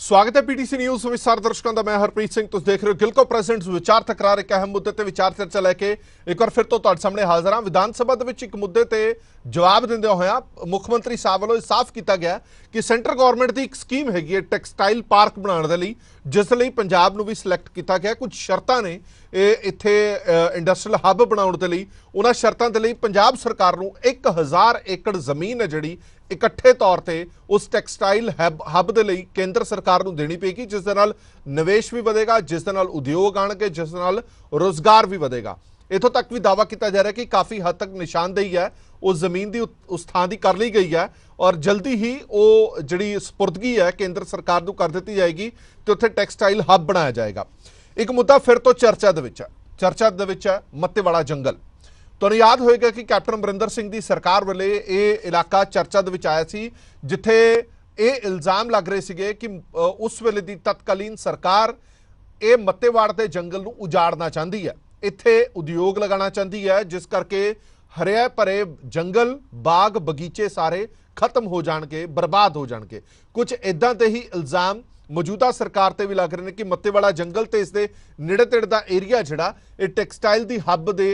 स्वागत है PTC news विस्तार दर्शकों का। मैं हरप्रीत सिंह। तुम देख रहे हो गिलको प्रेजेंट्स विचार तकरार। एक अहम मुद्दे ते विचार चर्चा लैके एक बार फिर तो तुहाडे सामने हाजिर हाँ। विधान सभा दे विच एक मुद्दे ते जवाब दिंदे होया मुख्यमंत्री साहब वालों साफ किया गया कि सेंटर गवर्नमेंट की एक स्कीम हैगी है टैक्सटाइल पार्क बनाने के लिए, जिस लिए पंजाब नूं भी सिलेक्ट किया गया। कुछ शर्तां ने इत्थे इंडस्ट्रीयल हब बनाने के लिए। उन्हां शर्तां दे लई पंजाब सरकार नूं 1000 एकड़ जमीन है जिहड़ी इकट्ठे तौर पर उस टैक्सटाइल हब के लिए केंद्र सरकार को देनी पेगी, जिस दे नाल निवेश भी बढ़ेगा, जिस दे नाल उद्योग आउणगे, जिस दे नाल रोजगार भी बढ़ेगा। इतों तक भी दावा किया जा रहा है कि काफ़ी हद तक निशानदेही है उस जमीन की उस थां की कर ली गई है और जल्दी ही वो जी सपुर्दगी है केंद्र सरकार को कर दी जाएगी तो उत्थे टैक्सटाइल हब बनाया जाएगा। एक मुद्दा फिर तो चर्चा दे विच है मत्तेवाड़ा जंगल। तुहानूं याद होएगा कि कैप्टन अमरिंदर सिंह की सरकार वाले ये इलाका चर्चा दे विच आया सी, जिथे ये इल्जाम लग रहे थे कि उस वेले की तत्कालीन सरकार ये मत्तेवाड़ के जंगल नूं उजाड़ना चाहती है, इत्थे उद्योग लगाना चाहती है, जिस करके हरे भरे जंगल बाग बगीचे सारे खत्म हो जाएंगे, बर्बाद हो जाएंगे। कुछ इदां दे ही इल्जाम मौजूदा सरकार ते भी लग रहे हैं कि मत्तेवाड़ा जंगल ते इसके नेड़े तेड़े दा एरिया जिहड़ा ये टैक्सटाइल दी हब दे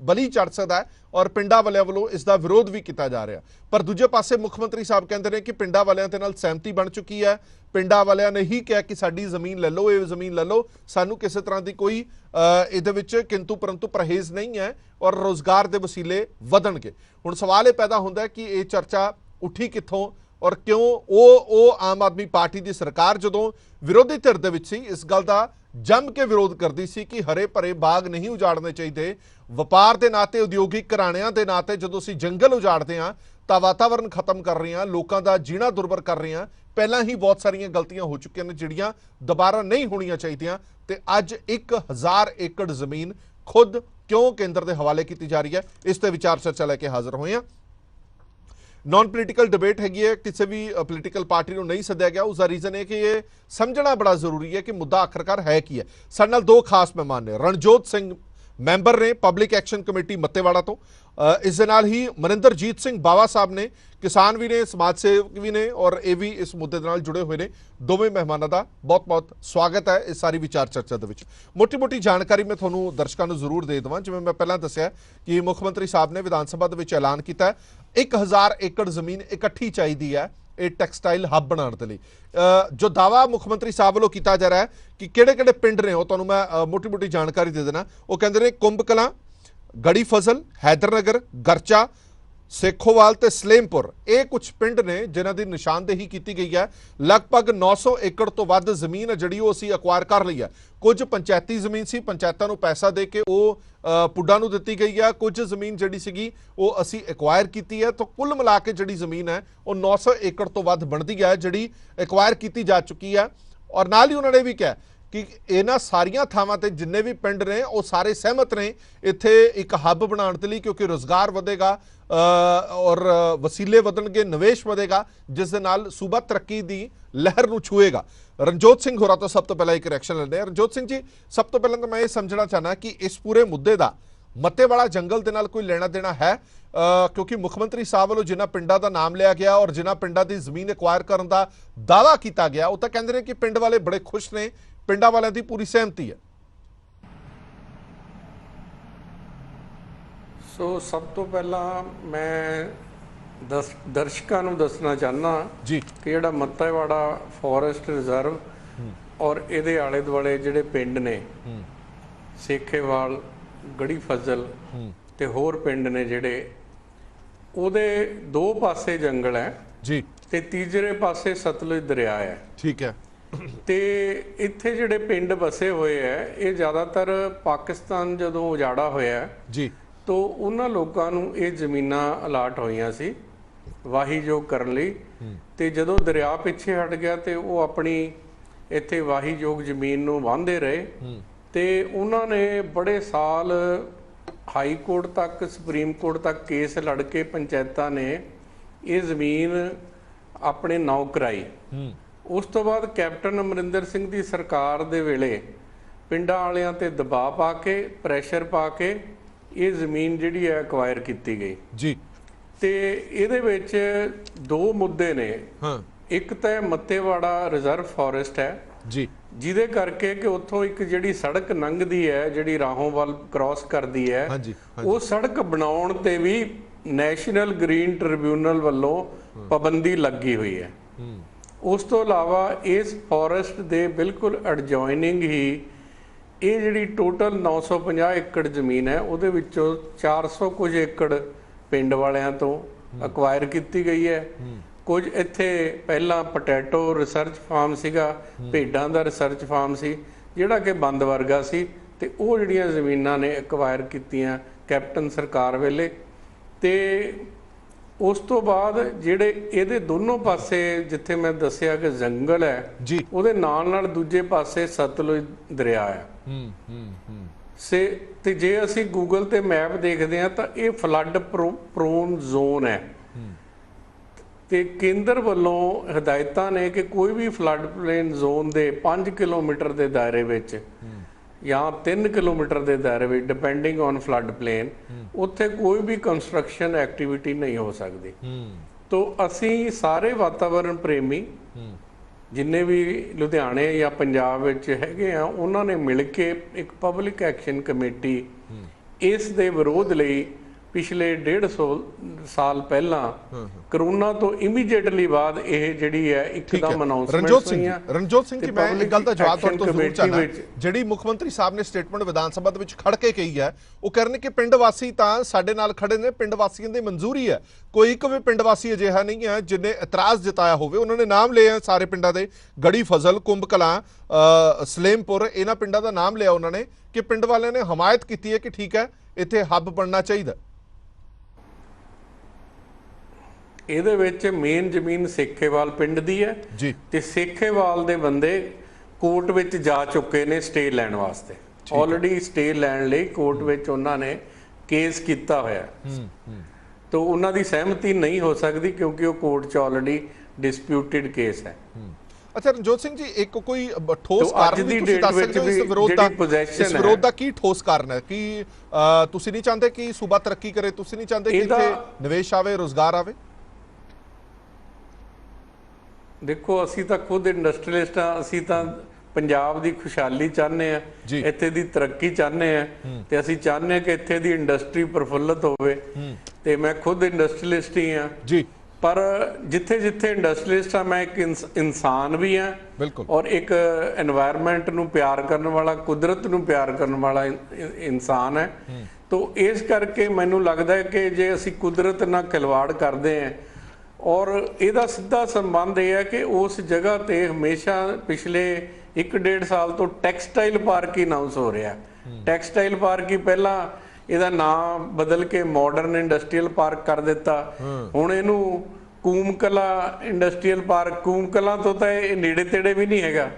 बली चढ़ सकता है और पिंडां वालियां वल्लों इसका विरोध भी किया जा रहा। पर दूजे पासे मुख्यमंत्री साहब कहते हैं कि पिंडां वालियां दे नाल सहमति बन चुकी है। पिंडां वालियां ने ही कहा कि साडी जमीन ले लो, ये जमीन ले लो, सानू किसी तरह की कोई इहदे विच किंतु परंतु परहेज नहीं है और रोजगार के वसीले वधणगे। हुण सवाल ये पैदा होंदा है कि ये चर्चा उठी कित्थों और क्यों वो आम आदमी पार्टी की सरकार जदों विरोधी धिर दे विच सी इस गल का जम के विरोध करती सी कि हरे भरे बाग नहीं उजाड़ने चाहिए। वपार के नाते उद्योगिक घराणियां के नाते जदों असीं जंगल उजाड़ते हैं तो वातावरण खत्म कर रहे हैं, लोगों का जीना दुर्भर कर रहे हैं। पहला ही बहुत सारिया गलतियां हो चुकी हैं जिहड़ियां दोबारा नहीं होनियां चाहिए। तो अज 1000 एकड़ जमीन खुद क्यों केंद्र के हवाले की जा रही है, इस पर विचार चर्चा लैके हाजिर हुए हैं। नॉन पोलीटिकल डिबेट हैगी है, किसी भी पोलीटिकल पार्टी को नहीं सद्या गया। उसका रीजन है कि ये समझना बड़ा जरूरी है कि मुद्दा आखिरकार है की है। साडे नाल दो खास मेहमान ने, रणजोत सिंह मैंबर ने पब्लिक एक्शन कमेटी मत्तेवाड़ा तो, इस दे नाल ही मनिंदरजीत सिंह बावा साहब ने, किसान भी ने, समाज सेवक भी ने और ये भी इस मुद्दे दे नाल जुड़े हुए ने। दोवें मेहमानों का बहुत बहुत स्वागत है इस सारी विचार चर्चा दे विच। मोटी मोटी जानकारी मैं तुहानूं दर्शकों को जरूर दे देवां। जिवें मैं पहलां दस्सिआ कि मुख्यमंत्री साहब ने विधान सभा दे विच ऐलान किया 1000 एकड़ जमीन इकट्ठी चाहिए है ये टैक्सटाइल हब बनाने के लिए। जो दावा मुख्यमंत्री साहब वालों किया जा रहा है कि किहड़े-किहड़े पिंड ने, वो तुहानूं मैं मोटी मोटी जानकारी दे देना। वो कहते हैं कुंभ कलां, गड़ी फजल, हैदरनगर, गरचा, सेखोवाल ते सलेमपुर, ये कुछ पिंड ने जिन्हां दी निशानदेही की गई है। लगभग 900 एकड़ तो वध जमीन है जिहड़ी वो असीं अक्वायर कर ली है। कुछ पंचायती जमीन सी, पंचायतां नूं पैसा दे के वो पुड्डां नूं दित्ती गई है। कुछ जमीन जिहड़ी सीगी वो असीं एक्वायर कीती है। तो कुल मिला के जिहड़ी जमीन है वो 900 एकड़ तो वध बनदी है जिहड़ी एक्वायर की जा चुकी है। और नाल ही उन्होंने भी कहा कि इन्हां सारियां थावां ते जिन्ने भी पिंड ने वो सारे सहमत ने इत्थे एक हब बनाने के लिए, क्योंकि रोजगार वधेगा और वसीले वधणगे, निवेश वधेगा, जिस दे नाल सूबा तरक्की की लहर नूं छूएगा। रणजोत सिंह होरां तो सब तो पहला एक रिएक्शन लेने। रणजोत सिंह जी, सब तो पहले तो मैं ये समझना चाहना कि इस पूरे मुद्दे का मत्तेवाड़ा जंगल के नाल कोई लेना देना है? क्योंकि मुख्यमंत्री साहब वालों जिन्हां पिंडां का नाम लिया गया और जिन्हां पिंडां की जमीन एक्वायर करने का दावा किया गया, वो तो कहते हैं कि पिंड वाले बड़े खुश ने, पिंडां वालियां दी पूरी सहमति है। सो सब तो पहला मैं दर्शकों को दसना चाहना जी कि जिहड़ा मत्तेवाड़ा फॉरेस्ट रिजर्व और इहदे आले दुआले जिहड़े पिंड ने सेखेवाल, गड़ी फजल ते होर पिंड ने जिहड़े, उहदे दो पासे जंगल है जी ते तीसरे पासे सतलुज दरिया है। ठीक है। ते इत्थे जिहड़े पिंड बसे हुए है ये ज़्यादातर पाकिस्तान जदों उजाड़ा होया जी तो उन्हां लोकां नूं ये ज़मीनां अलाट होईयां सी वाहीयोग करन लई। ते जदों दरिया पिछे हट गया तो वो अपनी इत्थे वाहीयोग जमीन नूं वाहंदे रहे। ते उन्हां ने बड़े साल हाई कोर्ट तक, सुप्रीम कोर्ट तक केस लड़ के पंचायतां ने ये जमीन अपने नाम कराई। उस तो बाद कैप्टन अमरिंदर सिंह की सरकार दे वेले पिंडां वालियां ते दबाव पा के, प्रैशर पा के ये जमीन जिहड़ी है एक्वायर की गई जी। ते इहदे विच दो मुद्दे ने। हाँ। ਇੱਕ ਤਾਂ ਮੱਤੇਵਾੜਾ ਰਿਜ਼ਰਵ ਫੋਰੈਸਟ ਹੈ ਜੀ, ਜਿਹਦੇ ਕਰਕੇ ਕਿ ਉੱਥੋਂ ਇੱਕ ਜਿਹੜੀ ਸੜਕ ਲੰਘਦੀ ਹੈ ਜਿਹੜੀ ਰਾਹੋਂ ਵੱਲ ਕ੍ਰਾਸ ਕਰਦੀ ਹੈ, ਹਾਂਜੀ ਉਹ ਸੜਕ ਬਣਾਉਣ ਤੇ ਵੀ ਨੈਸ਼ਨਲ ਗ੍ਰੀਨ ਟ੍ਰਿਬਿਊਨਲ ਵੱਲੋਂ ਪਾਬੰਦੀ ਲੱਗੀ ਹੋਈ ਹੈ। ਉਸ ਤੋਂ ਇਲਾਵਾ ਇਸ ਫੋਰੈਸਟ ਦੇ ਬਿਲਕੁਲ ਐਡਜੋਇਨਿੰਗ ਹੀ ਇਹ ਜਿਹੜੀ ਟੋਟਲ 950 ਏਕੜ ਜ਼ਮੀਨ ਹੈ, ਉਹਦੇ ਵਿੱਚੋਂ 400 ਕੁਝ ਏਕੜ ਪਿੰਡ ਵਾਲਿਆਂ ਤੋਂ ਅਕਵਾਇਰ ਕੀਤੀ ਗਈ ਹੈ। ਕੁਝ ਇੱਥੇ ਪਹਿਲਾਂ ਪੋਟੈਟੋ ਰਿਸਰਚ ਫਾਰਮ ਸੀਗਾ, ਭੇਡਾਂ ਦਾ ਰਿਸਰਚ ਫਾਰਮ ਸੀ ਜਿਹੜਾ ਕਿ ਬੰਦ ਵਰਗਾ ਸੀ, ਤੇ ਉਹ ਜਿਹੜੀਆਂ ਜ਼ਮੀਨਾਂ ਨੇ ਅਕਵਾਇਰ ਕੀਤੀਆਂ ਕੈਪਟਨ ਸਰਕਾਰ ਵੇਲੇ। ਤੇ ਉਸ ਤੋਂ ਬਾਅਦ ਜਿਹੜੇ ਇਹਦੇ ਦੋਨੋਂ ਪਾਸੇ ਜਿੱਥੇ ਮੈਂ ਦੱਸਿਆ ਕਿ ਜੰਗਲ ਹੈ ਜੀ, ਉਹਦੇ ਨਾਲ ਨਾਲ ਦੂਜੇ ਪਾਸੇ ਸਤਲੁਜ ਦਰਿਆ ਹੈ। ਤੇ ਜੇ ਅਸੀਂ ਗੂਗਲ ਤੇ ਮੈਪ ਦੇਖਦੇ ਹਾਂ ਤਾਂ ਇਹ ਫਲੱਡ ਪ੍ਰੋਨ ਜ਼ੋਨ ਹੈ, ਤੇ ਕੇਂਦਰ ਵੱਲੋਂ ਹਦਾਇਤਾਂ ਨੇ ਕਿ ਕੋਈ ਵੀ ਫਲੱਡ ਪਲੇਨ ਜ਼ੋਨ ਦੇ 5 ਕਿਲੋਮੀਟਰ ਦੇ ਦਾਇਰੇ ਵਿੱਚ ਜਾਂ 3 ਕਿਲੋਮੀਟਰ ਦੇ ਦਾਇਰੇ ਵਿੱਚ ਡਿਪੈਂਡਿੰਗ ਔਨ ਫਲੱਡ ਪਲੇਨ ਉੱਥੇ ਕੋਈ ਵੀ ਕੰਸਟਰਕਸ਼ਨ ਐਕਟੀਵਿਟੀ ਨਹੀਂ ਹੋ ਸਕਦੀ। ਤੋ ਅਸੀਂ ਸਾਰੇ ਵਾਤਾਵਰਣ ਪ੍ਰੇਮੀ ਜਿੰਨੇ ਵੀ ਲੁਧਿਆਣੇ ਜਾਂ ਪੰਜਾਬ ਵਿੱਚ ਹੈਗੇ ਆ, ਉਹਨਾਂ ਨੇ ਮਿਲ ਕੇ ਇੱਕ ਪਬਲਿਕ ਐਕਸ਼ਨ ਕਮੇਟੀ ਇਸ ਦੇ ਵਿਰੋਧ ਲਈ ਪਿਛਲੇ 150 ਸਾਲ ਪਹਿਲਾਂ ਕਰੋਨਾ ਤੋਂ ਇਮੀਡੀਏਟਲੀ ਬਾਅਦ ਇਹ ਜਿਹੜੀ ਹੈ ਇੱਕਦਮ ਅਨਾਉਂਸਮੈਂਟ ਰਣਜੋਤ ਸਿੰਘ ਜੀ, ਮੈਂ ਇੱਕ ਗੱਲ ਦਾ ਜਵਾਬ ਤੁਹਾਡੇ ਤੋਂ ਜ਼ਰੂਰ ਚਾਹਨਾ। ਜਿਹੜੀ ਮੁੱਖ ਮੰਤਰੀ ਸਾਹਿਬ ਨੇ ਸਟੇਟਮੈਂਟ ਵਿਧਾਨ ਸਭਾ ਦੇ ਵਿੱਚ ਖੜ ਕੇ ਕਹੀ ਹੈ, ਉਹ ਕਹਿ ਰਹੇ ਨੇ ਕਿ ਪਿੰਡ ਵਾਸੀ ਤਾਂ ਸਾਡੇ ਨਾਲ ਖੜੇ ਨੇ, ਪਿੰਡ ਵਾਸੀਆਂ ਦੀ ਮਨਜ਼ੂਰੀ ਹੈ। ਕੋਈ ਇੱਕ ਵੀ ਪਿੰਡ ਵਾਸੀ ਅਜਿਹਾ ਨਹੀਂ ਹੈ ਜਿਹਨੇ ਇਤਰਾਜ਼ ਜਤਾਇਆ ਹੋਵੇ। ਉਹਨਾਂ ਨੇ ਨਾਮ ਲਿਆ ਸਾਰੇ ਪਿੰਡਾਂ ਦੇ, ਗੜੀ ਫਜ਼ਲ, ਕੁੰਭ ਕਲਾਂ, ਸਲੇਮਪੁਰ, ਇਹਨਾਂ ਪਿੰਡਾਂ ਦਾ ਨਾਮ ਲਿਆ ਉਹਨਾਂ ਨੇ ਕਿ ਪਿੰਡ ਵਾਲਿਆਂ ਨੇ ਹਮਾਇਤ ਕੀਤੀ ਹੈ ਕਿ ਠੀਕ ਹੈ ਇੱਥੇ ਹੱਬ ਬਣਨਾ ਚਾਹੀਦਾ। ਇਹਦੇ ਵਿੱਚ ਮੇਨ ਜ਼ਮੀਨ ਸੇਖੇਵਾਲ ਪਿੰਡ ਦੀ ਹੈ ਜੀ, ਤੇ ਸੇਖੇਵਾਲ ਦੇ ਬੰਦੇ ਕੋਰਟ ਵਿੱਚ ਜਾ ਚੁੱਕੇ ਨੇ ਸਟੇ ਲੈਣ ਵਾਸਤੇ। ਆਲਰੇਡੀ ਸਟੇ ਲੈਣ ਲਈ ਕੋਰਟ ਵਿੱਚ ਉਹਨਾਂ ਨੇ ਕੇਸ ਕੀਤਾ ਹੋਇਆ, ਤਾਂ ਉਹਨਾਂ ਦੀ ਸਹਿਮਤੀ ਨਹੀਂ ਹੋ ਸਕਦੀ ਕਿਉਂਕਿ ਉਹ ਕੋਰਟ 'ਚ ਆਲਰੇਡੀ ਡਿਸਪਿਊਟਿਡ ਕੇਸ ਹੈ। ਅੱਛਾ ਰਣਜੋਤ ਸਿੰਘ ਜੀ, ਇੱਕ ਕੋਈ ਠੋਸ ਕਾਰਨ ਵੀ ਤੁਸੀਂ ਦੱਸ ਸਕਦੇ ਹੋ ਇਸ ਵਿਰੋਧ ਦਾ ਕੀ ਠੋਸ ਕਾਰਨ ਹੈ? ਕਿ ਤੁਸੀਂ ਨਹੀਂ ਚਾਹੁੰਦੇ ਕਿ ਸੂਬਾ ਤਰੱਕੀ ਕਰੇ? ਤੁਸੀਂ ਨਹੀਂ ਚਾਹੁੰਦੇ ਕਿ ਇੱਥੇ ਨਿਵੇਸ਼ ਆਵੇ, ਰੋਜ਼ਗਾਰ ਆਵੇ? ਦੇਖੋ, ਅਸੀਂ ਤਾਂ ਖੁਦ ਇੰਡਸਟਰੀਅਲਿਸਟ ਹਾਂ, ਅਸੀਂ ਤਾਂ ਪੰਜਾਬ ਦੀ ਖੁਸ਼ਹਾਲੀ ਚਾਹੁੰਦੇ ਆ, ਇੱਥੇ ਦੀ ਤਰੱਕੀ ਚਾਹੁੰਦੇ ਆ, ਤੇ ਅਸੀਂ ਚਾਹੁੰਦੇ ਆ ਕਿ ਇੱਥੇ ਦੀ ਇੰਡਸਟਰੀ ਪ੍ਰਫੁੱਲਤ ਹੋਵੇ, ਤੇ ਮੈਂ ਖੁਦ ਇੰਡਸਟਰੀਅਲਿਸਟ ਹੀ ਹਾਂ ਜੀ। ਪਰ ਜਿੱਥੇ ਜਿੱਥੇ ਇੰਡਸਟਰੀਅਲਿਸਟ ਆ, ਮੈਂ ਇੱਕ ਇਨਸਾਨ ਵੀ ਹਾਂ ਔਰ ਇੱਕ এনवायरमेंट ਨੂੰ ਪਿਆਰ ਕਰਨ ਵਾਲਾ, ਕੁਦਰਤ ਨੂੰ ਪਿਆਰ ਕਰਨ ਵਾਲਾ ਇਨਸਾਨ ਹੈ। ਤਾਂ ਇਸ ਕਰਕੇ ਮੈਨੂੰ ਲੱਗਦਾ ਹੈ ਕਿ ਜੇ ਅਸੀਂ ਕੁਦਰਤ ਨਾਲ ਖਿਲਵਾੜ ਕਰਦੇ ਹਾਂ, ਔਰ ਇਹਦਾ ਸਿੱਧਾ ਸੰਬੰਧ ਇਹ ਹੈ ਕਿ ਉਸ ਜਗ੍ਹਾ ਤੇ ਹਮੇਸ਼ਾ ਪਿਛਲੇ 1.5 ਸਾਲ ਤੋਂ ਟੈਕਸਟਾਈਲ ਪਾਰਕ ਹੀ ਅਨਾਉਂਸ ਹੋ ਰਿਹਾ। ਟੈਕਸਟਾਈਲ ਪਾਰਕ ਹੀ ਪਹਿਲਾਂ ਇਹਦਾ ਨਾਮ ਬਦਲ ਕੇ ਮਾਡਰਨ ਇੰਡਸਟਰੀਅਲ ਪਾਰਕ ਕਰ ਦਿੱਤਾ, ਹੁਣ ਇਹਨੂੰ ਕੂਮਕਲਾ ਇੰਡਸਟਰੀਅਲ ਪਾਰਕ। ਕੂਮਕਲਾ ਤੋਂ ਤਾਂ ਇਹ ਨੇੜੇ ਤੇੜੇ ਵੀ ਨਹੀਂ ਹੈਗਾ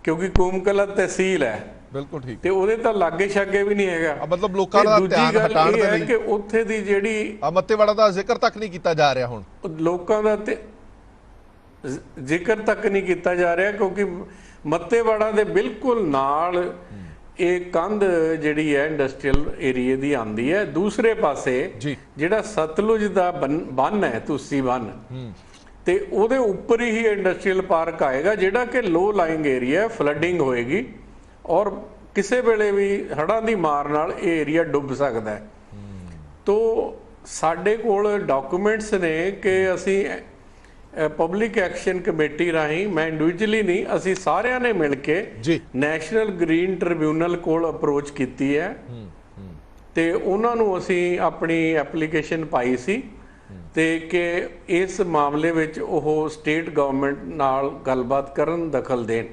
ਕਿਉਂਕਿ ਕੂਮਕਲਾ ਤਹਿਸੀਲ ਹੈ, ਬਿਲਕੁਲ ਠੀਕ, ਤੇ ਉਹਦੇ ਤਾਂ ਲਾਗੇ ਛਾਗੇ ਵੀ ਨਹੀਂ ਹੈਗਾ। ਮਤਲਬ ਲੋਕਾਂ ਦਾ ਧਿਆਨ ਹਟਾਉਣ ਦੇ ਲਈ ਕਿ ਉੱਥੇ ਦੀ ਜਿਹੜੀ ਮੱਤੇਵਾੜਾ ਦਾ ਜ਼ਿਕਰ ਤੱਕ ਨਹੀਂ ਕੀਤਾ ਜਾ ਰਿਹਾ, ਹੁਣ ਲੋਕਾਂ ਦਾ ਜ਼ਿਕਰ ਤੱਕ ਨਹੀਂ ਕੀਤਾ ਜਾ ਰਿਹਾ ਕਿਉਂਕਿ ਮੱਤੇਵਾੜਾ ਦੇ ਬਿਲਕੁਲ ਨਾਲ ਇਹ ਕੰਧ ਜਿਹੜੀ ਹੈ ਇੰਡਸਟਰੀਅਲ ਏਰੀਏ ਦੀ ਆਉਂਦੀ ਹੈ। ਦੂਸਰੇ ਪਾਸੇ ਜਿਹੜਾ ਸਤਲੁਜ ਦਾ ਬੰਨ ਹੈ, ਤੁਸੀਂ ਬੰਨ, ਤੇ ਉਹਦੇ ਉੱਪਰ ਹੀ ਇੰਡਸਟਰੀਅਲ ਪਾਰਕ ਆਏਗਾ ਜਿਹੜਾ ਕਿ ਲੋ ਲਾਇੰਗ ਏਰੀਆ, ਫਲੱਡਿੰਗ ਹੋਏਗੀ ਔਰ ਕਿਸੇ ਵੇਲੇ ਵੀ ਹੜ੍ਹਾਂ ਦੀ ਮਾਰ ਨਾਲ ਇਹ ਏਰੀਆ ਡੁੱਬ ਸਕਦਾ ਹੈ। ਤੋ ਸਾਡੇ ਕੋਲ ਡਾਕੂਮੈਂਟਸ ਨੇ ਕਿ ਅਸੀਂ ਪਬਲਿਕ ਐਕਸ਼ਨ ਕਮੇਟੀ ਰਾਹੀਂ, ਮੈਂ ਇੰਡੀਵਿਜੂਅਲੀ ਨਹੀਂ, ਅਸੀਂ ਸਾਰਿਆਂ ਨੇ ਮਿਲ ਕੇ ਨੈਸ਼ਨਲ ਗ੍ਰੀਨ ਟ੍ਰਿਬਿਊਨਲ ਕੋਲ ਅਪਰੋਚ ਕੀਤੀ ਹੈ, ਤੇ ਉਹਨਾਂ ਨੂੰ ਅਸੀਂ ਆਪਣੀ ਐਪਲੀਕੇਸ਼ਨ ਪਾਈ ਸੀ ਤੇ ਕਿ ਇਸ ਮਾਮਲੇ ਵਿੱਚ ਉਹ ਸਟੇਟ ਗਵਰਨਮੈਂਟ ਨਾਲ ਗੱਲਬਾਤ ਕਰਨ, ਦਖਲ ਦੇਣ।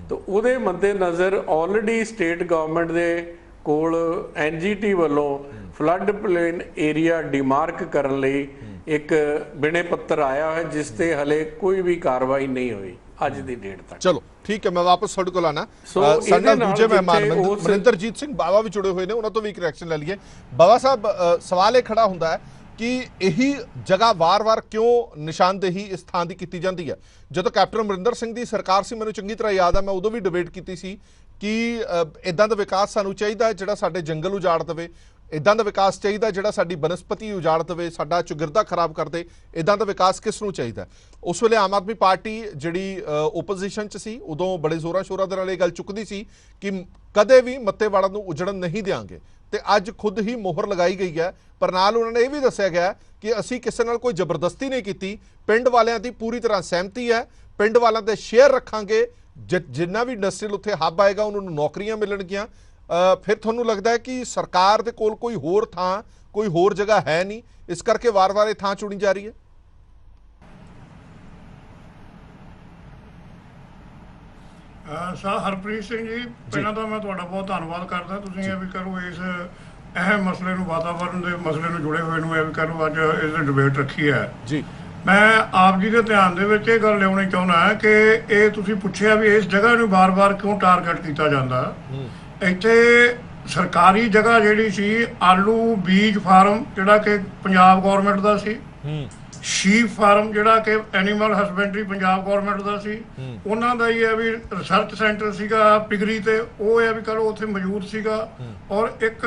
ਤਾਂ ਉਹਦੇ ਮੱਦੇ ਨਜ਼ਰ ਆਲਰੇਡੀ ਸਟੇਟ ਗਵਰਨਮੈਂਟ ਦੇ ਕੋਲ NGT ਵੱਲੋਂ ਫਲੱਡ ਪਲੇਨ ਏਰੀਆ ਡਿਮਾਰਕ ਕਰਨ ਲਈ ਇੱਕ ਬਿਨੇ ਪੱਤਰ ਆਇਆ ਹੈ ਜਿਸ ਤੇ ਹਲੇ ਕੋਈ ਵੀ ਕਾਰਵਾਈ ਨਹੀਂ ਹੋਈ ਅੱਜ ਦੀ ਡੇਟ ਤੱਕ। ਚਲੋ ਠੀਕ ਹੈ, ਮੈਂ ਵਾਪਸ ਤੁਹਾਡੇ ਕੋਲ ਆਣਾ। ਸਾਡੇ ਨਾਲ ਦੂਜੇ ਮਹਿਮਾਨ ਮਨਿੰਦਰਜੀਤ ਸਿੰਘ ਬਾਵਾ ਵੀ ਜੁੜੇ ਹੋਏ ਨੇ, ਉਹਨਾਂ ਤੋਂ ਵੀ ਇੱਕ ਰਿਐਕਸ਼ਨ ਲੈ ਲਈਏ। ਬਾਵਾ ਸਾਹਿਬ, ਸਵਾਲ ਇਹ ਖੜਾ ਹੁੰਦਾ ਹੈ ਕਿ ਇਹੀ ਜਗ੍ਹਾ ਵਾਰ-ਵਾਰ ਕਿਉਂ ਨਿਸ਼ਾਨਦੇਹੀ ਇਸ ਥਾਂ ਦੀ ਕੀਤੀ ਜਾਂਦੀ ਹੈ? ਜਦੋਂ ਕੈਪਟਨ ਅਮਰਿੰਦਰ ਸਿੰਘ ਦੀ ਸਰਕਾਰ ਸੀ, ਮੈਨੂੰ ਚੰਗੀ ਤਰ੍ਹਾਂ ਯਾਦ ਹੈ, ਮੈਂ ਉਦੋਂ ਵੀ ਡਿਬੇਟ ਕੀਤੀ ਸੀ ਕਿ ਇਦਾਂ ਦਾ ਵਿਕਾਸ ਸਾਨੂੰ ਚਾਹੀਦਾ ਹੈ ਜਿਹੜਾ ਸਾਡੇ ਜੰਗਲ ਉਜਾੜ ਦੇਵੇ, ਇਦਾਂ ਦਾ ਵਿਕਾਸ ਚਾਹੀਦਾ ਜਿਹੜਾ ਸਾਡੀ ਬਨਸਪਤੀ ਉਜਾੜ ਦੇਵੇ, ਸਾਡਾ ਚੁਗਿਰਦਾ ਖਰਾਬ ਕਰ ਦੇ? ਇਦਾਂ ਦਾ ਵਿਕਾਸ ਕਿਸ ਨੂੰ ਚਾਹੀਦਾ? ਉਸ ਵੇਲੇ ਆਮ ਆਦਮੀ ਪਾਰਟੀ ਜਿਹੜੀ ਓਪੋਜੀਸ਼ਨ 'ਚ ਸੀ ਉਦੋਂ ਬੜੇ ਜ਼ੋਰਾਂ ਸ਼ੋਰਾਂ ਦੇ ਨਾਲ ਇਹ ਗੱਲ ਚੁੱਕਦੀ ਸੀ ਕਿ ਕਦੇ ਵੀ ਮੱਤੇਵਾੜਾ ਨੂੰ ਉਜੜਨ ਨਹੀਂ ਦਿਆਂਗੇ, ਤੇ ਅੱਜ ਖੁਦ ਹੀ ਮੋਹਰ ਲਗਾਈ ਗਈ ਹੈ। ਪਰ ਨਾਲ ਉਹਨਾਂ ਨੇ ਇਹ ਵੀ ਦੱਸਿਆ ਗਿਆ ਕਿ ਅਸੀਂ ਕਿਸੇ ਨਾਲ ਕੋਈ ਜ਼ਬਰਦਸਤੀ ਨਹੀਂ ਕੀਤੀ, ਪਿੰਡ ਵਾਲਿਆਂ ਦੀ ਪੂਰੀ ਤਰ੍ਹਾਂ ਸਹਿਮਤੀ ਹੈ, ਪਿੰਡ ਵਾਲਿਆਂ ਦੇ ਸ਼ੇਅਰ ਰੱਖਾਂਗੇ, ਜਿੰਨਾ ਵੀ ਇੰਡਸਟਰੀਅਲ ਉੱਥੇ ਹੱਬ ਆਏਗਾ ਉਹਨਾਂ ਨੂੰ ਨੌਕਰੀਆਂ ਮਿਲਣਗੀਆਂ। ਫਿਰ ਤੁਹਾਨੂੰ ਲੱਗਦਾ ਹੈ ਕਿ ਸਰਕਾਰ ਦੇ ਕੋਲ ਕੋਈ ਹੋਰ ਥਾਂ, ਕੋਈ ਹੋਰ ਜਗ੍ਹਾ ਹੈ ਨਹੀਂ, ਇਸ ਕਰਕੇ ਵਾਰ-ਵਾਰ ਇਹ ਥਾਂ ਚੁਣੀ ਜਾ ਰਹੀ ਹੈ? ਸਰ ਹਰਪ੍ਰੀਤ ਸਿੰਘ ਜੀ, ਪਹਿਲਾਂ ਤਾਂ ਮੈਂ ਤੁਹਾਡਾ ਬਹੁਤ ਧੰਨਵਾਦ ਕਰਦਾ। ਤੁਸੀਂ ਇਹ ਵੀ ਕਰੋ ਇਸ ਅਹਿਮ ਮਸਲੇ ਨੂੰ, ਵਾਤਾਵਰਣ ਦੇ ਮਸਲੇ ਨੂੰ ਜੁੜੇ ਹੋਏ ਨੂੰ ਇਹ ਵੀ ਕਰੋ ਅੱਜ ਇਸ ਦੀ ਡਿਬੇਟ ਰੱਖੀ ਹੈ ਜੀ। ਮੈਂ ਆਪ ਜੀ ਦੇ ਧਿਆਨ ਦੇ ਵਿੱਚ ਇਹ ਗੱਲ ਲਿਆਉਣੀ ਚਾਹੁੰਦਾ ਕਿ ਇਹ ਤੁਸੀਂ ਪੁੱਛਿਆ ਵੀ ਇਸ ਜਗ੍ਹਾ ਨੂੰ ਬਾਰ-ਬਾਰ ਕਿਉਂ ਟਾਰਗੇਟ ਕੀਤਾ ਜਾਂਦਾ। ਇੱਥੇ ਸਰਕਾਰੀ ਜਗ੍ਹਾ ਜਿਹੜੀ ਸੀ, ਆਲੂ ਬੀਜ ਫਾਰਮ ਜਿਹੜਾ ਕਿ ਪੰਜਾਬ ਗੌਰਮੈਂਟ ਦਾ ਸੀ, ਸ਼ੀਪ ਫਾਰਮ ਜਿਹੜਾ ਕਿ ਐਨੀਮਲ ਹਸਬੈਂਡਰੀ ਪੰਜਾਬ ਗੌਰਮੈਂਟ ਦਾ ਸੀ, ਉਹਨਾਂ ਦਾ ਹੀ ਹੈ ਵੀ ਰਿਸਰਚ ਸੈਂਟਰ ਸੀਗਾ ਪਿਗਰੀ ਤੇ, ਉਹ ਹੈ ਵੀ ਕਰੋ ਉੱਥੇ ਮੌਜੂਦ ਸੀਗਾ। ਔਰ ਇੱਕ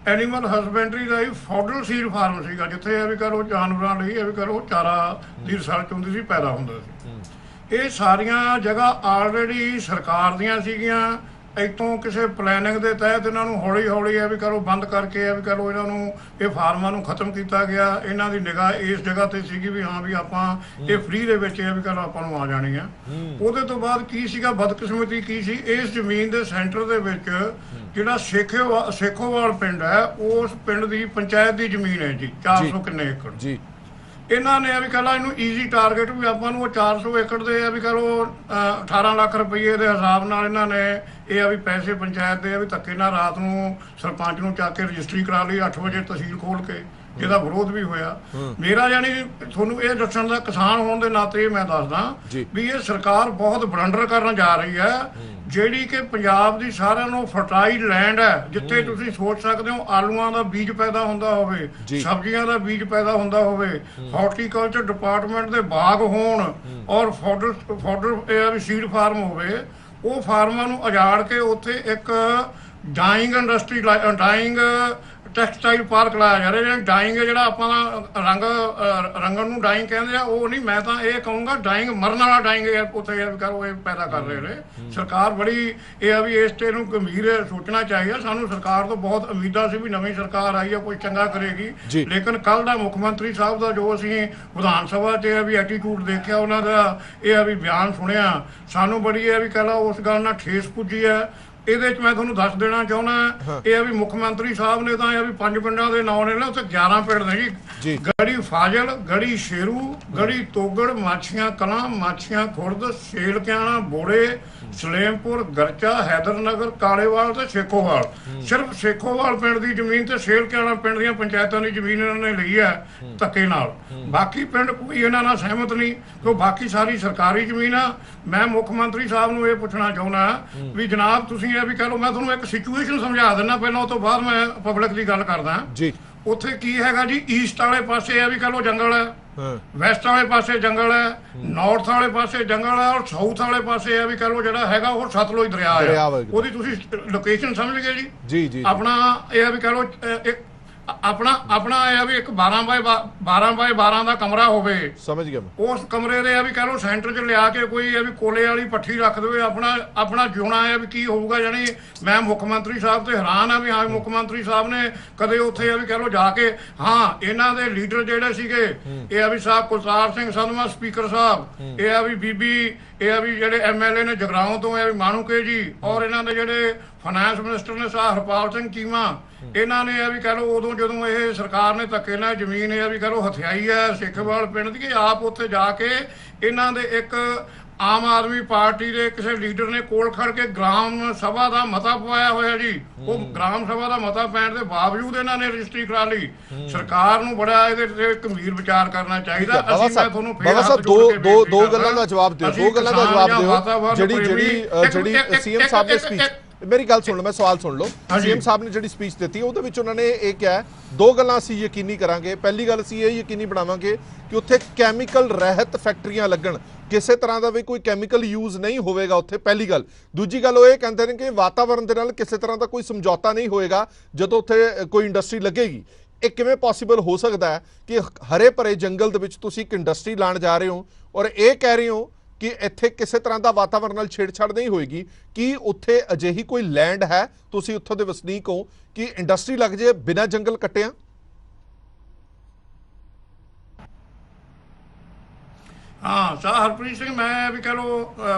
ਐਨੀਮਲ ਹਸਬੈਂਡਰੀ ਦਾ ਹੀ ਫੌਡਲ ਸੀਡ ਫਾਰਮ ਸੀਗਾ ਜਿੱਥੇ ਇਹ ਵੀ ਕਰੋ ਜਾਨਵਰਾਂ ਲਈ ਇਹ ਵੀ ਕਰੋ ਚਾਰਾ ਦੀ ਰਿਸਰਚ ਹੁੰਦੀ ਸੀ, ਪੈਦਾ ਹੁੰਦਾ ਸੀ। ਇਹ ਸਾਰੀਆਂ ਜਗ੍ਹਾ ਆਲਰੇਡੀ ਸਰਕਾਰ ਦੀਆਂ ਸੀਗੀਆਂ। ਇੱਥੋਂ ਕਿਸੇ ਪਲੈਨਿੰਗ ਦੇ ਤਹਿਤ ਇਹਨਾਂ ਨੂੰ ਹੌਲੀ ਹੌਲੀ ਇਹ ਵੀ ਕਰੋ ਬੰਦ ਕਰਕੇ ਇਹ ਵੀ ਕਰੋ ਇਹਨਾਂ ਨੂੰ, ਇਹ ਫਾਰਮਾਂ ਨੂੰ ਖਤਮ ਕੀਤਾ ਗਿਆ। ਇਹਨਾਂ ਦੀ ਨਿਗਾਹ ਇਸ ਜਗ੍ਹਾ ਤੇ ਸੀਗੀ ਵੀ ਹਾਂ ਵੀ ਆਪਾਂ ਇਹ ਫ੍ਰੀ ਦੇ ਵਿੱਚ ਇਹ ਵੀ ਕਰੋ ਆਪਾਂ ਨੂੰ ਆ ਜਾਣੀ ਆ। ਉਹਦੇ ਤੋਂ ਬਾਅਦ ਕੀ ਸੀਗਾ, ਬਦਕਿਸਮਤੀ ਕੀ ਸੀ, ਇਸ ਜ਼ਮੀਨ ਦੇ ਸੈਂਟਰ ਦੇ ਵਿੱਚ ਜਿਹੜਾ ਸੇਖੋਵਾਲ ਪਿੰਡ ਹੈ, ਉਸ ਪਿੰਡ ਦੀ ਪੰਚਾਇਤ ਦੀ ਜ਼ਮੀਨ ਹੈ ਜੀ, 400 ਕਿੰਨੇ ਏਕੜ ਜੀ। ਇਹਨਾਂ ਨੇ ਇਹ ਵੀ ਕਹਿ ਇਹਨੂੰ ਈਜ਼ੀ ਟਾਰਗੇਟ ਵੀ ਆਪਾਂ ਨੂੰ ਉਹ 400 ਏਕੜ ਦੇ ਇਹ ਵੀ ਕਰੋ 18 ਲੱਖ ਰੁਪਏ ਦੇ ਹਿਸਾਬ ਨਾਲ ਇਹਨਾਂ ਨੇ ਇਹ ਆ ਵੀ ਪੈਸੇ ਪੰਚਾਇਤ ਦੇ ਵੀ ਧੱਕੇ ਨਾਲ ਰਾਤ ਨੂੰ ਸਰਪੰਚ ਨੂੰ ਚੱਕ ਕੇ ਰਜਿਸਟਰੀ ਕਰਾ ਲਈ 8 ਵਜੇ ਤਹਿਸੀਲ ਖੋਲ ਕੇ, ਜਿਹਦਾ ਵਿਰੋਧ ਵੀ ਹੋਇਆ। ਮੇਰਾ ਯਾਨੀ ਤੁਹਾਨੂੰ ਇਹ ਦੱਸਣ ਦਾ ਕਿਸਾਨ ਹੋਣ ਦੇ ਨਾਤੇ ਮੈਂ ਦੱਸਦਾ ਵੀ ਇਹ ਸਰਕਾਰ ਬਹੁਤ ਬਲੰਡਰ ਕਰਨ ਜਾ ਰਹੀ ਹੈ, ਜਿਹੜੀ ਕਿ ਪੰਜਾਬ ਦੀ ਸਾਰਿਆਂ ਨੂੰ ਫਰਟਾਈਲ ਲੈਂਡ ਹੈ, ਜਿੱਥੇ ਤੁਸੀਂ ਸੋਚ ਸਕਦੇ ਹੋ ਆਲੂਆਂ ਦਾ ਬੀਜ ਪੈਦਾ ਹੁੰਦਾ ਹੋਵੇ, ਸਬਜ਼ੀਆਂ ਦਾ ਬੀਜ ਪੈਦਾ ਹੁੰਦਾ ਹੋਵੇ, ਹਾਰਟੀਕਲਚਰ ਡਿਪਾਰਟਮੈਂਟ ਦੇ ਬਾਗ ਹੋਣ ਔਰ ਫਾਡਰ ਸੀਡ ਫਾਰਮ ਹੋਵੇ। ਉਹ ਫਾਰਮਾਂ ਨੂੰ ਉਜਾੜ ਕੇ ਉੱਥੇ ਇੱਕ dying industry, dying textile park ਲਾਇਆ ਜਾ ਰਿਹਾ। ਡਾਈਂਗ ਜਿਹੜਾ ਆਪਾਂ ਰੰਗਣ ਨੂੰ ਡਾਈਂਗ ਕਹਿੰਦੇ ਆ, ਉਹ ਨਹੀਂ, ਮੈਂ ਤਾਂ ਇਹ ਕਹੂੰਗਾ ਡਾਈਂਗ ਮਰਨ ਵਾਲਾ ਡਾਈਂਗ ਉੱਥੇ ਕਰੋ ਇਹ ਪੈਦਾ ਕਰ ਰਹੇ ਨੇ। ਸਰਕਾਰ ਬੜੀ ਇਹ ਆ ਵੀ ਇਸ ਤੇ ਨੂੰ ਗੰਭੀਰ ਸੋਚਣਾ ਚਾਹੀਦਾ। ਸਾਨੂੰ ਸਰਕਾਰ ਤੋਂ ਬਹੁਤ ਉਮੀਦਾਂ ਸੀ ਵੀ ਨਵੀਂ ਸਰਕਾਰ ਆਈ ਆ ਕੋਈ ਚੰਗਾ ਕਰੇਗੀ, ਲੇਕਿਨ ਕੱਲ ਦਾ ਮੁੱਖ ਮੰਤਰੀ ਸਾਹਿਬ ਦਾ ਜੋ ਅਸੀਂ ਵਿਧਾਨ ਸਭਾ 'ਚ ਇਹ ਵੀ ਐਟੀਟਿਊਡ ਦੇਖਿਆ, ਉਹਨਾਂ ਦਾ ਇਹ ਆ ਵੀ ਬਿਆਨ ਸੁਣਿਆ, ਸਾਨੂੰ ਬੜੀ ਇਹ ਵੀ ਕਹਿ ਲਾ ਉਸ ਗੱਲ ਨਾਲ ਠੇਸ ਪੁੱਜੀ ਹੈ। ਇਹਦੇ 'ਚ ਮੈਂ ਤੁਹਾਨੂੰ ਦੱਸ ਦੇਣਾ ਚਾਹੁੰਦਾ, ਇਹ ਆ ਵੀ ਮੁੱਖ ਮੰਤਰੀ ਸਾਹਿਬ ਨੇ ਤਾਂ ਇਹ ਵੀ 5 ਪਿੰਡਾਂ ਦੇ ਨਾਂ ਨੇ ਨਾ, ਉੱਥੇ 11 ਪਿੰਡ ਨੇ ਜੀ। ਗੜੀ ਫਾਜ਼ਲ, ਗੜੀ ਸ਼ੇਰੂ, ਗੜੀ ਤੋਗੜ, ਮਾਛੀਆਂ ਕਲਾਂ, ਮਾਛੀਆਂ ਖੁਰਦ, ਸੇਲਕਿਆਣਾ, ਬੋੜੇ, ਸਲੇਮਪੁਰ, ਗਰਚਾ, ਹੈਦਰਨਗਰ, ਕਾਲੇਵਾਲ ਤੇ ਸੇਖੋਵਾਲ। ਸਿਰਫ ਸੇਖੋਵਾਲ ਪਿੰਡ ਦੀ ਜ਼ਮੀਨ ਤੇ ਸੇਲਕਿਆਣਾ ਪਿੰਡ ਦੀਆਂ ਪੰਚਾਇਤਾਂ ਦੀ ਜ਼ਮੀਨ ਇਹਨਾਂ ਨੇ ਲਈ ਹੈ ਧੱਕੇ ਨਾਲ। ਬਾਕੀ ਪਿੰਡ ਕੋਈ ਇਹਨਾਂ ਨਾਲ ਸਹਿਮਤ ਨਹੀਂ, ਕਿਉਂ ਬਾਕੀ ਸਾਰੀ ਸਰਕਾਰੀ ਜ਼ਮੀਨ ਆ। ਮੈਂ ਮੁੱਖ ਮੰਤਰੀ ਸਾਹਿਬ ਨੂੰ ਇਹ ਪੁੱਛਣਾ ਚਾਹੁੰਦਾ ਵੀ ਜਨਾਬ ਤੁਸੀਂ ਇਹ ਵੀ ਕਹ ਲਓ, ਮੈਂ ਤੁਹਾਨੂੰ ਇੱਕ ਸਿਚੁਏਸ਼ਨ ਸਮਝਾ ਦਿੰਦਾ ਪਹਿਲਾਂ, ਉਹ ਤੋਂ ਬਾਅਦ ਮੈਂ ਪਬਲਿਕ ਦੀ ਗੱਲ ਕਰਦਾ ਜੀ। ਉੱਥੇ ਕੀ ਹੈਗਾ ਜੀ, ਈਸਟ ਵਾਲੇ ਪਾਸੇ ਇਹ ਵੀ ਕਹ ਲਓ ਜੰਗਲ ਹੈ, ਵੈਸਟ ਵਾਲੇ ਪਾਸੇ ਜੰਗਲ ਹੈ, ਨਾਰਥ ਵਾਲੇ ਪਾਸੇ ਜੰਗਲ ਹੈ, ਔਰ ਸਾਊਥ ਵਾਲੇ ਪਾਸੇ ਇਹ ਵੀ ਕਹ ਲਓ ਜਿਹੜਾ ਹੈਗਾ ਉਹ ਸਤਲੁਜ ਦਰਿਆ ਹੈ। ਉਹਦੀ ਤੁਸੀਂ ਲੋਕੇਸ਼ਨ ਸਮਝ ਗਏ ਜੀ। ਆਪਣਾ ਇਹ ਵੀ ਕਹ ਲਓ ਇੱਕ ਆਪਣਾ ਇਹ ਵੀ ਇੱਕ 12 ਬਾਈ 12 ਦਾ ਕਮਰਾ ਹੋਵੇ, ਸਮਝ ਗਿਆ। ਉਸ ਕਮਰੇ ਦੇ ਇਹ ਵੀ ਕਹ ਲਓ ਸੈਂਟਰ 'ਚ ਲਿਆ ਕੇ ਕੋਈ ਇਹ ਵੀ ਕੋਲੇ ਵਾਲੀ ਪੱਠੀ ਰੱਖ ਦੇਵੇ, ਆਪਣਾ ਜਿਉਣਾ ਹੈ ਵੀ ਕੀ ਹੋਊਗਾ। ਜਾਨੀ ਮੈਂ ਮੁੱਖ ਮੰਤਰੀ ਸਾਹਿਬ ਤੇ ਹੈਰਾਨ ਆ ਵੀ ਹਾਂ ਮੁੱਖ ਮੰਤਰੀ ਸਾਹਿਬ ਨੇ ਕਦੇ ਉੱਥੇ ਇਹ ਵੀ ਕਹ ਲਓ ਜਾ ਕੇ, ਹਾਂ ਇਹਨਾਂ ਦੇ ਲੀਡਰ ਜਿਹੜੇ ਸੀਗੇ ਇਹ ਆ ਵੀ ਸਾਹਿਬ ਕੁਲਤਾਰ ਸਿੰਘ ਸੰਧਵਾ ਸਪੀਕਰ ਸਾਹਿਬ, ਇਹ ਆ ਵੀ ਬੀਬੀ, ਇਹ ਆ ਵੀ ਜਿਹੜੇ MLA ਨੇ ਜਗਰਾਓਂ ਤੋਂ ਇਹ ਵੀ ਮਾਣੂਕੇ ਜੀ, ਔਰ ਇਹਨਾਂ ਦੇ ਜਿਹੜੇ ਫਾਈਨੈਂਸ ਮਿਨਿਸਟਰ ਨੇ ਸਾਹਿਬ ਹਰਪਾਲ ਸਿੰਘ ਚੀਮਾ, ਇਹਨਾਂ ਨੇ ਇਹ ਵੀ ਕਹ ਲਓ ਉਦੋਂ ਜਦੋਂ ਇਹ ਸਰਕਾਰ ਨੇ ਧੱਕੇ ਨਾਲ ਜ਼ਮੀਨ ਇਹ ਵੀ ਕਹ ਲਓ ਹਥਿਆਈ ਹੈ ਸੇਖੋਵਾਲ ਪਿੰਡ ਦੀ, ਆਪ ਉੱਥੇ ਜਾ ਕੇ ਇਹਨਾਂ ਦੇ ਇੱਕ ਆਮ ਆਦਮੀ ਪਾਰਟੀ ਦੇ ਕਿਸੇ ਲੀਡਰ ਨੇ ਕੋਲ ਖੜ ਕੇ ਗ੍ਰਾਮ ਸਭਾ ਦਾ ਮਤਾ ਪਵਾਇਆ ਹੋਇਆ ਜੀ। ਉਹ ਗ੍ਰਾਮ ਸਭਾ ਦਾ ਮਤਾ ਪੈਣ ਦੇ ਬਾਵਜੂਦ ਇਹਨਾਂ ਨੇ ਰਜਿਸਟਰੀ ਕਰਾ ਲਈ। ਸਰਕਾਰ ਨੂੰ ਬੜਾ ਇਹਦੇ ਤੇ ਗੰਭੀਰ ਵਿਚਾਰ ਕਰਨਾ ਚਾਹੀਦਾ। ਅਸੀਂ ਮੈਂ ਤੁਹਾਨੂੰ ਫੇਰ ਦੋ ਗੱਲਾਂ ਦਾ ਜਵਾਬ ਦਿਓ, ਜਿਹੜੀ ਸੀਐਮ ਸਾਹਿਬ ਨੇ ਸਪੀਚ मेरी गल सुन लो, मैं सवाल सुन लो। सीएम साहब ने जिहड़ी स्पीच दी ਉਹਦੇ ਵਿੱਚ ਉਹਨਾਂ ਨੇ ਇਹ ਕਿਹਾ ਦੋ ਗੱਲਾਂ ਅਸੀਂ ਯਕੀਨੀ ਕਰਾਂਗੇ। ਪਹਿਲੀ ਗੱਲ ਅਸੀਂ ਇਹ ਯਕੀਨੀ ਬਣਾਵਾਂਗੇ ਕਿ ਉੱਥੇ ਕੈਮੀਕਲ ਰਹਿਤ ਫੈਕਟਰੀਆਂ ਲੱਗਣ, ਕਿਸੇ ਤਰ੍ਹਾਂ ਦਾ ਵੀ ਕੋਈ ਕੈਮੀਕਲ ਯੂਜ਼ ਨਹੀਂ ਹੋਵੇਗਾ ਉੱਥੇ, ਪਹਿਲੀ ਗੱਲ। ਦੂਜੀ ਗੱਲ ਉਹ ਇਹ ਕਹਿੰਦੇ ਨੇ ਕਿ ਵਾਤਾਵਰਣ ਦੇ ਨਾਲ ਕਿਸੇ ਤਰ੍ਹਾਂ ਦਾ ਕੋਈ ਸਮਝੌਤਾ ਨਹੀਂ ਹੋਏਗਾ ਜਦੋਂ ਉੱਥੇ ਕੋਈ ਇੰਡਸਟਰੀ ਲੱਗੇਗੀ। ਇਹ ਕਿਵੇਂ ਪੋਸੀਬਲ ਹੋ ਸਕਦਾ ਹੈ ਕਿ ਹਰੇ ਭਰੇ ਜੰਗਲ ਦੇ ਵਿੱਚ ਤੁਸੀਂ ਇੱਕ ਇੰਡਸਟਰੀ ਲਾਉਣ ਜਾ ਰਹੇ ਹੋ ਔਰ ਇਹ ਕਹਿ ਰਹੇ ਹੋ ਕਿ ਇੱਥੇ ਕਿਸੇ ਤਰ੍ਹਾਂ ਦਾ ਵਾਤਾਵਰਣ ਨਾਲ ਛੇੜਛਾੜ ਨਹੀਂ ਹੋਏਗੀ? ਕੀ ਉੱਥੇ ਅਜਿਹੀ ਕੋਈ ਲੈਂਡ ਹੈ, ਤੁਸੀਂ ਉੱਥੋਂ ਦੇ ਵਸਨੀਕ ਹੋ, ਕਿ ਇੰਡਸਟਰੀ ਲੱਗ ਜੇ ਬਿਨਾਂ ਜੰਗਲ ਕੱਟਿਆ? हाँ शाह हरप्रीत सिंह, मैं भी कह लो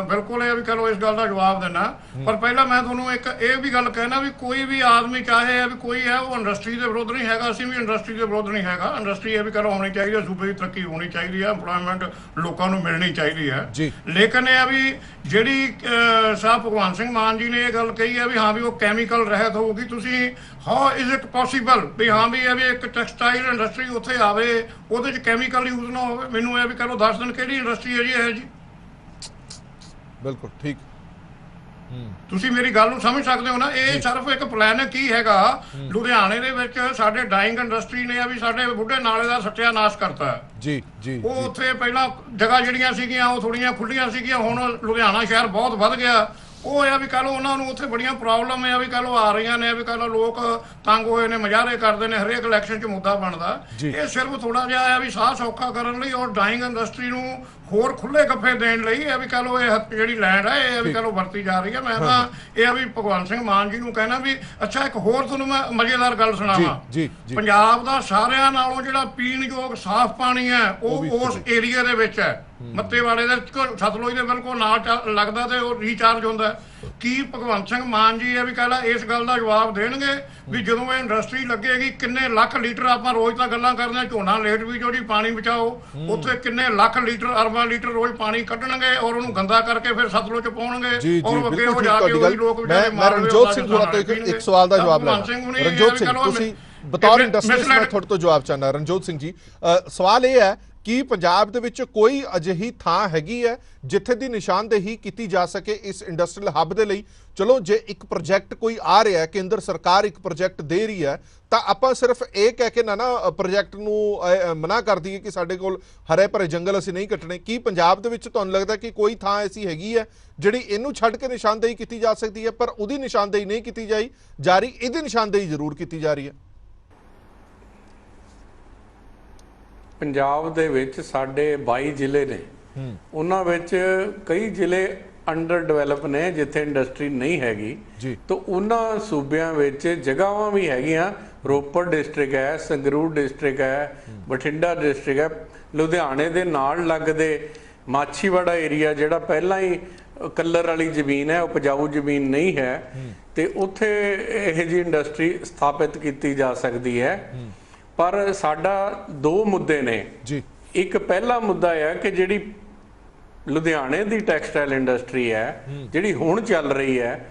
बिल्कुल ये भी कह लो इस गल का जवाब देना। पर पहला मैं थोनों एक ये भी गल कहना भी कोई भी आदमी चाहे भी कोई है वो इंडस्ट्री के विरुद्ध नहीं है, असीं भी इंडस्ट्री के विरुद्ध नहीं है। इंडस्ट्री ये भी कह लो होनी चाहिए, सूबे की तरक्की होनी चाहिए है, इंपलॉयमेंट लोगों को मिलनी चाहिए है। लेकिन यह भी जी शाह भगवंत सिंह मान जी ने यह गल कही है भी हाँ भी वो कैमिकल रहत होगी, तुसीं हाउ इज इट पॉसीबल भी हाँ भी ये भी एक टैक्सटाइल इंडस्ट्री उत्थे आवे ਉਹਦੇ 'ਚ ਕੈਮੀਕਲ ਯੂਜ਼ ਨਾ ਹੋਵੇ? ਮੈਨੂੰ ਇਹ ਵੀ ਕਹ ਲਓ 10 ਦਿਨ ਕਿਹੜੀ ਇੰਡਸਟਰੀ ਹੈ ਜੀ ਇਹ ਜੀ? ਬਿਲਕੁਲ ਠੀਕ। ਤੁਸੀਂ ਮੇਰੀ ਗੱਲ ਨੂੰ ਸਮਝ ਸਕਦੇ ਹੋ ਨਾ? ਇਹ ਸਿਰਫ ਇੱਕ ਪਲਾਨ ਕੀ ਹੈਗਾ, ਲੁਧਿਆਣੇ ਦੇ ਵਿੱਚ ਸਾਡੇ ਡਾਈਂਗ ਇੰਡਸਟਰੀ ਨੇ ਆ ਵੀ ਸਾਡੇ ਬੁੱਢੇ ਨਾਲੇ ਦਾ ਸੱਤਿਆਨਾਸ਼ ਕਰਤਾ ਜੀ ਜੀ। ਉਹ ਉੱਥੇ ਪਹਿਲਾਂ ਜਗ੍ਹਾ ਜਿਹੜੀਆਂ ਸੀਗੀਆਂ ਉਹ ਥੋੜੀਆਂ ਖੁੱਲੀਆਂ ਸੀਗੀਆਂ, ਹੁਣ ਲੁਧਿਆਣਾ ਸ਼ਹਿਰ ਬਹੁਤ ਵੱਧ ਗਿਆ। ਉਹ ਇਹ ਵੀ ਕਹ ਲਓ ਉਹਨਾਂ ਨੂੰ ਉੱਥੇ ਬੜੀਆਂ ਪ੍ਰੋਬਲਮ ਹੈ ਵੀ ਕਹ ਲਓ ਆ ਰਹੀਆਂ ਨੇ, ਵੀ ਕਹ ਲਓ ਲੋਕ ਤੰਗ ਹੋਏ ਨੇ, ਮੁਜ਼ਾਹਰੇ ਕਰਦੇ ਨੇ, ਹਰੇਕ ਇਲੈਕਸ਼ਨ 'ਚ ਮੁੱਦਾ ਬਣਦਾ। ਇਹ ਸਿਰਫ ਥੋੜਾ ਜਿਹਾ ਆ ਵੀ ਸਾਹ ਸੌਖਾ ਕਰਨ ਲਈ ਔਰ ਡਾਈਂਗ ਇੰਡਸਟਰੀ ਨੂੰ ਹੋਰ ਖੁੱਲੇ ਗੱਫੇ ਦੇਣ ਲਈ ਇਹ ਵੀ ਕਹ ਲਓ ਇਹ ਜਿਹੜੀ ਲੈਂਡ ਹੈ ਇਹ ਵੀ ਕਹ ਲਓ ਵਰਤੀ ਜਾ ਰਹੀ ਹੈ। ਮੈਂ ਤਾਂ ਇਹ ਵੀ ਭਗਵੰਤ ਸਿੰਘ ਮਾਨ ਜੀ ਨੂੰ ਕਹਿਣਾ ਵੀ ਅੱਛਾ ਇੱਕ ਹੋਰ ਤੁਹਾਨੂੰ ਮੈਂ ਮਜ਼ੇਦਾਰ ਗੱਲ ਸੁਣਾਵਾਂ। ਪੰਜਾਬ ਦਾ ਸਾਰਿਆਂ ਨਾਲੋਂ ਜਿਹੜਾ ਪੀਣਯੋਗ ਸਾਫ਼ ਪਾਣੀ ਹੈ ਉਹ ਉਸ ਏਰੀਆ ਦੇ ਵਿੱਚ ਹੈ, ਮੱਤੇਵਾੜੇ ਦੇ ਸਤਲੁਜ ਦੇ ਬਿਲਕੁਲ ਨਾਲ ਲੱਗਦਾ ਤੇ ਉਹ ਰੀਚਾਰਜ ਹੁੰਦਾ। ਕੀ ਭਗਵੰਤ ਸਿੰਘ ਮਾਨ ਜੀ ਇਹ ਵੀ ਕਹਿ ਲਾ ਇਸ ਗੱਲ ਦਾ ਜਵਾਬ ਦੇਣਗੇ ਵੀ ਜਦੋਂ ਇਹ ਇੰਡਸਟਰੀ ਲੱਗੇਗੀ ਕਿੰਨੇ ਲੱਖ ਲੀਟਰ, ਆਪਾਂ ਰੋਜ਼ ਤਾਂ ਗੱਲਾਂ ਕਰਦੇ ਹਾਂ ਝੋਨਾ ਲੇਟ ਵੀ ਜਿਹੜੀ ਪਾਣੀ ਬਚਾਓ, ਉੱਥੇ ਕਿੰਨੇ ਲੱਖ ਲੀਟਰ ਅਰਬਾਂ ਲੀਟਰ ਰੋਜ਼ ਪਾਣੀ ਕੱਢਣਗੇ ਔਰ ਉਹਨੂੰ ਗੰਦਾ ਕਰਕੇ ਫਿਰ ਸਤਲੁਜ 'ਚ ਪਾਉਣਗੇ ਔਰ ਅੱਗੇ ਉਹ ਜਾ ਕੇ ਉਹੀ ਲੋਕ ਵਿਚਾਰੇ ਮਾਰ ਰਹੇ। ਰਣਜੋਤ ਸਿੰਘ ਹੋਰਾਂ ਤੋਂ ਇੱਕ ਸਵਾਲ ਦਾ ਜਵਾਬ ਲੈਣਾ। ਰਣਜੋਤ ਸਿੰਘ, ਤੁਸੀਂ ਬਤੌਰ ਇੰਡਸਟਰੀਅਲਿਸਟ ਮੈਂ ਤੁਹਾਡੇ ਤੋਂ ਜਵਾਬ ਚਾਹੁੰਦਾ। ਰਣਜੋਤ ਸਿੰਘ ਜੀ, ਸਵਾਲ ਇਹ ਹੈ ਕਿ ਪੰਜਾਬ ਦੇ ਵਿੱਚ ਕੋਈ ਅਜਿਹੀ ਥਾਂ ਹੈਗੀ ਹੈ ਜਿੱਥੇ ਦੀ ਨਿਸ਼ਾਨਦੇਹੀ ਕੀਤੀ ਜਾ ਸਕੇ ਇਸ ਇੰਡਸਟਰੀਅਲ ਹੱਬ ਦੇ ਲਈ? ਚਲੋ ਜੇ ਇੱਕ ਪ੍ਰੋਜੈਕਟ ਕੋਈ ਆ ਰਿਹਾ, ਕੇਂਦਰ ਸਰਕਾਰ ਇੱਕ ਪ੍ਰੋਜੈਕਟ ਦੇ ਰਹੀ ਹੈ, ਤਾਂ ਆਪਾਂ ਸਿਰਫ ਇਹ ਕਹਿ ਕੇ ਨਾ ਪ੍ਰੋਜੈਕਟ ਨੂੰ ਮਨਾ ਕਰ ਦਈਏ ਕਿ ਸਾਡੇ ਕੋਲ ਹਰੇ ਭਰੇ ਜੰਗਲ ਅਸੀਂ ਨਹੀਂ ਕੱਟਣੇ। ਕੀ ਪੰਜਾਬ ਦੇ ਵਿੱਚ ਤੁਹਾਨੂੰ ਲੱਗਦਾ ਕਿ ਕੋਈ ਥਾਂ ਐਸੀ ਹੈਗੀ ਹੈ ਜਿਹੜੀ ਇਹਨੂੰ ਛੱਡ ਕੇ ਨਿਸ਼ਾਨਦੇਹੀ ਕੀਤੀ ਜਾ ਸਕਦੀ ਹੈ, ਪਰ ਉਹਦੀ ਨਿਸ਼ਾਨਦੇਹੀ ਨਹੀਂ ਕੀਤੀ ਜਾ ਰਹੀ, ਇਹਦੀ ਨਿਸ਼ਾਨਦੇਹੀ ਜ਼ਰੂਰ ਕੀਤੀ ਜਾ ਰਹੀ ਹੈ? ਪੰਜਾਬ ਦੇ ਵਿੱਚ ਸਾਡੇ 22 ਜ਼ਿਲ੍ਹੇ ਨੇ, ਉਹਨਾਂ ਵਿੱਚ ਕਈ ਜ਼ਿਲ੍ਹੇ ਅੰਡਰ ਡਿਵੈਲਪ ਨੇ ਜਿੱਥੇ ਇੰਡਸਟਰੀ ਨਹੀਂ ਹੈਗੀ। ਤਾਂ ਉਹਨਾਂ ਸੂਬਿਆਂ ਵਿੱਚ ਜਗ੍ਹਾਵਾਂ ਵੀ ਹੈਗੀਆਂ। ਰੋਪੜ ਡਿਸਟ੍ਰਿਕਟ ਹੈ, ਸੰਗਰੂਰ ਡਿਸਟ੍ਰਿਕਟ ਹੈ, ਬਠਿੰਡਾ ਡਿਸਟ੍ਰਿਕਟ ਹੈ, ਲੁਧਿਆਣੇ ਦੇ ਨਾਲ ਲੱਗਦੇ ਮਾਛੀਵਾੜਾ ਏਰੀਆ ਜਿਹੜਾ ਪਹਿਲਾਂ ਹੀ ਕਲਰ ਵਾਲੀ ਜ਼ਮੀਨ ਹੈ, ਉਪਜਾਊ ਜ਼ਮੀਨ ਨਹੀਂ ਹੈ, ਤੇ ਉੱਥੇ ਇਹੋ ਜਿਹੀ ਇੰਡਸਟਰੀ ਸਥਾਪਿਤ ਕੀਤੀ ਜਾ ਸਕਦੀ ਹੈ। ਪਰ ਸਾਡਾ ਦੋ ਮੁੱਦੇ ਨੇ ਜੀ। ਇੱਕ ਪਹਿਲਾ ਮੁੱਦਾ ਹੈ ਕਿ ਜਿਹੜੀ ਲੁਧਿਆਣੇ ਦੀ ਟੈਕਸਟਾਈਲ ਇੰਡਸਟਰੀ ਹੈ ਜਿਹੜੀ ਹੁਣ ਚੱਲ ਰਹੀ ਹੈ,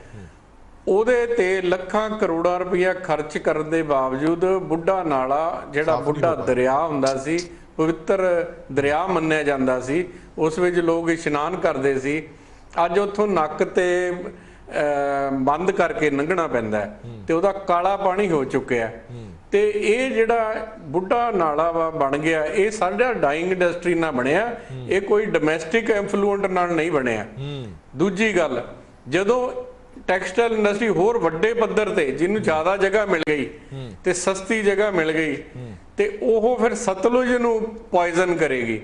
ਉਹਦੇ ਤੇ ਲੱਖਾਂ ਕਰੋੜਾਂ ਰੁਪਇਆ ਖਰਚ ਕਰਨ ਦੇ ਬਾਵਜੂਦ ਬੁੱਢਾ ਨਾਲਾ ਜਿਹੜਾ ਬੁੱਢਾ ਦਰਿਆ ਹੁੰਦਾ ਸੀ, ਪਵਿੱਤਰ ਦਰਿਆ ਮੰਨਿਆ ਜਾਂਦਾ ਸੀ, ਉਸ ਵਿੱਚ ਲੋਕ ਇਸ਼ਨਾਨ ਕਰਦੇ ਸੀ, ਅੱਜ ਉੱਥੋਂ ਨੱਕ ਤੇ ਬੰਦ ਕਰਕੇ ਲੰਘਣਾ ਪੈਂਦਾ ਤੇ ਉਹਦਾ ਕਾਲਾ ਪਾਣੀ ਹੋ ਚੁੱਕਿਆ। ਤੇ ਇਹ ਜਿਹੜਾ ਬੁੱਢਾ ਨਾਲਾ ਵਾ ਬਣ ਗਿਆ, ਇਹ ਸਾਡਾ ਡਾਈਂਗ ਇੰਡਸਟਰੀ ਨਾਲ ਬਣਿਆ, ਇਹ ਕੋਈ ਡੋਮੈਸਟਿਕ ਇਨਫਲੂਐਂਟ ਨਾਲ ਨਹੀਂ ਬਣਿਆ। ਦੂਜੀ ਗੱਲ, ਜਦੋਂ ਟੈਕਸਟਾਈਲ ਇੰਡਸਟਰੀ ਹੋਰ ਵੱਡੇ ਪੱਧਰ ਤੇ ਜਿਹਨੂੰ ਜ਼ਿਆਦਾ ਜਗ੍ਹਾ ਮਿਲ ਗਈ ਤੇ ਸਸਤੀ ਜਗ੍ਹਾ ਮਿਲ ਗਈ ਤੇ ਉਹ ਫਿਰ ਸਤਲੁਜ ਨੂੰ ਪੋਇਜ਼ਨ ਕਰੇਗੀ।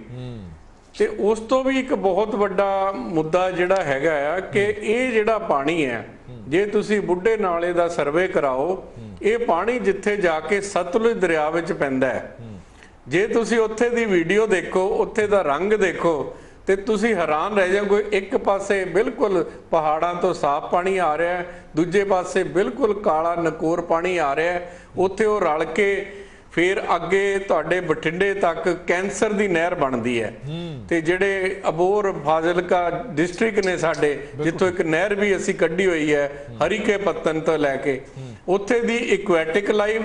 ਤੇ ਉਸ ਤੋਂ ਵੀ ਇੱਕ ਬਹੁਤ ਵੱਡਾ ਮੁੱਦਾ ਜਿਹੜਾ ਹੈਗਾ ਆ ਕਿ ਇਹ ਜਿਹੜਾ ਪਾਣੀ ਹੈ, ਜੇ ਤੁਸੀਂ ਬੁੱਢੇ ਨਾਲੇ ਦਾ ਸਰਵੇ ਕਰਾਓ, ਇਹ ਪਾਣੀ ਜਿੱਥੇ ਜਾ ਕੇ ਸਤਲੁਜ ਦਰਿਆ ਵਿੱਚ ਪੈਂਦਾ ਹੈ, ਜੇ ਤੁਸੀਂ ਉੱਥੇ ਦੀ ਵੀਡੀਓ ਦੇਖੋ, ਉੱਥੇ ਦਾ ਰੰਗ ਦੇਖੋ, ਤੇ ਤੁਸੀਂ ਹੈਰਾਨ ਰਹਿ ਜਾਓਗੇ। ਇੱਕ ਪਾਸੇ ਬਿਲਕੁਲ ਪਹਾੜਾਂ ਤੋਂ ਸਾਫ਼ ਪਾਣੀ ਆ ਰਿਹਾ, ਦੂਜੇ ਪਾਸੇ ਬਿਲਕੁਲ ਕਾਲਾ ਨਕੋਰ ਪਾਣੀ ਆ ਰਿਹਾ। ਉੱਥੇ ਉਹ ਰਲ ਕੇ ਫਿਰ ਅੱਗੇ ਤੁਹਾਡੇ ਬਠਿੰਡੇ ਤੱਕ ਕੈਂਸਰ ਦੀ ਨਹਿਰ ਬਣਦੀ ਹੈ। ਤੇ ਜਿਹੜੇ ਅਬੋਹਰ ਫਾਜ਼ਿਲਕਾ ਡਿਸਟ੍ਰਿਕਟ ਨੇ ਸਾਡੇ, ਜਿੱਥੋਂ ਇੱਕ ਨਹਿਰ ਵੀ ਅਸੀਂ ਕੱਢੀ ਹੋਈ ਹੈ ਹਰੀਕੇ ਪੱਤਨ ਤੋਂ ਲੈ ਕੇ, ਉੱਥੇ ਦੀ ਇਕੁਐਟਿਕ ਲਾਈਫ,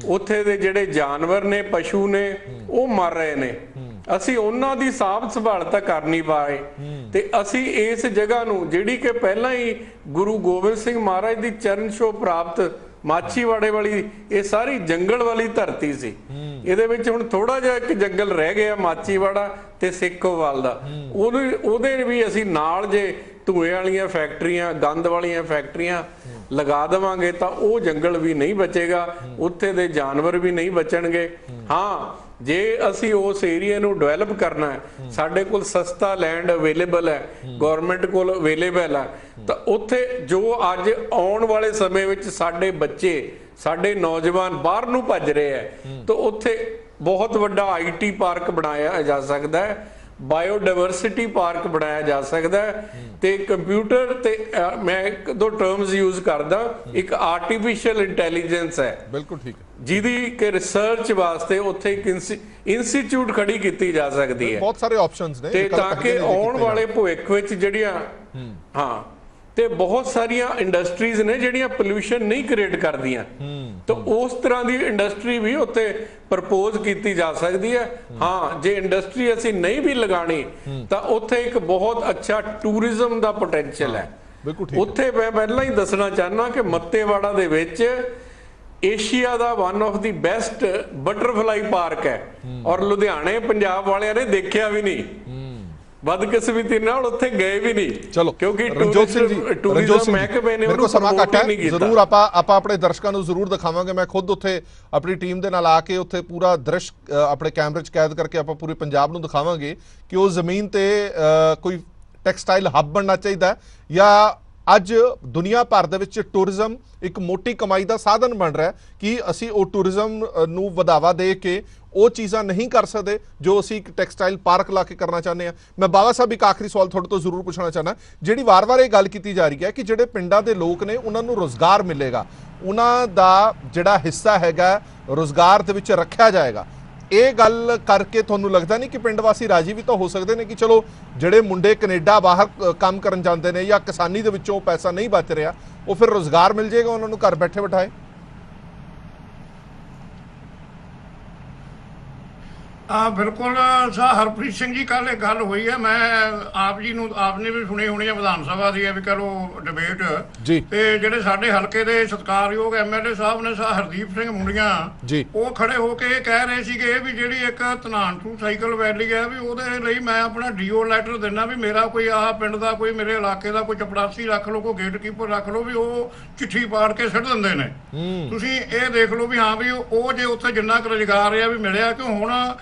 ਉੱਥੇ ਦੇ ਜਿਹੜੇ ਜਾਨਵਰ ਨੇ, ਪਸ਼ੂ ਨੇ, ਉਹ ਮਰ ਰਹੇ ਨੇ। ਅਸੀਂ ਉਹਨਾਂ ਦੀ ਸਾਂਭ ਸੰਭਾਲ ਤਾਂ ਕਰ ਨਹੀਂ ਪਾਏ ਤੇ ਅਸੀਂ ਇਸ ਜਗ੍ਹਾ ਨੂੰ ਜਿਹੜੀ ਕਿ ਪਹਿਲਾਂ ਹੀ ਗੁਰੂ ਗੋਬਿੰਦ ਸਿੰਘ ਮਹਾਰਾਜ ਦੀ ਚਰਨ ਛੋਹ ਪ੍ਰਾਪਤ ਮਾਛੀਵਾੜੇ ਵਾਲੀ ਇਹ ਸਾਰੀ ਜੰਗਲ ਵਾਲੀ ਧਰਤੀ ਸੀ। ਇਹਦੇ ਵਿੱਚ ਹੁਣ ਥੋੜਾ ਜਿਹਾ ਇੱਕ ਜੰਗਲ ਰਹਿ ਗਿਆ ਮਾਛੀਵਾੜਾ ਤੇ ਸਿੱਖੋਵਾਲ ਦਾ, ਉਹਦੇ ਵੀ ਅਸੀਂ ਨਾਲ ਜੇ ਧੂਏ ਵਾਲੀਆਂ ਫੈਕਟਰੀਆਂ ਗੰਦ ਵਾਲੀਆਂ ਫੈਕਟਰੀਆਂ ਲਗਾ ਦੇਵਾਂਗੇ ਤਾਂ ਉਹ ਜੰਗਲ ਵੀ ਨਹੀਂ ਬਚੇਗਾ, ਉੱਥੇ ਦੇ ਜਾਨਵਰ ਵੀ ਨਹੀਂ ਬਚਣਗੇ। ਹਾਂ, ਜੇ ਅਸੀਂ ਉਸ ਏਰੀਆ ਨੂੰ ਡਿਵੈਲਪ ਕਰਨਾ ਹੈ, ਸਾਡੇ ਕੋਲ ਸਸਤਾ ਲੈਂਡ ਅਵੇਲੇਬਲ ਹੈ, ਗਵਰਨਮੈਂਟ ਕੋਲ ਅਵੇਲੇਬਲ ਹੈ, ਤਾਂ ਉੱਥੇ ਜੋ ਅੱਜ ਆਉਣ ਵਾਲੇ ਸਮੇਂ ਵਿੱਚ ਸਾਡੇ ਬੱਚੇ ਸਾਡੇ ਨੌਜਵਾਨ ਬਾਹਰ ਨੂੰ ਭੱਜ ਰਹੇ ਹੈ, ਤਾਂ ਉੱਥੇ ਬਹੁਤ ਵੱਡਾ IT ਪਾਰਕ ਬਣਾਇਆ ਜਾ ਸਕਦਾ ਹੈ, ਬਾਇਓਡਾਇਵਰਸਿਟੀ ਪਾਰਕ ਬਣਾਇਆ ਜਾ ਸਕਦਾ ਹੈ ਤੇ ਕੰਪਿਊਟਰ ਤੇ ਮੈਂ ਇੱਕ ਦੋ ਟਰਮਸ ਯੂਜ਼ ਕਰਦਾ, ਇੱਕ ਆਰਟੀਫੀਸ਼ੀਅਲ ਇੰਟੈਲੀਜੈਂਸ ਹੈ, ਬਿਲਕੁਲ ਠੀਕ ਹੈ, ਜਿਹਦੀ ਕਿ ਰਿਸਰਚ ਵਾਸਤੇ ਉੱਥੇ ਇੱਕ ਇੰਸਟੀਚਿਊਟ ਖੜੀ ਕੀਤੀ ਜਾ ਸਕਦੀ ਹੈ। ਬਹੁਤ ਸਾਰੇ ਆਪਸ਼ਨਸ ਨੇ ਤੇ ਤਾਂ ਕਿ ਆਉਣ ਵਾਲੇ ਭਵਿੱਖ ਵਿੱਚ ਜਿਹੜੀਆਂ ਹਾਂ ਤੇ ਬਹੁਤ ਸਾਰੀਆਂ ਇੰਡਸਟਰੀਜ਼ ਨੇ ਜਿਹੜੀਆਂ ਪੋਲੂਸ਼ਨ ਨਹੀਂ ਕ੍ਰੀਏਟ ਕਰਦੀਆਂ, ਤਾਂ ਉਸ ਤਰ੍ਹਾਂ ਦੀ ਇੰਡਸਟਰੀ ਵੀ ਉੱਥੇ ਪ੍ਰਪੋਜ਼ ਕੀਤੀ ਜਾ ਸਕਦੀ ਹੈ। ਹਾਂ, ਜੇ ਇੰਡਸਟਰੀ ਅਸੀਂ ਨਹੀਂ ਵੀ ਲਗਾਣੀ ਤਾਂ ਉੱਥੇ ਇੱਕ ਬਹੁਤ ਅੱਛਾ ਟੂਰਿਜ਼ਮ ਦਾ ਪੋਟੈਂਸ਼ੀਅਲ ਹੈ। ਉੱਥੇ ਮੈਂ ਪਹਿਲਾਂ ਹੀ ਦੱਸਣਾ ਚਾਹੁੰਦਾ ਕਿ ਮੱਤੇਵਾੜਾ ਦੇ ਵਿੱਚ Asia the one of the best butterfly park ਹੈ, ਔਰ ਲੁਧਿਆਣੇ ਪੰਜਾਬ ਵਾਲਿਆਂ ਨੇ ਦੇਖਿਆ ਵੀ ਨਹੀਂ, ਬਦਕਿਸਮਤੀ ਨਾਲ ਉੱਥੇ ਗਏ ਵੀ ਨਹੀਂ। ਚਲੋ, ਕਿਉਂਕਿ ਟੂਰਿਜ਼ਮ ਮਹਿਕਮੇ ਨੇ ਉਹਨੂੰ ਸਮਾਂ ਘੱਟ ਹੈ, ਜ਼ਰੂਰ ਆਪਾਂ ਆਪਣੇ ਦਰਸ਼ਕਾਂ ਨੂੰ ਜ਼ਰੂਰ ਦਿਖਾਵਾਂਗੇ। ਮੈਂ ਖੁਦ ਉੱਥੇ ਆਪਣੀ ਟੀਮ ਦੇ ਨਾਲ ਆ ਕੇ ਉੱਥੇ ਪੂਰਾ ਦ੍ਰਿਸ਼ ਆਪਣੇ ਕੈਮਰੇ 'ਚ ਕੈਦ ਕਰਕੇ ਆਪਾਂ ਪੂਰੇ ਪੰਜਾਬ ਨੂੰ ਦਿਖਾਵਾਂਗੇ ਕਿ ਉਹ ਜ਼ਮੀਨ ਤੇ ਕੋਈ ਟੈਕਸਟਾਈਲ ਹੱਬ ਬਣਨਾ ਚਾਹੀਦਾ ਜਾਂ ਅੱਜ ਦੁਨੀਆ ਭਰ ਦੇ ਵਿੱਚ ਟੂਰਿਜ਼ਮ ਇੱਕ ਮੋਟੀ ਕਮਾਈ ਦਾ ਸਾਧਨ ਬਣ ਰਿਹਾ ਕਿ ਅਸੀਂ ਉਹ ਟੂਰਿਜ਼ਮ ਨੂੰ ਵਧਾਵਾ ਦੇ ਕੇ ਉਹ ਚੀਜ਼ਾਂ ਨਹੀਂ ਕਰ ਸਕਦੇ ਜੋ ਅਸੀਂ ਇੱਕ ਟੈਕਸਟਾਈਲ ਪਾਰਕ ਲਾ ਕੇ ਕਰਨਾ ਚਾਹੁੰਦੇ ਹਾਂ। ਮੈਂ ਬਾਵਾ ਸਾਹਿਬ ਇੱਕ ਆਖਰੀ ਸਵਾਲ ਤੁਹਾਡੇ ਤੋਂ ਜ਼ਰੂਰ ਪੁੱਛਣਾ ਚਾਹੁੰਦਾ, ਜਿਹੜੀ ਵਾਰ-ਵਾਰ ਇਹ ਗੱਲ ਕੀਤੀ ਜਾ ਰਹੀ ਹੈ ਕਿ ਜਿਹੜੇ ਪਿੰਡਾਂ ਦੇ ਲੋਕ ਨੇ ਉਹਨਾਂ ਨੂੰ ਰੋਜ਼ਗਾਰ ਮਿਲੇਗਾ, ਉਹਨਾਂ ਦਾ ਜਿਹੜਾ ਹਿੱਸਾ ਹੈਗਾ ਰੋਜ਼ਗਾਰ ਦੇ ਵਿੱਚ ਰੱਖਿਆ ਜਾਏਗਾ, ਇਹ ਗੱਲ ਕਰਕੇ ਤੁਹਾਨੂੰ ਲੱਗਦਾ ਨਹੀਂ ਕਿ ਪਿੰਡ ਵਾਸੀ ਰਾਜੀ ਵੀ ਤਾਂ ਹੋ ਸਕਦੇ ਨੇ ਕਿ ਚਲੋ ਜਿਹੜੇ ਮੁੰਡੇ ਕੈਨੇਡਾ ਬਾਹਰ ਕੰਮ ਕਰਨ ਜਾਂਦੇ ਨੇ ਜਾਂ ਕਿਸਾਨੀ ਦੇ ਵਿੱਚੋਂ ਪੈਸਾ ਨਹੀਂ ਬਚ ਰਿਹਾ, ਉਹ ਫਿਰ ਰੋਜ਼ਗਾਰ ਮਿਲ ਜਾਏਗਾ ਉਹਨਾਂ ਨੂੰ ਘਰ ਬੈਠੇ ਬਿਠਾਏ? ਬਿਲਕੁਲ ਸਰ, ਹਰਪ੍ਰੀਤ ਸਿੰਘ ਜੀ ਕੱਲ ਇੱਕ ਗੱਲ ਹੋਈ ਹੈ, ਮੈਂ ਆਪਨੇ ਵੀ ਸੁਣੀ ਹੋਣੀ ਹੈ ਵਿਧਾਨ ਸਭਾ ਦੀ ਵੀ ਕਰੋ ਡਿਬੇਟ ਜੀ, ਤੇ ਜਿਹੜੇ ਸਾਡੇ ਹਲਕੇ ਦੇ ਸਤਿਕਾਰਯੋਗ MLA ਸਾਹਿਬ ਨੇ ਹਰਦੀਪ ਸਿੰਘ ਮੁੰਡੀਆਂ ਜੀ, ਉਹ ਖੜੇ ਹੋ ਕੇ ਇਹ ਕਹਿ ਰਹੇ ਸੀਗੇ ਵੀ ਜਿਹੜੀ ਇੱਕ ਧਨਾਨਟੂ ਸਾਈਕਲ ਵੈਲੀ ਹੈ ਵੀ ਉਹਦੇ ਲਈ ਮੈਂ ਆਪਣਾ DO ਲੈਟਰ ਦਿੰਦਾ ਵੀ ਮੇਰਾ ਕੋਈ ਆਹ ਪਿੰਡ ਦਾ ਕੋਈ ਮੇਰੇ ਇਲਾਕੇ ਦਾ ਕੋਈ ਚਪੜਾਸੀ ਰੱਖ ਲਓ, ਕੋਈ ਗੇਟਕੀਪਰ ਰੱਖ ਲਓ, ਵੀ ਉਹ ਚਿੱਠੀ ਪਾੜ ਕੇ ਸਿੱਟ ਦਿੰਦੇ ਨੇ। ਤੁਸੀਂ ਇਹ ਦੇਖ ਲਓ ਵੀ ਹਾਂ ਵੀ ਉਹ ਜੇ ਉੱਥੇ ਜਿੰਨਾ ਕੁ ਰੁਜ਼ਗਾਰ ਆ ਵੀ ਮਿਲਿਆ, ਕਿ ਹੁਣ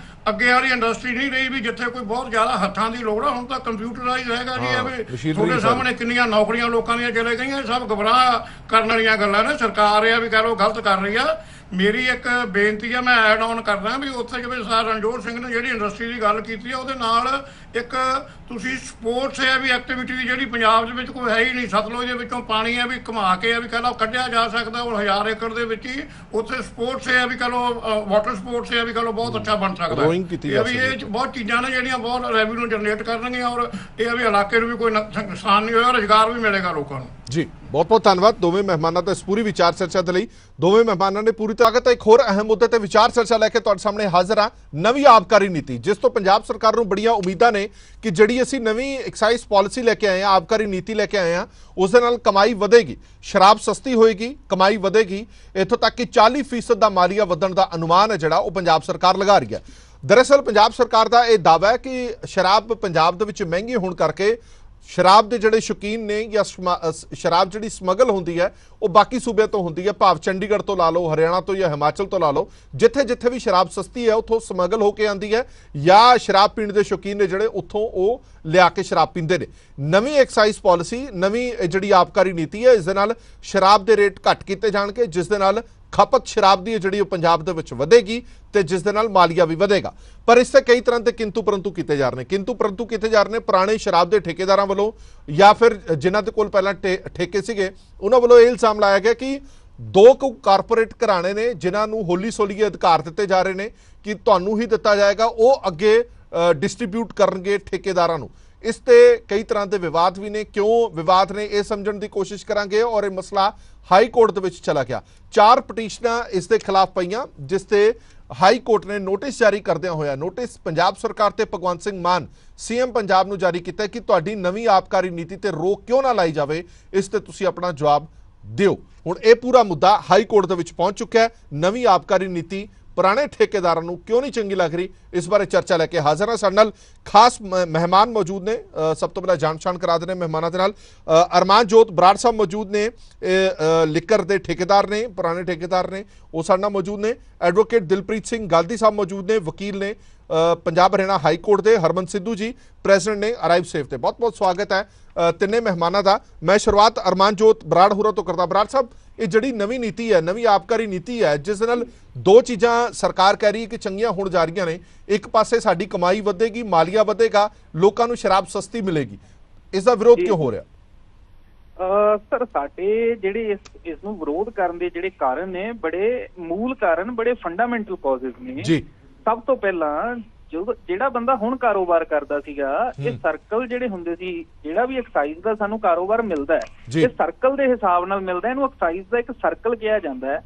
ਅੱਗੇ ਵਾਲੀ ਇੰਡਸਟਰੀ ਨਹੀਂ ਰਹੀ ਵੀ ਜਿੱਥੇ ਕੋਈ ਬਹੁਤ ਜ਼ਿਆਦਾ ਹੱਥਾਂ ਦੀ ਲੋੜ ਆ, ਹੁਣ ਤਾਂ ਕੰਪਿਊਟਰਾਈਜ਼ ਹੈਗਾ ਜੀ। ਇਹ ਤੁਹਾਡੇ ਸਾਹਮਣੇ ਕਿੰਨੀਆਂ ਨੌਕਰੀਆਂ ਲੋਕਾਂ ਦੀਆਂ ਚਲੇ ਗਈਆਂ, ਸਭ ਗਮਰਾਹ ਕਰਨ ਵਾਲੀਆਂ ਗੱਲਾਂ ਨੇ। ਸਰਕਾਰ ਆ ਵੀ ਕਹ ਲਓ ਗਲਤ ਕਰ ਰਹੀ ਆ। ਮੇਰੀ ਇੱਕ ਬੇਨਤੀ ਆ, ਮੈਂ ਐਡ ਆਨ ਕਰਦਾ ਵੀ ਉੱਥੇ ਜਿਵੇਂ ਸਰ ਰਣਜੋਤ ਸਿੰਘ ਨੇ ਜਿਹੜੀ ਇੰਡਸਟਰੀ ਦੀ ਗੱਲ ਕੀਤੀ ਆ, ਉਹਦੇ ਨਾਲ ਇੱਕ ਤੁਸੀਂ ਸਪੋਰਟਸ ਹੈ ਵੀ ਐਕਟੀਵਿਟੀ ਜਿਹੜੀ ਪੰਜਾਬ ਦੇ ਵਿੱਚ ਕੋਈ ਹੈ ਹੀ ਨਹੀਂ। ਸਤਲੁਜ ਦੇ ਵਿੱਚੋਂ ਪਾਣੀ ਹੈ ਵੀ ਘੁਮਾ ਕੇ ਆ ਵੀ ਕਹ ਲਓ ਕੱਢਿਆ ਜਾ ਸਕਦਾ, ਉਹ 1000 ਏਕੜ ਦੇ ਵਿੱਚ ਹੀ ਉੱਥੇ ਸਪੋਰਟਸ ਹੈ ਵੀ ਕਹ ਲਓ ਵਾਟਰ ਸਪੋਰਟਸ ਹੈ ਵੀ ਕਹ ਲਓ ਬਹੁਤ ਅੱਛਾ ਬਣ ਸਕਦਾ। ਇਹ ਬਹੁਤ ਚੀਜ਼ਾਂ ਨੇ ਜਿਹੜੀਆਂ ਬਹੁਤ ਰੈਵਨਿਊ ਜਨਰੇਟ ਕਰਨਗੀਆਂ, ਔਰ ਇਹ ਵੀ ਇਲਾਕੇ ਨੂੰ ਵੀ ਕੋਈ ਨੁਕਸਾਨ ਨਹੀਂ ਹੋਇਆ, ਰੁਜ਼ਗਾਰ ਵੀ ਮਿਲੇਗਾ ਲੋਕਾਂ ਨੂੰ। ਜੀ, ਬਹੁਤ ਬਹੁਤ ਧੰਨਵਾਦ ਦੋਵੇਂ ਮਹਿਮਾਨਾਂ ਦਾ ਇਸ ਪੂਰੀ ਵਿਚਾਰ ਚਰਚਾ ਦੇ ਲਈ। ਦੋਵੇਂ ਮਹਿਮਾਨਾਂ ਨੇ ਪੂਰੀ ਤਾਕਤ ਇੱਕ ਹੋਰ ਅਹਿਮ ਮੁੱਦੇ ਤੇ ਵਿਚਾਰ ਚਰਚਾ ਲੈ ਕੇ ਤੁਹਾਡੇ ਸਾਹਮਣੇ ਹਾਜ਼ਰ ਹਾਂ। ਨਵੀਂ ਆਬਕਾਰੀ ਨੀਤੀ, ਜਿਸ ਤੋਂ ਪੰਜਾਬ ਸਰਕਾਰ ਨੂੰ ਬੜੀਆਂ ਉਮੀਦਾਂ ਨੇ ਕਿ ਜਿਹੜੀ ਅਸੀਂ ਨਵੀਂ ਐਕਸਾਈਜ਼ ਪਾਲਿਸੀ ਲੈ ਕੇ ਆਏ ਹਾਂ, ਆਬਕਾਰੀ ਨੀਤੀ ਲੈ ਕੇ ਆਏ ਹਾਂ, ਉਸ ਦੇ ਨਾਲ ਕਮਾਈ ਵਧੇਗੀ, ਸ਼ਰਾਬ ਸਸਤੀ ਹੋਏਗੀ, ਕਮਾਈ ਵਧੇਗੀ। ਇੱਥੋਂ ਤੱਕ ਕਿ 40% ਦਾ ਮਾਲੀਆ ਵਧਣ ਦਾ ਅਨੁਮਾਨ ਹੈ ਜਿਹੜਾ ਉਹ ਪੰਜਾਬ ਸਰਕਾਰ ਲਗਾ ਰਹੀ ਹੈ। ਦਰਅਸਲ ਪੰਜਾਬ ਸਰਕਾਰ ਦਾ ਇਹ ਦਾਅਵਾ ਹੈ ਕਿ ਸ਼ਰਾਬ ਪੰਜਾਬ ਦੇ ਵਿੱਚ ਮਹਿੰਗੀ ਹੋਣ ਕਰਕੇ ਸ਼ਰਾਬ ਦੇ ਜਿਹੜੇ ਸ਼ੌਕੀਨ ਨੇ ਜਾਂ ਸ਼ਰਾਬ ਜਿਹੜੀ ਸਮਗਲ ਹੁੰਦੀ ਹੈ ਉਹ ਬਾਕੀ ਸੂਬਿਆਂ ਤੋਂ ਹੁੰਦੀ ਹੈ, ਭਾਵ ਚੰਡੀਗੜ੍ਹ ਤੋਂ ਲਾ ਲਓ, ਹਰਿਆਣਾ ਤੋਂ ਜਾਂ ਹਿਮਾਚਲ ਤੋਂ ਲਾ ਲਓ, ਜਿੱਥੇ ਜਿੱਥੇ ਵੀ ਸ਼ਰਾਬ ਸਸਤੀ ਹੈ ਉੱਥੋਂ ਸਮਗਲ ਹੋ ਕੇ ਆਉਂਦੀ ਹੈ ਜਾਂ ਸ਼ਰਾਬ ਪੀਣ ਦੇ ਸ਼ੌਕੀਨ ਨੇ ਜਿਹੜੇ ਉੱਥੋਂ ਉਹ ਲਿਆ ਕੇ ਸ਼ਰਾਬ ਪੀਂਦੇ ਨੇ। ਨਵੀਂ ਐਕਸਾਈਜ਼ ਪਾਲਿਸੀ, ਨਵੀਂ ਜਿਹੜੀ ਆਬਕਾਰੀ ਨੀਤੀ ਹੈ, ਇਸ ਦੇ ਨਾਲ ਸ਼ਰਾਬ ਦੇ ਰੇਟ ਘੱਟ ਕੀਤੇ ਜਾਣਗੇ, ਜਿਸ ਦੇ ਨਾਲ ਖਪਤ ਸ਼ਰਾਬ ਦੀ ਜਿਹੜੀ ਉਹ ਪੰਜਾਬ ਦੇ ਵਿੱਚ ਵਧੇਗੀ ਤੇ ਜਿਸ ਦੇ ਨਾਲ ਮਾਲੀਆ ਵੀ ਵਧੇਗਾ। ਪਰ ਇਸ ਤੇ ਕਈ ਤਰ੍ਹਾਂ ਦੇ ਕਿੰਤੂ ਪਰੰਤੂ ਕੀਤੇ ਜਾ ਰਹੇ ਨੇ। ਕਿੰਤੂ ਪਰੰਤੂ ਕੀਤੇ ਜਾ ਰਹੇ ਨੇ ਪੁਰਾਣੇ ਸ਼ਰਾਬ ਦੇ ਠੇਕੇਦਾਰਾਂ ਵੱਲੋਂ ਜਾਂ ਫਿਰ ਜਿਨ੍ਹਾਂ ਦੇ ਕੋਲ ਪਹਿਲਾਂ ਠੇਕੇ ਸੀਗੇ, ਉਹਨਾਂ ਵੱਲੋਂ ਇਹ ਇਲਜ਼ਾਮ ਲਾਇਆ ਗਿਆ ਕਿ ਦੋ ਕੁ ਕਾਰਪੋਰੇਟ ਘਰਾਣੇ ਨੇ ਜਿਨ੍ਹਾਂ ਨੂੰ ਹੋਲੀ ਸੋਲੀਏ ਅਧਿਕਾਰ ਦਿੱਤੇ ਜਾ ਰਹੇ ਨੇ ਕਿ ਤੁਹਾਨੂੰ ਹੀ ਦਿੱਤਾ ਜਾਏਗਾ, ਉਹ ਅੱਗੇ ਡਿਸਟ੍ਰੀਬਿਊਟ ਕਰਨਗੇ ਠੇਕੇਦਾਰਾਂ ਨੂੰ। ਇਸ ਤੇ ਕਈ ਤਰ੍ਹਾਂ ਦੇ ਵਿਵਾਦ ਵੀ ਨੇ। ਕਿਉਂ ਵਿਵਾਦ ਨੇ ਇਹ ਸਮਝਣ ਦੀ ਕੋਸ਼ਿਸ਼ ਕਰਾਂਗੇ ਔਰ ਇਹ ਮਸਲਾ ਹਾਈ ਕੋਰਟ ਦੇ ਵਿੱਚ ਚਲਾ ਗਿਆ। 4 ਪਟੀਸ਼ਨਾਂ ਇਸ ਦੇ ਖਿਲਾਫ ਪਈਆਂ, ਜਿਸ ਤੇ ਹਾਈ ਕੋਰਟ ਨੇ ਨੋਟਿਸ ਜਾਰੀ ਕਰਦਿਆਂ ਹੋਇਆ ਨੋਟਿਸ ਪੰਜਾਬ ਸਰਕਾਰ ਤੇ ਭਗਵੰਤ ਸਿੰਘ ਮਾਨ ਸੀਐਮ ਪੰਜਾਬ ਨੂੰ ਜਾਰੀ ਕੀਤਾ ਕਿ ਤੁਹਾਡੀ ਨਵੀਂ ਆਬਕਾਰੀ ਨੀਤੀ ਤੇ ਰੋਕ ਕਿਉਂ ਨਾ ਲਾਈ ਜਾਵੇ, ਇਸ ਤੇ ਤੁਸੀਂ ਆਪਣਾ ਜਵਾਬ ਦਿਓ। ਹੁਣ ਇਹ ਪੂਰਾ ਮੁੱਦਾ ਹਾਈ ਕੋਰਟ ਦੇ ਵਿੱਚ ਪਹੁੰਚ ਚੁੱਕਾ ਹੈ। ਨਵੀਂ ਆਬਕਾਰੀ ਨੀਤੀ ਪੁਰਾਣੇ ਠੇਕੇਦਾਰਾਂ ਨੂੰ ਕਿਉਂ ਨਹੀਂ ਚੰਗੀ ਲੱਗ ਰਹੀ, ਇਸ ਬਾਰੇ ਚਰਚਾ ਲੈ ਕੇ ਹਾਜ਼ਰ ਹਾਂ। ਸਾਡੇ ਨਾਲ ਖਾਸ ਮਹਿਮਾਨ ਮੌਜੂਦ ਨੇ। ਸਭ ਤੋਂ ਪਹਿਲਾਂ ਜਾਣ ਪਛਾਣ ਕਰਾ ਦੇਣੇ ਮਹਿਮਾਨਾਂ ਦੇ ਨਾਲ। ਅਰਮਾਨਜੋਤ ਬਰਾੜ ਸਾਹਿਬ ਮੌਜੂਦ ਨੇ, ਲਿਕਰ ਦੇ ਠੇਕੇਦਾਰ ਨੇ, ਪੁਰਾਣੇ ਠੇਕੇਦਾਰ ਨੇ, ਉਹ ਸਾਡੇ ਨਾਲ ਮੌਜੂਦ ਨੇ। ਐਡਵੋਕੇਟ ਦਿਲਪ੍ਰੀਤ ਸਿੰਘ ਗਾਲਦੀ ਸਾਹਿਬ ਮੌਜੂਦ ਨੇ, ਵਕੀਲ ਨੇ ਪੰਜਾਬ ਹਰਿਆਣਾ ਹਾਈ ਕੋਰਟ ਦੇ। ਹਰਮਨ ਸਿੱਧੂ ਜੀ ਪ੍ਰੈਜ਼ੀਡੈਂਟ ਨੇ ਅਰਾਈਵ ਸੇਫ ਤੇ। ਬਹੁਤ ਬਹੁਤ ਸਵਾਗਤ ਹੈ ਤਿੰਨੇ ਮਹਿਮਾਨਾਂ ਦਾ। ਮੈਂ ਸ਼ੁਰੂਆਤ ਅਰਮਾਨਜੋਤ ਬਰਾੜ ਹੋਰਾਂ ਤੋਂ ਕਰਦਾ। ਬਰਾੜ ਸਾਹਿਬ, ਇਹ ਜਿਹੜੀ ਨਵੀਂ ਨੀਤੀ ਹੈ, ਨਵੀਂ ਆਬਕਾਰੀ ਨੀਤੀ ਹੈ, ਜਿਸ ਨਾਲ 2 ਚੀਜ਼ਾਂ ਸਰਕਾਰ ਕਹਿ ਰਹੀ ਹੈ ਕਿ ਚੰਗੀਆਂ ਹੋਣ ਜਾ ਰਹੀਆਂ ਨੇ। ਇੱਕ ਪਾਸੇ ਸਾਡੀ ਕਮਾਈ ਵਧੇਗੀ, ਮਾਲੀਆ ਵਧੇਗਾ, ਲੋਕਾਂ ਨੂੰ ਸ਼ਰਾਬ ਸਸਤੀ ਮਿਲੇਗੀ। ਇਸ ਦਾ ਵਿਰੋਧ ਕਿਉਂ ਹੋ ਰਿਹਾ? ਸਰ, ਸਾਡੇ ਜਿਹੜੇ ਇਸ ਨੂੰ ਵਿਰੋਧ ਕਰਨ ਦੇ ਜਿਹੜੇ ਕਾਰਨ ਨੇ, ਬੜੇ ਮੂਲ ਕਾਰਨ, ਬੜੇ ਫੰਡਾਮੈਂਟਲ ਕਾਜ਼ਸ ਨੇ ਜੀ। ਸਭ ਤੋਂ ਪਹਿਲਾਂ ਜਿਹੜਾ ਬੰਦਾ ਹੁਣ ਕਾਰੋਬਾਰ ਕਰਦਾ ਸੀਗਾ, ਇਹ ਸਰਕਲ ਜਿਹੜੇ ਹੁੰਦੇ ਸੀ, ਜਿਹੜਾ ਵੀ ਐਕਸਾਈਜ਼ ਦਾ ਸਾਨੂੰ ਕਾਰੋਬਾਰ ਮਿਲਦਾ ਹੈ, ਇਹ ਸਰਕਲ ਦੇ ਹਿਸਾਬ ਨਾਲ ਮਿਲਦਾ। ਇਹਨੂੰ ਐਕਸਾਈਜ਼ ਦਾ ਇੱਕ ਸਰਕਲ ਕਿਹਾ ਜਾਂਦਾ ਹੈ,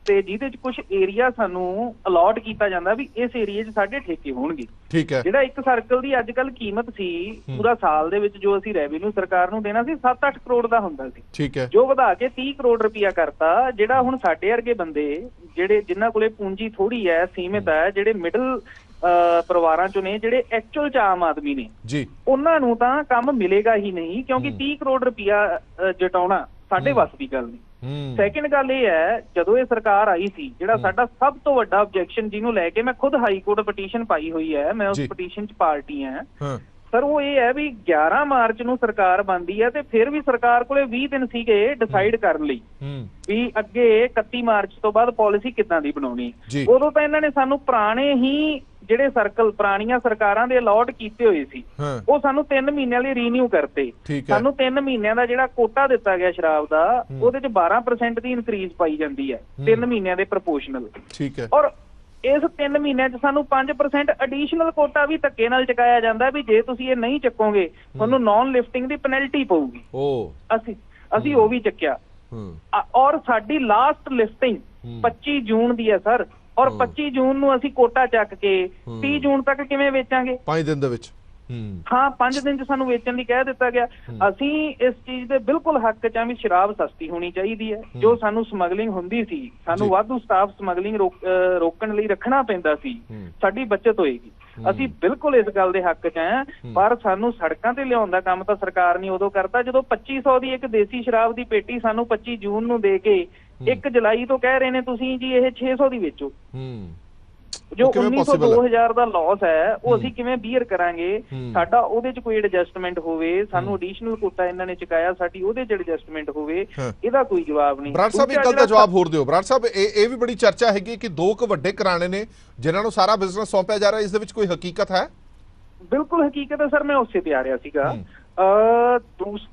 ਤੇ ਜਿਹਦੇ ਚ ਕੁਝ ਏਰੀਆ ਸਾਨੂੰ ਅਲਾਟ ਕੀਤਾ ਜਾਂਦਾ ਵੀ ਇਸ ਏਰੀਏ 'ਚ ਸਾਡੇ ਠੇਕੇ ਹੋਣਗੇ। ਠੀਕ ਹੈ। ਜਿਹੜਾ ਇੱਕ ਸਰਕਲ ਦੀ ਅੱਜ ਕੱਲ ਕੀਮਤ ਸੀ ਪੂਰਾ ਸਾਲ ਦੇ ਵਿੱਚ ਜੋ ਅਸੀਂ ਰੈਵਨਿਊ ਸਰਕਾਰ ਨੂੰ ਦੇਣਾ ਸੀ 7-8 ਕਰੋੜ ਦਾ ਹੁੰਦਾ ਸੀ। ਠੀਕ ਹੈ। ਜੋ ਵਧਾ ਕੇ 30 ਕਰੋੜ ਰੁਪਇਆ ਕਰਤਾ। ਜਿਹੜਾ ਹੁਣ ਸਾਡੇ ਵਰਗੇ ਬੰਦੇ ਜਿਨ੍ਹਾਂ ਕੋਲੇ ਪੂੰਜੀ ਥੋੜੀ ਹੈ, ਸੀਮਿਤ ਹੈ, ਜਿਹੜੇ ਮਿਡਲ ਪਰਿਵਾਰਾਂ ਚੋਂ ਨੇ, ਜਿਹੜੇ ਐਕਚੁਅਲ ਚ ਆਮ ਆਦਮੀ ਨੇ ਜੀ, ਉਹਨਾਂ ਨੂੰ ਤਾਂ ਕੰਮ ਮਿਲੇਗਾ ਹੀ ਨਹੀਂ, ਕਿਉਂਕਿ 30 ਕਰੋੜ ਰੁਪਇਆ ਜਟਾਉਣਾ ਸਾਡੇ ਵੱਸ ਦੀ ਗੱਲ ਨਹੀਂ। ਸੈਕਿੰਡ ਗੱਲ ਇਹ ਹੈ, ਜਦੋਂ ਇਹ ਸਰਕਾਰ ਆਈ ਸੀ, ਜਿਹੜਾ ਸਾਡਾ ਸਭ ਤੋਂ ਵੱਡਾ ਆਬਜੈਕਸ਼ਨ, ਜਿਹਨੂੰ ਲੈ ਕੇ ਮੈਂ ਖੁਦ ਹਾਈ ਕੋਰਟ ਪਟੀਸ਼ਨ ਪਾਈ ਹੋਈ ਹੈ, ਮੈਂ ਉਸ ਪਟੀਸ਼ਨ ਚ ਪਾਰਟੀ ਹਾਂ ਸਰ, ਉਹ ਇਹ ਹੈ ਵੀ 11 ਮਾਰਚ ਨੂੰ ਸਰਕਾਰ ਬਣਦੀ ਹੈ ਤੇ ਫਿਰ ਵੀ ਸਰਕਾਰ ਕੋਲੇ 20 ਦਿਨ ਸੀਗੇ ਡਿਸਾਈਡ ਕਰਨ ਲਈ ਵੀ ਅੱਗੇ 31 ਮਾਰਚ ਤੋਂ ਬਾਅਦ ਪਾਲਿਸੀ ਕਿੱਦਾਂ ਦੀ ਬਣਾਉਣੀ। ਉਦੋਂ ਤਾਂ ਇਹਨਾਂ ਨੇ ਸਾਨੂੰ ਪੁਰਾਣੇ ਹੀ ਜਿਹੜੇ ਸਰਕਲ ਪੁਰਾਣੀਆਂ ਸਰਕਾਰਾਂ ਦੇ ਅਲਾਟ ਕੀਤੇ ਹੋਏ ਸੀ, ਉਹ ਸਾਨੂੰ 3 ਮਹੀਨਿਆਂ ਲਈ ਰੀਨਿਊ ਕਰਤੇ। ਸਾਨੂੰ 3 ਮਹੀਨਿਆਂ ਦਾ ਜਿਹੜਾ ਕੋਟਾ ਦਿੱਤਾ ਗਿਆ ਸ਼ਰਾਬ ਦਾ, ਉਹਦੇ ਚ 12% ਦੀ ਇਨਕਰੀਜ਼ ਪਾਈ ਜਾਂਦੀ ਹੈ 3 ਮਹੀਨਿਆਂ ਦੇ ਪ੍ਰਪੋਰਸ਼ਨਲ। ਠੀਕ ਹੈ। ਔਰ ਇਸ 3 ਮਹੀਨਿਆਂ ਚ ਸਾਨੂੰ 5% ਐਡੀਸ਼ਨਲ ਕੋਟਾ ਵੀ ਧੱਕੇ ਨਾਲ ਚੁਕਾਇਆ ਜਾਂਦਾ ਵੀ ਜੇ ਤੁਸੀਂ ਇਹ ਨਹੀਂ ਚੱਕੋਗੇ ਤੁਹਾਨੂੰ ਨਾਨ ਲਿਫਟਿੰਗ ਦੀ ਪੈਨਲਟੀ ਪਊਗੀ। ਅਸੀਂ ਉਹ ਵੀ ਚੱਕਿਆ। ਔਰ ਸਾਡੀ ਲਾਸਟ ਲਿਫਟਿੰਗ 25 ਜੂਨ ਦੀ ਹੈ ਸਰ, ਔਰ 25 ਜੂਨ ਨੂੰ ਅਸੀਂ ਕੋਟਾ ਚੱਕ ਕੇ 30 ਜੂਨ ਤੱਕ ਕਿਵੇਂ ਵੇਚਾਂਗੇ? 5 ਦਿਨ ਦੇ ਵਿੱਚ। ਹਾਂ, 5 ਦਿਨ ਚ ਸਾਨੂੰ ਵੇਚਣ ਲਈ ਕਹਿ ਦਿੱਤਾ ਗਿਆ। ਅਸੀਂ ਇਸ ਚੀਜ਼ ਦੇ ਬਿਲਕੁਲ ਹੱਕ ਚ ਆ ਵੀ ਸ਼ਰਾਬ ਸਸਤੀ ਹੋਣੀ ਚਾਹੀਦੀ ਹੈ। ਜੋ ਸਾਨੂੰ ਸਮਗਲਿੰਗ ਹੁੰਦੀ ਸੀ, ਸਾਨੂੰ ਵਾਧੂ ਸਟਾਫ ਸਮਗਲਿੰਗ ਰੋਕਣ ਲਈ ਰੱਖਣਾ ਪੈਂਦਾ ਸੀ, ਸਾਡੀ ਬੱਚਤ ਹੋਏਗੀ। ਅਸੀਂ ਬਿਲਕੁਲ ਇਸ ਗੱਲ ਦੇ ਹੱਕ ਚ ਆ, ਪਰ ਸਾਨੂੰ ਸੜਕਾਂ ਤੇ ਲਿਆਉਣ ਦਾ ਕੰਮ ਤਾਂ ਸਰਕਾਰ ਨੇ ਉਦੋਂ ਕਰਤਾ ਜਦੋਂ 2500 ਦੀ ਇੱਕ ਦੇਸੀ ਸ਼ਰਾਬ ਦੀ ਪੇਟੀ ਸਾਨੂੰ 25 ਜੂਨ ਨੂੰ ਦੇ ਕੇ 1 ਜੁਲਾਈ ਤੋਂ ਕਹਿ ਰਹੇ ਨੇ ਤੁਸੀਂ ਜੀ ਇਹ 600 ਦੀ ਵੇਚੋ। ਜੋ 1900 2000 ਦਾ ਲਾਸ ਹੈ, ਉਹ ਅਸੀਂ ਕਿਵੇਂ ਬੀਅਰ ਕਰਾਂਗੇ? ਸਾਡਾ ਉਹਦੇ ਚ ਕੋਈ ਐਡਜਸਟਮੈਂਟ ਹੋਵੇ, ਸਾਨੂੰ ਐਡੀਸ਼ਨਲ ਕੋਟਾ ਇਹਨਾਂ ਨੇ ਚੁਕਾਇਆ, ਸਾਡੀ ਉਹਦੇ ਚ ਐਡਜਸਟਮੈਂਟ ਹੋਵੇ, ਇਹਦਾ ਕੋਈ ਜਵਾਬ ਨਹੀਂ। ਬਰਾੜ ਸਾਹਿਬ, ਇੱਕ ਗੱਲ ਦਾ ਜਵਾਬ ਹੋਰ ਦਿਓ। ਬਰਾੜ ਸਾਹਿਬ, ਇਹ ਵੀ ਬੜੀ ਚਰਚਾ ਹੈਗੀ ਕਿ 2 ਕੁ ਵੱਡੇ ਘਰਾਣੇ ਨੇ ਜਿਨ੍ਹਾਂ ਨੂੰ ਸਾਰਾ ਬਿਜ਼ਨਸ ਸੌਂਪਿਆ ਜਾ ਰਿਹਾ, ਇਸ ਦੇ ਵਿੱਚ ਕੋਈ ਹਕੀਕਤ ਹੈ? ਬਿਲਕੁਲ ਹਕੀਕਤ ਹੈ ਸਰ, ਮੈਂ ਉਸੇ ਤੇ ਆ ਰਿਹਾ ਸੀਗਾ।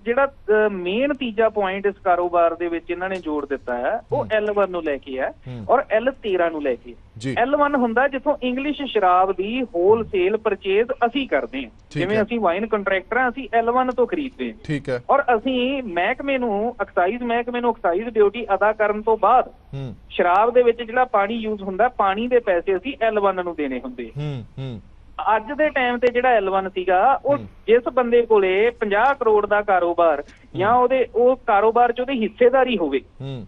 ਜਿਹੜਾ ਮੇਨ ਤੀਜਾ ਪੁਆਇੰਟ ਇਸ ਕਾਰੋਬਾਰ ਦੇ ਵਿੱਚ ਇਹਨਾਂ ਨੇ ਜੋੜ ਦਿੱਤਾ ਹੈ, ਉਹ L1 ਨੂੰ ਲੈ ਕੇ ਹੈ ਔਰ L13 ਨੂੰ ਲੈ ਕੇ। L1 ਹੁੰਦਾ ਜਿੱਥੋਂ ਇੰਗਲਿਸ਼ ਸ਼ਰਾਬ ਦੀ ਹੋਲਸੇਲ ਪਰਚੇਜ਼ ਅਸੀਂ ਕਰਦੇ ਹਾਂ, ਜਿਵੇਂ ਅਸੀਂ ਵਾਈਨ ਕੰਟਰੈਕਟਰ ਹਾਂ, ਅਸੀਂ L1 ਤੋਂ ਖਰੀਦਦੇ ਹਾਂ। ਠੀਕ ਹੈ। ਔਰ ਅਸੀਂ ਮਹਿਕਮੇ ਨੂੰ ਐਕਸਾਈਜ਼ ਡਿਊਟੀ ਅਦਾ ਕਰਨ ਤੋਂ ਬਾਅਦ ਸ਼ਰਾਬ ਦੇ ਵਿੱਚ ਜਿਹੜਾ ਪਾਣੀ ਯੂਜ਼ ਹੁੰਦਾ, ਪਾਣੀ ਦੇ ਪੈਸੇ ਅਸੀਂ L1 ਨੂੰ ਦੇਣੇ ਹੁੰਦੇ। ਅੱਜ ਦੇ ਟਾਈਮ ਤੇ ਜਿਹੜਾ L1 ਸੀਗਾ, ਉਹ ਜਿਸ ਬੰਦੇ ਕੋਲੇ 50 ਕਰੋੜ ਦਾ ਕਾਰੋਬਾਰ ਜਾਂ ਉਹ ਕਾਰੋਬਾਰ ਚ ਉਹਦੀ ਹਿੱਸੇਦਾਰੀ ਹੋਵੇ,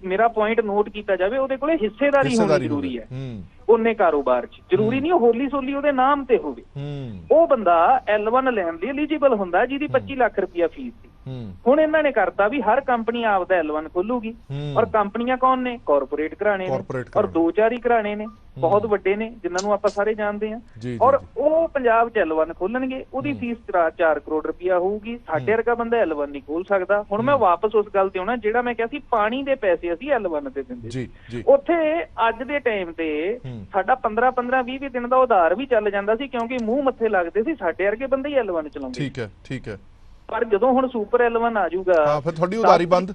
ਮੇਰਾ ਪੁਆਇੰਟ ਨੋਟ ਕੀਤਾ ਜਾਵੇ, ਉਹਦੇ ਕੋਲੇ ਹਿੱਸੇਦਾਰੀ ਹੋਣੀ ਜ਼ਰੂਰੀ ਹੈ ਉਹਨੇ ਕਾਰੋਬਾਰ ਚ। ਜ਼ਰੂਰੀ ਨਹੀਂ ਉਹ ਹੋਲੀ ਸੋਲੀ ਉਹਦੇ ਨਾਮ ਤੇ ਹੋਵੇ। ਉਹ ਬੰਦਾ L1 ਲੈਣ ਲਈ ਐਲੀਜੀਬਲ ਹੁੰਦਾ ਜਿਹਦੀ 25 ਲੱਖ ਰੁਪਇਆ ਫੀਸ ਸੀ। ਹੁਣ ਇਹਨਾਂ ਨੇ ਕਰਤਾ ਵੀ ਹਰ ਕੰਪਨੀ ਆਪਦਾ L1 ਖੋਲੂਗੀ। ਔਰ ਕੰਪਨੀਆਂ ਕੌਣ ਨੇ? ਕਾਰਪੋਰੇਟ ਘਰਾਣੇ ਨੇ, ਔਰ 2-4 ਹੀ ਘਰਾਣੇ ਨੇ ਬਹੁਤ ਵੱਡੇ ਨੇ ਜਿਨ੍ਹਾਂ ਨੂੰ ਆਪਾਂ ਸਾਰੇ ਜਾਣਦੇ ਹਾਂ। ਔਰ ਉਹ ਪੰਜਾਬ ਚ L1 ਖੋਲਣਗੇ, ਉਹਦੀ ਫੀਸ 4 ਕਰੋੜ ਰੁਪਇਆ ਹੋਊਗੀ। ਸਾਡੇ ਵਰਗਾ ਬੰਦਾ L1 ਨਹੀਂ ਖੋਲ ਸਕਦਾ। ਹੁਣ ਮੈਂ ਵਾਪਸ ਉਸ ਗੱਲ ਤੇ ਆਉਣਾ, ਜਿਹੜਾ ਮੈਂ ਕਿਹਾ ਸੀ ਪਾਣੀ ਦੇ ਪੈਸੇ ਅਸੀਂ L1 ਤੇ ਦਿੰਦੇ। ਉੱਥੇ ਅੱਜ ਦੇ ਟਾਈਮ ਤੇ ਸਾਡਾ 15-15 20 ਦਿਨ ਦਾ ਉਧਾਰ ਵੀ ਚੱਲ ਜਾਂਦਾ ਸੀ, ਕਿਉਂਕਿ ਮੂੰਹ ਮੱਥੇ ਲੱਗਦੇ ਸੀ, ਸਾਡੇ ਵਰਗੇ ਬੰਦੇ ਹੀ L1 ਚਲਾਉਂਦੇ। ਠੀਕ ਹੈ। ਪਰ ਜਦੋਂ ਹੁਣ ਸੁਪਰ L1 ਆ ਜਾਊਗਾ, ਫਿਰ ਤੁਹਾਡੀ ਉਧਾਰੀ ਬੰਦ।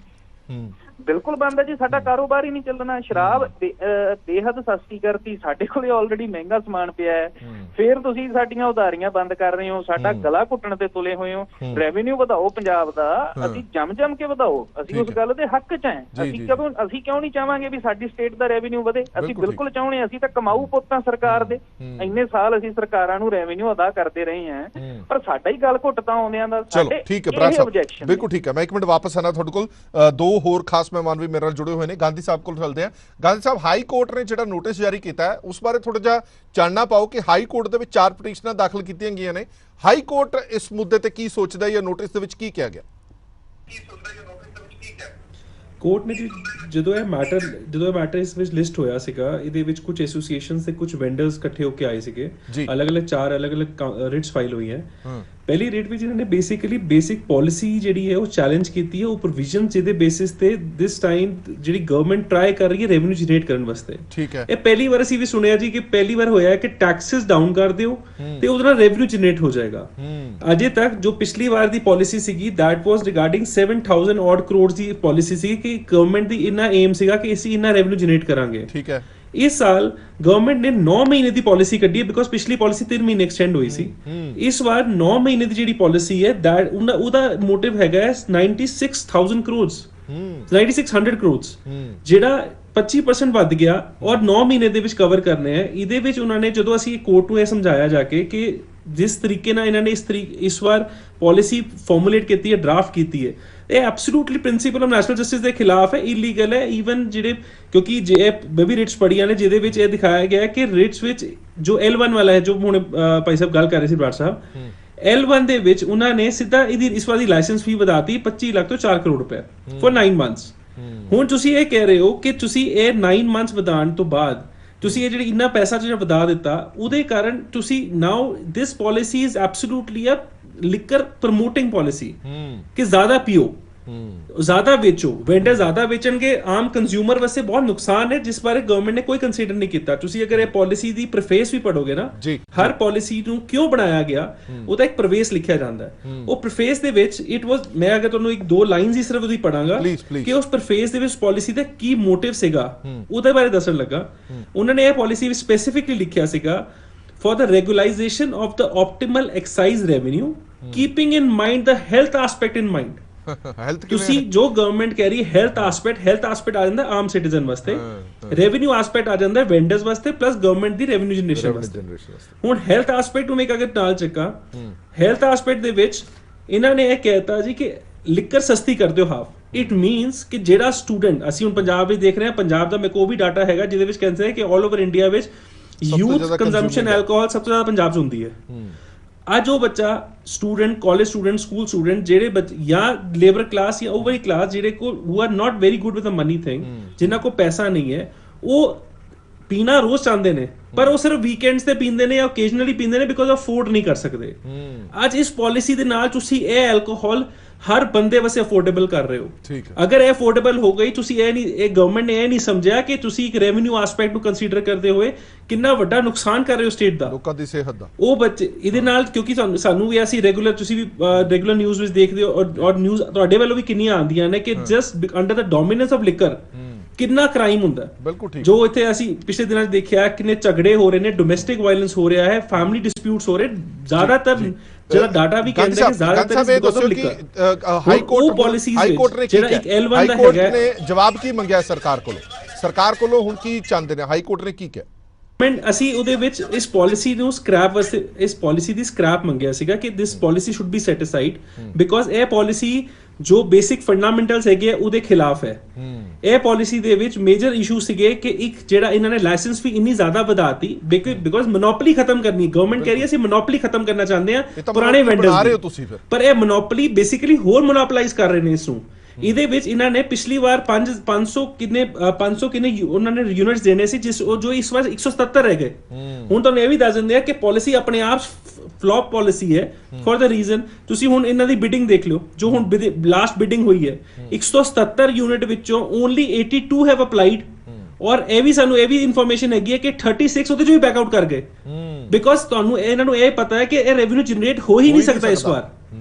ਬਿਲਕੁਲ ਬੰਦ ਹੈ ਜੀ, ਸਾਡਾ ਕਾਰੋਬਾਰ ਹੀ ਨਹੀਂ ਚੱਲਣਾ। ਸ਼ਰਾਬ ਬੇਹੱਦ ਸਸਤੀ ਕਰਤੀ, ਸਾਡੇ ਕੋਲੇ ਆਲਰੇਡੀ ਮਹਿੰਗਾ ਸਮਾਨ ਪਿਆ ਹੈ, ਫਿਰ ਤੁਸੀਂ ਸਾਡੀਆਂ ਉਧਾਰੀਆਂ ਬੰਦ ਕਰ ਰਹੇ ਹੋ, ਸਾਡਾ ਗਲਾ ਘੁੱਟਣ ਤੇ ਤੁਲੇ ਹੋਏ ਹੋ। ਰੈਵਨਿਊ ਵਧਾਓ ਪੰਜਾਬ ਦਾ, ਅਸੀਂ ਜੰਮ ਕੇ ਵਧਾਓ, ਅਸੀਂ ਉਸ ਗੱਲ ਦੇ ਹੱਕ 'ਚ ਹੈ। ਅਸੀਂ ਕਿਉਂ ਨਹੀਂ ਚਾਹਾਂਗੇ ਵੀ ਸਾਡੀ ਸਟੇਟ ਦਾ ਰੈਵਨਿਊ ਵਧੇ? ਅਸੀਂ ਬਿਲਕੁਲ ਚਾਹੁੰਦੇ, ਅਸੀਂ ਤਾਂ ਕਮਾਊ ਪੁੱਤ ਹਾਂ ਸਰਕਾਰ ਦੇ। ਇੰਨੇ ਸਾਲ ਅਸੀਂ ਸਰਕਾਰਾਂ ਨੂੰ ਰੈਵਨਿਊ ਅਦਾ ਕਰਦੇ ਰਹੇ ਹਾਂ, ਪਰ ਸਾਡਾ ਹੀ ਗਲ ਘੁੱਟ ਤਾਂ ਆਉਂਦਿਆਂ ਦਾ। ਚਲੋ ਠੀਕ ਹੈ ਬਰਾੜ ਸਾਹਿਬ, ਬਿਲਕੁਲ ਠੀਕ ਹੈ। ਮੈਂ ਇੱਕ ਮਿੰਟ ਵਾਪਸ ਆਣਾ ਤੁਹਾਡੇ ਕੋਲ, ਦੋ ਹੋਰ ਖਾਸ ਮਹਿਮਾਨ ਵੀ ਮੇਰੇ ਨਾਲ ਜੁੜੇ ਹੋਏ ਨੇ। ਗਾਂਧੀ ਸਾਹਿਬ ਕੋਲ ਚੱਲਦੇ ਆ। ਗਾਂਧੀ ਸਾਹਿਬ, ਹਾਈ ਕੋਰਟ ਨੇ ਜਿਹੜਾ ਨੋਟਿਸ ਜਾਰੀ ਕੀਤਾ ਹੈ ਉਸ ਬਾਰੇ ਥੋੜਾ ਜਿਹਾ ਜਾਣਨਾ ਪਾਓ ਕਿ ਹਾਈ ਕੋਰਟ ਦੇ ਵਿੱਚ 4 ਪਟੀਸ਼ਨਾਂ ਦਾਖਲ ਕੀਤੀਆਂ ਗਈਆਂ ਨੇ। ਹਾਈ ਕੋਰਟ ਇਸ ਮੁੱਦੇ ਤੇ ਕੀ ਸੋਚਦਾ ਹੈ ਜਾਂ ਨੋਟਿਸ ਦੇ ਵਿੱਚ ਕੀ ਕਿਹਾ ਗਿਆ? ਕੋਰਟ ਨੇ ਜਦੋਂ ਇਹ ਮੈਟਰ ਇਸ ਵਿੱਚ ਲਿਸਟ ਹੋਇਆ ਸੀਗਾ, ਇਹਦੇ ਵਿੱਚ ਕੁਝ ਐਸੋਸੀਏਸ਼ਨਸ ਤੇ ਕੁਝ ਵੈਂਡਰਸ ਇਕੱਠੇ ਹੋ ਕੇ ਆਏ ਸੀਗੇ। ਅਲੱਗ-ਅਲੱਗ 4 ਅਲੱਗ-ਅਲੱਗ ਰਿਟਸ ਫਾਈਲ ਹੋਈ ਹੈ। ਪਹਿਲੀ ਰੇਟ ਵਿੱਚ ਇਹਨਾਂ ਨੇ ਬੇਸਿਕਲੀ ਬੇਸਿਕ ਪਾਲਿਸੀ ਜਿਹੜੀ ਹੈ ਉਹ ਚੈਲੰਜ ਕੀਤੀ ਹੈ, ਉਹ ਪ੍ਰੋਵੀਜ਼ਨ ਜਿਹਦੇ ਬੇਸਿਸ ਤੇ ਦਿਸ ਟਾਈਮ ਜਿਹੜੀ ਗਵਰਨਮੈਂਟ ਟਰਾਈ ਕਰ ਰਹੀ ਹੈ ਰੈਵਨਿਊ ਜਨਰੇਟ ਕਰਨ ਵਾਸਤੇ। ਠੀਕ ਹੈ, ਇਹ ਪਹਿਲੀ ਵਾਰ ਅਸੀਂ ਵੀ ਸੁਣਿਆ ਜੀ ਕਿ ਪਹਿਲੀ ਵਾਰ ਹੋਇਆ ਕਿ ਟੈਕਸਸ ਡਾਊਨ ਕਰ ਦਿਓ ਤੇ ਉਹਦੇ ਨਾਲ ਰੈਵਨਿਊ ਜਨਰੇਟ ਹੋ ਜਾਏਗਾ। ਅਜੇ ਤੱਕ ਜੋ ਪਿਛਲੀ ਵਾਰ ਦੀ ਪਾਲਿਸੀ ਸੀਗੀ that was regarding 7000 odd crores the policy ਸੀ ਕਿ ਗਵਰਨਮੈਂਟ ਦੀ ਇੰਨਾ ਏਮ ਸੀਗਾ ਕਿ ਅਸੀਂ ਇੰਨਾ ਰੈਵਨਿਊ ਜਨਰੇਟ ਕਰਾਂਗੇ। ਠੀਕ ਹੈ, ਇਸ ਸਾਲ ਗਵਰਨਮੈਂਟ ਨੇ 9 ਮਹੀਨੇ ਦੀ ਪਾਲਿਸੀ ਕੱਢੀ ਹੈ, ਬਿਕੋਜ਼ ਪਿਛਲੀ ਪਾਲਿਸੀ 3 ਮਹੀਨੇ ਐਕਸਟੈਂਡ ਹੋਈ ਸੀ। ਇਸ ਵਾਰ 9 ਮਹੀਨੇ ਦੀ ਜਿਹੜੀ ਪਾਲਿਸੀ ਹੈ ਉਹਦਾ ਮੋਟਿਵ ਹੈਗਾ 96,000 ਕਰੋੜ 9600 ਕਰੋੜ, ਜਿਹੜਾ 25% ਵੱਧ ਗਿਆ ਔਰ 9 ਮਹੀਨੇ ਦੇ ਵਿੱਚ ਕਵਰ ਕਰਨੇ ਹੈ। ਇਹਦੇ ਵਿੱਚ ਉਹਨਾਂ ਨੇ ਜਦੋਂ ਅਸੀਂ ਕੋਰਟ ਨੂੰ ਇਹ ਸਮਝਾਇਆ ਜਾ ਕੇ ਕਿ ਜਿਸ ਤਰੀਕੇ ਨਾਲ ਇਹਨਾਂ ਨੇ ਇਸ ਵਾਰ ਪਾਲਿਸੀ ਫਾਰਮੂਲੇਟ ਕੀਤੀ ਹੈ, ਡਰਾਫਟ ਕੀਤੀ ਹੈ, ਇਹ absolutely principal of national justice ਦੇ ਖਿਲਾਫ ਹੈ, ਇਲੀਗਲ ਹੈ। ਈਵਨ ਜਿਹੜੇ ਕਿਉਂਕਿ ਜੇ ਵੀ ਰਿਟਸ ਪੜੀਆਂ ਨੇ ਜਿਹਦੇ ਵਿੱਚ ਇਹ ਦਿਖਾਇਆ ਗਿਆ ਹੈ ਕਿ ਰਿਟਸ ਵਿੱਚ ਜੋ L1 ਵਾਲਾ ਹੈ, ਜੋ ਹੁਣ ਭਾਈ ਸਾਹਿਬ ਗੱਲ ਕਰ ਰਹੇ ਸੀ ਬਰਾੜ ਸਾਹਿਬ, L1 ਦੇ ਵਿੱਚ ਉਹਨਾਂ ਨੇ ਸਿੱਧਾ ਇਸ ਵਾਰ ਦੀ ਲਾਇਸੈਂਸ ਫੀ ਵਧਾਤੀ 25 ਲੱਖ ਤੋਂ 4 ਕਰੋੜ ਰੁਪਏ ਫॉर 9 ਮੰਥਸ। ਹੁਣ ਤੁਸੀਂ ਇਹ ਕਹਿ ਰਹੇ ਹੋ ਕਿ ਤੁਸੀਂ ਇਹ 9 ਮੰਥਸ ਵਧਾਉਣ ਤੋਂ ਬਾਅਦ ਤੁਸੀਂ ਇਹ ਜਿਹੜੀ ਇੰਨਾ ਪੈਸਾ ਜਿਹੜਾ ਵਧਾ ਦਿੱਤਾ, ਉਹਦੇ ਕਾਰਨ ਤੁਸੀਂ now this policy is absolutely a liquor promoting policy ਕਿ ਜ਼ਿਆਦਾ ਪੀਓ, ਜ਼ਿਆਦਾ ਵੇਚੋ, ਵੈਂਡਰ ਜ਼ਿਆਦਾ ਵੇਚਣਗੇ, ਆਮ ਕੰਜ਼ਿਊਮਰ ਵਾਸਤੇ ਬਹੁਤ ਨੁਕਸਾਨ ਹੈ, ਜਿਸ ਬਾਰੇ ਗਵਰਨਮੈਂਟ ਨੇ ਕੋਈ ਕੰਸੀਡਰ ਨਹੀਂ ਕੀਤਾ। ਤੁਸੀਂ ਅਗਰ ਇਹ ਪਾਲਿਸੀ ਦੀ ਪ੍ਰਫੇਸ ਵੀ ਪੜੋਗੇ ਨਾ, ਹਰ ਪਾਲਿਸੀ ਨੂੰ ਕਿਉਂ ਬਣਾਇਆ ਗਿਆ ਉਹਦਾ ਇੱਕ ਪ੍ਰਵੇਸ ਲਿਖਿਆ ਜਾਂਦਾ ਹੈ। ਉਹ ਪ੍ਰਫੇਸ ਦੇ ਵਿੱਚ ਇਟ ਵਾਸ, ਮੈਂ ਅਗਰ ਤੁਹਾਨੂੰ 1-2 ਲਾਈਨਸ ਹੀ ਸਿਰਫ ਉਹਦੀ ਪੜਾਂਗਾ ਕਿ ਉਸ ਪ੍ਰਫੇਸ ਦੇ ਵਿੱਚ ਪਾਲਿਸੀ ਦਾ ਕੀ ਮੋਟਿਵ ਸੀਗਾ ਉਹਦੇ ਬਾਰੇ ਦੱਸਣ ਲੱਗਾ। ਉਹਨਾਂ ਨੇ ਇਹ ਪਾਲਿਸੀ ਵਿੱਚ ਸਪੈਸੀਫਿਕਲੀ ਲਿਖਿਆ ਸੀਗਾ for the regularization of the optimal excise revenue, keeping in mind the health aspect in mind. ਤੁਸੀਂ ਜੋ ਗਵਰਨਮੈਂਟ ਕਹਿ ਰਹੀ ਹੈ ਹੈਲਥ ਐਸਪੈਕਟ ਆ ਜਾਂਦਾ ਆਮ ਸਿਟੀਜ਼ਨ ਵਾਸਤੇ, ਰੈਵਨਿਊ ਐਸਪੈਕਟ ਆ ਜਾਂਦਾ ਵੈਂਡਰਸ ਵਾਸਤੇ, ਪਲੱਸ ਗਵਰਨਮੈਂਟ ਦੀ ਰੈਵਨਿਊ ਜਨਰੇਸ਼ਨ ਵਾਸਤੇ। ਹੁਣ ਹੈਲਥ ਐਸਪੈਕਟ ਨੂੰ ਮੈਂ ਅਗਰ ਨਾਲ ਚੱਕਾਂ, ਹੈਲਥ ਐਸਪੈਕਟ ਦੇ ਵਿੱਚ ਇਹਨਾਂ ਨੇ ਇਹ ਕਹਿਤਾ ਜੀ ਕਿ ਲਿਕਰ ਸਸਤੀ ਕਰ ਦਿਓ ਹਾਫ। ਇਟ ਮੀਨਸ ਕਿ ਜਿਹੜਾ ਸਟੂਡੈਂਟ, ਅਸੀਂ ਹੁਣ ਪੰਜਾਬ ਵਿੱਚ ਦੇਖ ਰਹੇ ਹਾਂ, ਪੰਜਾਬ ਦਾ ਮੇਰੇ ਕੋਲ ਵੀ ਡਾਟਾ ਹੈਗਾ ਜਿਹਦੇ ਵਿੱਚ ਕਹਿੰਦੇ ਹੈ ਕਿ ਆਲ ਓਵਰ ਇੰਡੀਆ ਵਿੱਚ ਯੂਥ ਕੰਜ਼ੰਪਸ਼ਨ ਐਲਕੋਹਲ ਸਭ ਤੋਂ ਜ਼ਿਆਦਾ ਪੰਜਾਬ 'ਚ ਹੁੰਦੀ ਹੈ। ਅੱਜ ਉਹ ਬੱਚਾ student, college student, school student, ਜਿਹੜੇ ਜਾਂ ਲੇਬਰ ਕਲਾਸ ਜਾਂ ਓਵਰ ਕਲਾਸ ਜਿਹੜੇ ਕੋਲ who are not very good with a money thing, ਜਿਨ੍ਹਾਂ ਕੋਲ ਪੈਸਾ ਨਹੀਂ ਹੈ, ਉਹ ਪੀਣਾ ਰੋਜ਼ ਚਾਹੁੰਦੇ ਨੇ ਪਰ ਉਹ ਸਿਰਫ ਵੀਕਐਂਡਸ ਤੇ ਪੀਂਦੇ ਨੇ ਜਾਂ ਓਕੇਜਨਲੀ ਪੀਂਦੇ ਨੇ ਬਿਕੋਜ਼ ਅਫੋਰਡ ਨਹੀਂ ਕਰ ਸਕਦੇ। ਅੱਜ ਇਸ ਪਾਲਿਸੀ ਦੇ ਨਾਲ ਤੁਸੀਂ ਇਹ ਐਲਕੋਹਲ ਹਰ ਬੰਦੇ ਵਾਸਤੇ ਅਫੋਰਡੇਬਲ ਕਰ ਰਹੇ ਹੋ। ਅਗਰ ਇਹ ਅਫੋਰਡੇਬਲ ਹੋ ਗਈ, ਤੁਸੀਂ ਇਹ ਨਹੀਂ, ਇਹ ਗਵਰਨਮੈਂਟ ਨੇ ਇਹ ਨਹੀਂ ਸਮਝਿਆ ਕਿ ਤੁਸੀਂ ਇੱਕ ਰੈਵਨਿਊ ਐਸਪੈਕਟ ਨੂੰ ਕੰਸੀਡਰ ਕਰਦੇ ਹੋਏ ਕਿੰਨਾ ਵੱਡਾ ਨੁਕਸਾਨ ਕਰ ਰਹੇ ਹੋ ਸਟੇਟ ਦਾ, ਲੋਕਾਂ ਦੀ ਸਿਹਤ ਦਾ। ਉਹ ਬੱਚੇ ਇਹਦੇ ਨਾਲ, ਕਿਉਂਕਿ ਸਾਨੂੰ ਵੀ ਅਸੀਂ ਰੈਗੂਲਰ, ਤੁਸੀਂ ਵੀ ਰੈਗੂਲਰ ਨਿਊਜ਼ ਵਿੱਚ ਦੇਖਦੇ ਹੋ ਔਰ ਨਿਊਜ਼ ਤੁਹਾਡੇ ਵੱਲੋਂ ਵੀ ਕਿੰਨੀਆਂ ਆਉਂਦੀਆਂ ਨੇ ਕਿ just under the dominance of liquor ਕਿੰਨਾ ਕ੍ਰਾਈਮ ਹੁੰਦਾ। ਬਿਲਕੁਲ ਠੀਕ। ਜੋ ਇੱਥੇ ਅਸੀਂ ਪਿਛਲੇ ਦਿਨਾਂ 'ਚ ਦੇਖਿਆ ਕਿੰਨੇ ਝਗੜੇ ਹੋ ਰਹੇ ਨੇ, ਡੋਮੈਸਟਿਕ ਵਾਇਲੈਂਸ ਹੋ ਰਿਹਾ ਹੈ, ਫੈਮਿਲੀ ਡਿਸਪਿਊਟਸ ਹੋ ਰਹੇ, ਜ਼ਿਆਦਾਤਰ ਜਿਹੜਾ ਡਾਟਾ ਵੀ ਕਹਿੰਦੇ ਕਿ ਜ਼ਿਆਦਾਤਰ because of liquor. High court ਨੇ ਜਿਹੜਾ ਇੱਕ L1 ਦਾ ਹੈਗਾ ਨੇ ਜਵਾਬ ਕੀ ਮੰਗਿਆ ਸਰਕਾਰ ਕੋਲੋਂ ਹੁਣ ਕੀ ਚਾਹੁੰਦੇ ਨੇ ਹਾਈ ਕੋਰਟ ਨੇ ਕੀ ਕਿਹਾ? ਅਸੀਂ ਉਹਦੇ ਵਿੱਚ ਇਸ ਪਾਲਿਸੀ ਨੂੰ ਸਕ੍ਰੈਪ ਵਾਸਤੇ, ਇਸ ਪਾਲਿਸੀ ਦੀ ਸਕ੍ਰੈਪ ਮੰਗਿਆ ਸੀਗਾ ਕਿ this policy should be set aside because ਇਹ ਪਾਲਿਸੀ ਜੋ ਬੇਸਿਕ ਫੰਡਾਮੈਂਟਲਸ ਹੈਗੇ ਉਹਦੇ ਖਿਲਾਫ ਹੈ। ਇਹ ਪਾਲਿਸੀ ਦੇ ਵਿੱਚ ਮੇਜਰ ਇਸ਼ੂ ਸੀਗੇ ਕਿ ਇੱਕ ਜਿਹੜਾ ਇਹਨਾਂ ਨੇ ਲਾਇਸੈਂਸ ਫੀ ਇੰਨੀ ਜ਼ਿਆਦਾ ਵਧਾਤੀ ਬਿਕੋਜ਼ ਮੋਨੋਪੋਲੀ ਖਤਮ ਕਰਨੀ, ਗਵਰਨਮੈਂਟ ਕਹਿ ਰਹੀ ਹੈ ਅਸੀਂ ਮੋਨੋਪੋਲੀ ਖਤਮ ਕਰਨਾ ਚਾਹੁੰਦੇ ਹਾਂ ਪੁਰਾਣੇ ਵੈਂਡਰਸ, ਪਰ ਇਹ ਮੋਨੋਪੋਲੀ ਬੇਸਿਕਲੀ ਹੋਰ ਮੋਨੋਪੋਲਾਈਜ਼ ਕਰ ਰਹੇ ਨੇ ਇਸ ਨੂੰ। ਇਹਦੇ ਵਿੱਚ ਇਹਨਾਂ ਨੇ ਪਿਛਲੀ ਵਾਰ 500 ਕਿੰਨੇ ਉਹਨਾਂ ਨੇ ਯੂਨਿਟਸ ਦੇਣੇ ਸੀ, ਜੋ ਇਸ ਵਾਰ 177 ਰਹਿ ਗਏ। ਹੁਣ ਤੁਹਾਨੂੰ ਇਹ ਵੀ ਦੱਸ ਦਿੰਦੇ ਆ ਕਿ ਪਾਲਿਸੀ ਆਪਣੇ ਆਪ ਫਲॉप ਪਾਲਿਸੀ ਹੈ ਫॉर द ਰੀਜ਼ਨ ਤੁਸੀਂ ਹੁਣ ਇਹਨਾਂ ਦੀ ਬਿਡਿੰਗ ਦੇਖ ਲਿਓ, ਜੋ ਹੁਣ ਲਾਸਟ ਬਿਡਿੰਗ ਹੋਈ ਹੈ 177 ਯੂਨਿਟ ਵਿੱਚੋਂ ਓਨਲੀ 82 ਹੈਵ ਅਪਲਾਈਡ ਔਰ ਇਹ ਵੀ ਸਾਨੂੰ ਇਹ ਵੀ ਇਨਫੋਰਮੇਸ਼ਨ ਹੈਗੀ ਹੈ ਕਿ 36 ਉਹਦੇ ਚੋਂ ਵੀ ਬੈਕ ਆਊਟ ਕਰ ਗਏ ਬਿਕੋਜ਼ ਤੁਹਾਨੂੰ ਇਹਨਾਂ ਨੂੰ ਇਹ ਪਤਾ ਹੈ ਕਿ ਇਹ ਰੈਵਨਿਊ ਜਨਰੇਟ ਹੋ ਹੀ ਨਹੀਂ ਸਕਦਾ ਇਸ ਵਾਰ।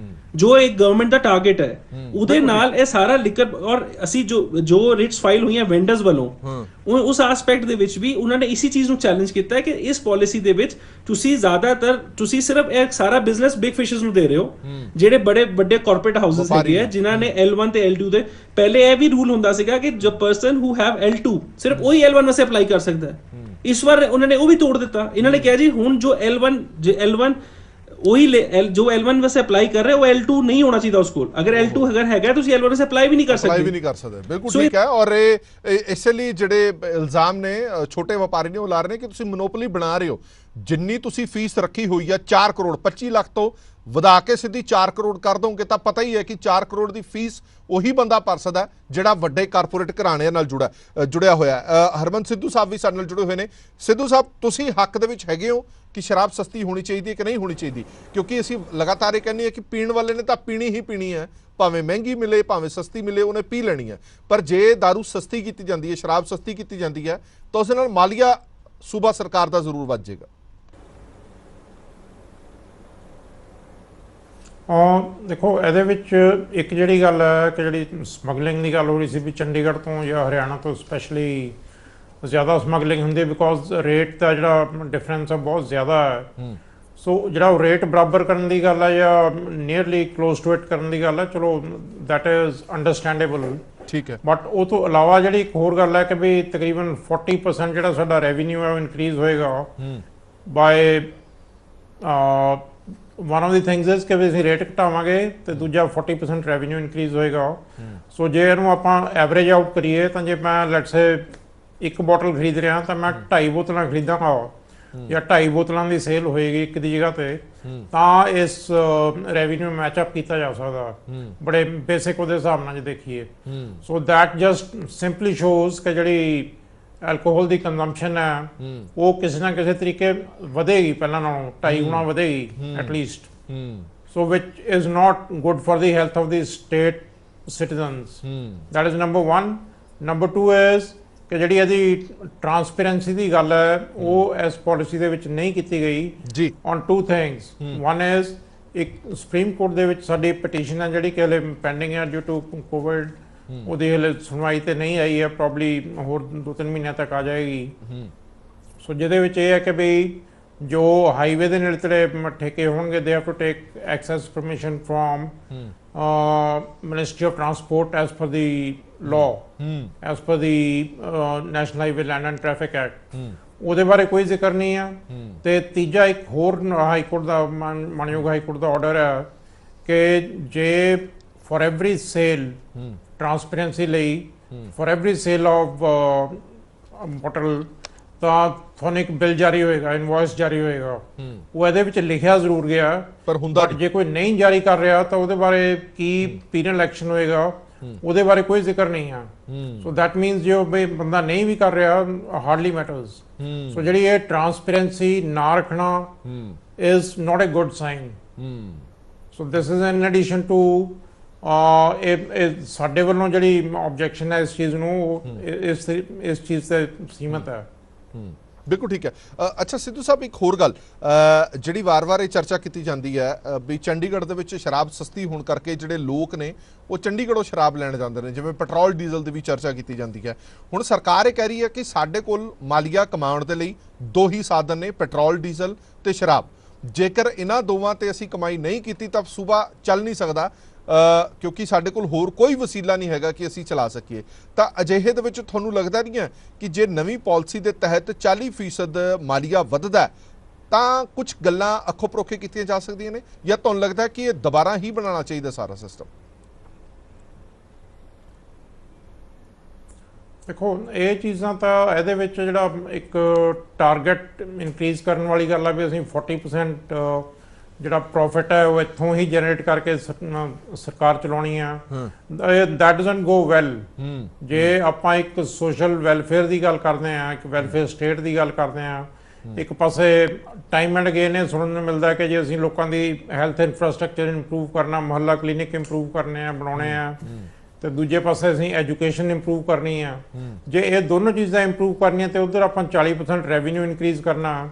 ਜੋ ਇੱਕ ਗਵਰਨਮੈਂਟ ਦਾ ਟਾਰਗੇਟ ਹੈ, ਉਹਦੇ ਨਾਲ ਇਹ ਸਾਰਾ ਲਿਕਰ ਔਰ ਅਸੀਂ ਜੋ ਰਿਟਸ ਫਾਈਲ ਹੋਈਆਂ ਵੈਂਡਰਸ ਵੱਲੋਂ ਉਸ ਐਸਪੈਕਟ ਦੇ ਵਿੱਚ ਵੀ ਉਹਨਾਂ ਨੇ ਇਸੀ ਚੀਜ਼ ਨੂੰ ਚੈਲੰਜ ਕੀਤਾ ਹੈ ਕਿ ਇਸ ਪਾਲਿਸੀ ਦੇ ਵਿੱਚ ਤੁਸੀਂ ਸਿਰਫ ਇਹ ਸਾਰਾ ਬਿਜ਼ਨਸ ਬਿਗ ਫਿਸ਼ਰਸ ਨੂੰ ਦੇ ਰਹੇ ਹੋ, ਜਿਹੜੇ ਬੜੇ ਵੱਡੇ ਕਾਰਪੋਰੇਟ ਹਾਊਸਸ ਹੈਗੇ ਆ ਜਿਨ੍ਹਾਂ ਨੇ L1 ਤੇ L2 ਦੇ ਪਹਿਲੇ ਇਹ ਵੀ ਰੂਲ ਹੁੰਦਾ ਸੀਗਾ ਕਿ ਜੋ ਪਰਸਨ ਹੂ ਹੈਵ L2 ਸਿਰਫ ਉਹੀ L1 ਵਾਸਤੇ ਅਪਲਾਈ ਕਰ ਸਕਦਾ ਹੈ। ਇਸ ਵਾਰ ਉਹਨਾਂ ਨੇ ਉਹ ਵੀ ਤੋੜ ਦਿੱਤਾ। ਇਹਨਾਂ ਨੇ ਕਿਹਾ ਜੀ ਹੁਣ ਜੋ L1 ਉਹੀ ਜੋ L1 ਵਾਸਤੇ ਅਪਲਾਈ ਕਰ ਰਹੇ ਉਹ L2 ਨਹੀਂ ਹੋਣਾ ਚਾਹੀਦਾ ਉਸ ਕੋਲ। ਅਗਰ L2 ਅਗਰ ਹੈਗਾ ਤੁਸੀਂ L1 ਵਾਸਤੇ ਅਪਲਾਈ ਵੀ ਨਹੀਂ ਕਰ ਸਕਦੇ। ਬਿਲਕੁਲ ਠੀਕ ਹੈ। ਔਰ ਇਸੇ ਲਈ ਜਿਹੜੇ ਇਲਜ਼ਾਮ ਨੇ ਛੋਟੇ ਵਪਾਰੀ ਨੇ ਉਹ ਲਾ ਰਹੇ ਨੇ ਕਿ ਤੁਸੀਂ ਮੋਨੋਪੋਲੀ ਬਣਾ ਰਹੇ ਹੋ। ਜਿੰਨੀ ਤੁਸੀਂ ਫੀਸ ਰੱਖੀ ਹੋਈ ਹੈ 4 ਕਰੋੜ 25 ਲੱਖ ਤੋਂ ਵਧਾ ਕੇ ਸਿੱਧੀ 4 ਕਰੋੜ ਕਰ ਦੋਗੇ ਤਾਂ ਪਤਾ ਹੀ ਹੈ ਕਿ 4 ਕਰੋੜ ਦੀ ਫੀਸ ਉਹੀ ਬੰਦਾ ਭਰ ਸਕਦਾ ਜਿਹੜਾ ਵੱਡੇ ਕਾਰਪੋਰੇਟ ਘਰਾਣਿਆਂ ਨਾਲ ਜੁੜਿਆ ਹੋਇਆ। ਹਰਮਨ ਸਿੱਧੂ ਸਾਹਿਬ ਵੀ ਸਾਡੇ ਨਾਲ ਜੁੜੇ ਹੋਏ ਨੇ। ਸਿੱਧੂ ਸਾਹਿਬ, ਤੁਸੀਂ ਹੱਕ ਦੇ ਵਿੱਚ ਹੈਗੇ ਹੋ ਕਿ ਸ਼ਰਾਬ ਸਸਤੀ ਹੋਣੀ ਚਾਹੀਦੀ ਹੈ ਕਿ ਨਹੀਂ ਹੋਣੀ ਚਾਹੀਦੀ? ਕਿਉਂਕਿ ਅਸੀਂ ਲਗਾਤਾਰ ਇਹ ਕਹਿੰਦੇ ਹਾਂ ਕਿ ਪੀਣ ਵਾਲੇ ਨੇ ਤਾਂ ਪੀਣੀ ਹੀ ਪੀਣੀ ਹੈ, ਭਾਵੇਂ ਮਹਿੰਗੀ ਮਿਲੇ ਭਾਵੇਂ ਸਸਤੀ ਮਿਲੇ ਉਹਨੇ ਪੀ ਲੈਣੀ ਹੈ। ਪਰ ਜੇ ਦਾਰੂ ਸਸਤੀ ਕੀਤੀ ਜਾਂਦੀ ਹੈ, ਸ਼ਰਾਬ ਸਸਤੀ ਕੀਤੀ ਜਾਂਦੀ ਹੈ ਤਾਂ ਉਸ ਨਾਲ ਮਾਲੀਆ ਸੂਬਾ ਸਰਕਾਰ ਦਾ ਜ਼ਰੂਰ ਵੱਧ ਜਾਏਗਾ। ਦੇਖੋ, ਇਹਦੇ ਵਿੱਚ ਇੱਕ ਜਿਹੜੀ ਗੱਲ ਹੈ ਕਿ ਜਿਹੜੀ ਸਮਗਲਿੰਗ ਦੀ ਗੱਲ ਹੋ ਰਹੀ ਸੀ ਵੀ ਚੰਡੀਗੜ੍ਹ ਤੋਂ ਜਾਂ ਹਰਿਆਣਾ ਤੋਂ ਸਪੈਸ਼ਲੀ ਜ਼ਿਆਦਾ ਸਮਗਲਿੰਗ ਹੁੰਦੀ, ਬਿਕੋਜ਼ ਰੇਟ ਦਾ ਜਿਹੜਾ ਡਿਫਰੈਂਸ ਹੈ ਬਹੁਤ ਜ਼ਿਆਦਾ ਹੈ। ਸੋ ਜਿਹੜਾ ਉਹ ਰੇਟ ਬਰਾਬਰ ਕਰਨ ਦੀ ਗੱਲ ਹੈ ਜਾਂ ਨੀਅਰਲੀ ਕਲੋਜ਼ ਟੂ ਇਟ ਕਰਨ ਦੀ ਗੱਲ ਹੈ, ਚਲੋ ਦੈਟ ਇਜ਼ ਅੰਡਰਸਟੈਂਡੇਬਲ, ਠੀਕ ਹੈ। ਬਟ ਉਹ ਤੋਂ ਇਲਾਵਾ ਜਿਹੜੀ ਇੱਕ ਹੋਰ ਗੱਲ ਹੈ ਕਿ ਵੀ ਤਕਰੀਬਨ 40% ਜਿਹੜਾ ਸਾਡਾ ਰੈਵਨਿਊ ਹੈ ਉਹ ਇਨਕਰੀਜ਼ ਹੋਏਗਾ by one of the things is ਕਿ ਵੀ ਅਸੀਂ ਰੇਟ ਘਟਾਵਾਂਗੇ ਤੇ ਦੂਜਾ 40% ਰੈਵਨਿਊ ਇਨਕਰੀਜ਼ ਹੋਏਗਾ। ਸੋ ਜੇ ਇਹਨੂੰ ਆਪਾਂ ਐਵਰੇਜ ਆਊਟ ਕਰੀਏ ਤਾਂ ਜੇ ਮੈਂ ਲੈਟਸ ਸੇ ਇੱਕ ਬੋਟਲ ਖਰੀਦ ਰਿਹਾ ਤਾਂ ਮੈਂ 2.5 ਬੋਤਲਾਂ ਖਰੀਦਾਂਗਾ ਜਾਂ 2.5 ਬੋਤਲਾਂ ਦੀ ਸੇਲ ਹੋਏਗੀ ਇੱਕ ਦੀ ਜਗ੍ਹਾ ਤੇ, ਤਾਂ ਇਸ ਰੈਵਨਿਊ ਮੈਚਅਪ ਕੀਤਾ ਜਾ ਸਕਦਾ ਬੜੇ ਬੇਸਿਕ ਉਹਦੇ ਹਿਸਾਬ ਨਾਲ ਜੇ ਦੇਖੀਏ। So that just simply shows ਕਿ ਜਿਹੜੀ ਐਲਕੋਹਲ ਦੀ ਕੰਜ਼ੰਪਸ਼ਨ ਹੈ ਉਹ ਕਿਸੇ ਨਾ ਕਿਸੇ ਤਰੀਕੇ ਵਧੇਗੀ, ਪਹਿਲਾਂ ਨਾਲੋਂ 2.5 ਗੁਣਾ ਵਧੇਗੀ at least. So which is not good for the health of the state citizens. That is number 1। Number 2 is ਕਿ ਜਿਹੜੀ ਇਹਦੀ ਟਰਾਂਸਪੇਰੈਂਸੀ ਦੀ ਗੱਲ ਹੈ ਉਹ ਇਸ ਪਾਲਿਸੀ ਦੇ ਵਿੱਚ ਨਹੀਂ ਕੀਤੀ ਗਈ ਜੀ ਔਨ 2 ਥਿੰਗਸ। ਵਨ ਇਜ਼ ਇੱਕ ਸੁਪਰੀਮ ਕੋਰਟ ਦੇ ਵਿੱਚ ਸਾਡੀ ਪਟੀਸ਼ਨ ਹੈ ਜਿਹੜੀ ਕਿ ਹਲੇ ਪੈਂਡਿੰਗ ਹੈ ਡਿਊ ਟੂ ਕੋਵਿਡ, ਉਹਦੀ ਹਲੇ ਸੁਣਵਾਈ ਤੇ ਨਹੀਂ ਆਈ ਹੈ, ਪ੍ਰੋਬਬਲੀ ਹੋਰ 2-3 ਮਹੀਨਿਆਂ ਤੱਕ ਆ ਜਾਏਗੀ। ਸੋ ਜਿਹਦੇ ਵਿੱਚ ਇਹ ਹੈ ਕਿ ਬਈ ਜੋ ਹਾਈਵੇ ਦੇ ਨੇੜੇ ਤੇੜੇ ਠੇਕੇ ਹੋਣਗੇ they have to take access permission from ministry of transport as per the law, as per the National Highway Land and Traffic Act। ਉਹਦੇ ਬਾਰੇ ਕੋਈ ਜ਼ਿਕਰ ਨਹੀਂ ਆ। ਤੇ ਤੀਜਾ ਇੱਕ ਹੋਰ ਹਾਈ ਕੋਰਟ ਦਾ ਮਾਨਯੋਗ ਹਾਈ ਕੋਰਟ ਦਾ ਆਰਡਰ ਹੈ ਕਿ ਜੇ ਫॉर एवरी ਸੇਲ ਟਰਾਂਸਪੇਰੈਂਸੀ ਲਈ for every sale of bottle ਤਾਂ ਤੁਹਾਨੂੰ ਇੱਕ ਬਿੱਲ ਜਾਰੀ ਹੋਏਗਾ, ਇਨਵੌਇਸ ਜਾਰੀ ਹੋਏਗਾ। ਉਹ ਇਹਦੇ ਵਿੱਚ ਲਿਖਿਆ ਜ਼ਰੂਰ ਗਿਆ ਪਰ ਹੁੰਦਾ ਜੇ ਕੋਈ ਨਹੀਂ ਜਾਰੀ ਕਰ ਰਿਹਾ ਤਾਂ ਉਹਦੇ ਬਾਰੇ ਕੀ ਪੀਨਲ ਐਕਸ਼ਨ ਹੋਏਗਾ ਉਹਦੇ ਬਾਰੇ ਕੋਈ ਜ਼ਿਕਰ ਨਹੀਂ ਆ। ਸੋ ਦੈਟ ਮੀਨਸ ਜੋ ਬੰਦਾ ਨਹੀਂ ਵੀ ਕਰ ਰਿਹਾ ਹਾਰਡਲੀ ਮੈਟਰਸ। ਸੋ ਜਿਹੜੀ ਇਹ ਟਰਾਂਸਪੇਰੈਂਸੀ ਨਾ ਰੱਖਣਾ is not a good sign. So this is in addition to ਇਹ ਸਾਡੇ ਵੱਲੋਂ ਜਿਹੜੀ ਆਬਜੈਕਸ਼ਨ ਹੈ ਇਸ ਚੀਜ਼ ਨੂੰ ਇਸ ਚੀਜ਼ ਤੇ ਸੀਮਤ ਹੈ। ਬਿਲਕੁਲ ਠੀਕ ਹੈ। ਅੱਛਾ ਸਿੱਧੂ ਸਾਹਿਬ, ਇੱਕ ਹੋਰ ਗੱਲ ਜਿਹੜੀ ਵਾਰ-ਵਾਰ ਇਹ ਚਰਚਾ ਕੀਤੀ ਜਾਂਦੀ ਹੈ ਵੀ ਚੰਡੀਗੜ੍ਹ ਦੇ ਵਿੱਚ ਸ਼ਰਾਬ ਸਸਤੀ ਹੋਣ ਕਰਕੇ ਜਿਹੜੇ ਲੋਕ ਨੇ ਉਹ ਚੰਡੀਗੜ੍ਹੋਂ ਸ਼ਰਾਬ ਲੈਣ ਜਾਂਦੇ ਨੇ, ਜਿਵੇਂ ਪੈਟਰੋਲ ਡੀਜ਼ਲ ਦੀ ਵੀ ਚਰਚਾ ਕੀਤੀ ਜਾਂਦੀ ਹੈ। ਹੁਣ ਸਰਕਾਰ ਇਹ ਕਹਿ ਰਹੀ ਹੈ ਕਿ ਸਾਡੇ ਕੋਲ ਮਾਲੀਆ ਕਮਾਉਣ ਦੇ ਲਈ 2 ਹੀ ਸਾਧਨ ਨੇ, ਪੈਟਰੋਲ ਡੀਜ਼ਲ ਤੇ ਸ਼ਰਾਬ। ਜੇਕਰ ਇਹਨਾਂ ਦੋਵਾਂ ਤੇ ਅਸੀਂ ਕਮਾਈ ਨਹੀਂ ਕੀਤੀ ਤਾਂ ਸੂਬਾ ਚੱਲ ਨਹੀਂ ਸਕਦਾ, ਕਿਉਂਕਿ ਸਾਡੇ ਕੋਲ ਹੋਰ ਕੋਈ ਵਸੀਲਾ ਨਹੀਂ ਹੈਗਾ ਕਿ ਅਸੀਂ ਚਲਾ ਸਕੀਏ। ਤਾਂ ਅਜਿਹੇ ਦੇ ਵਿੱਚ ਤੁਹਾਨੂੰ ਲੱਗਦਾ ਨਹੀਂ ਹੈ ਕਿ ਜੇ ਨਵੀਂ ਪਾਲਿਸੀ ਦੇ ਤਹਿਤ 40% ਮਾਲੀਆ ਵੱਧਦਾ ਤਾਂ ਕੁਝ ਗੱਲਾਂ ਅੱਖੋਂ ਪਰੋਖੇ ਕੀਤੀਆਂ ਜਾ ਸਕਦੀਆਂ ਨੇ, ਜਾਂ ਤੁਹਾਨੂੰ ਲੱਗਦਾ ਕਿ ਇਹ ਦੁਬਾਰਾ ਹੀ ਬਣਾਉਣਾ ਚਾਹੀਦਾ ਸਾਰਾ ਸਿਸਟਮ? ਦੇਖੋ, ਇਹ ਚੀਜ਼ਾਂ ਤਾਂ ਇਹਦੇ ਵਿੱਚ ਜਿਹੜਾ ਇੱਕ ਟਾਰਗੇਟ ਇਨਕਰੀਜ਼ ਕਰਨ ਵਾਲੀ ਗੱਲ ਆ ਵੀ ਅਸੀਂ 40% ਜਿਹੜਾ ਪ੍ਰੋਫਿਟ ਹੈ ਉਹ ਇੱਥੋਂ ਹੀ ਜਨਰੇਟ ਕਰਕੇ ਸਰਕਾਰ ਚਲਾਉਣੀ ਆ। That doesn't go well. ਜੇ ਆਪਾਂ ਇੱਕ ਸੋਸ਼ਲ ਵੈਲਫੇਅਰ ਦੀ ਗੱਲ ਕਰਦੇ ਆ, ਇੱਕ ਵੈਲਫੇਅਰ ਸਟੇਟ ਦੀ ਗੱਲ ਕਰਦੇ ਆ, ਇੱਕ ਪਾਸੇ ਟਾਈਮ ਐਂਡ ਅਗੇਨ ਇਹ ਸੁਣਨ ਨੂੰ ਮਿਲਦਾ ਕਿ ਜੇ ਅਸੀਂ ਲੋਕਾਂ ਦੀ ਹੈਲਥ ਇਨਫਰਾਸਟ੍ਰਕਚਰ ਇੰਪਰੂਵ ਕਰਨਾ, ਮੁਹੱਲਾ ਕਲੀਨਿਕ ਇੰਪਰੂਵ ਕਰਨੇ ਆ, ਬਣਾਉਣੇ ਆ, ਤੇ ਦੂਜੇ ਪਾਸੇ ਅਸੀਂ ਐਜੂਕੇਸ਼ਨ ਇੰਪਰੂਵ ਕਰਨੀ ਆ। ਜੇ ਇਹ ਦੋਨੋਂ ਚੀਜ਼ਾਂ ਇੰਪਰੂਵ ਕਰਨੀਆਂ ਤੇ ਉਧਰ ਆਪਾਂ 40% ਰੈਵਨਿਊ ਇਨਕਰੀਜ਼ ਕਰਨਾ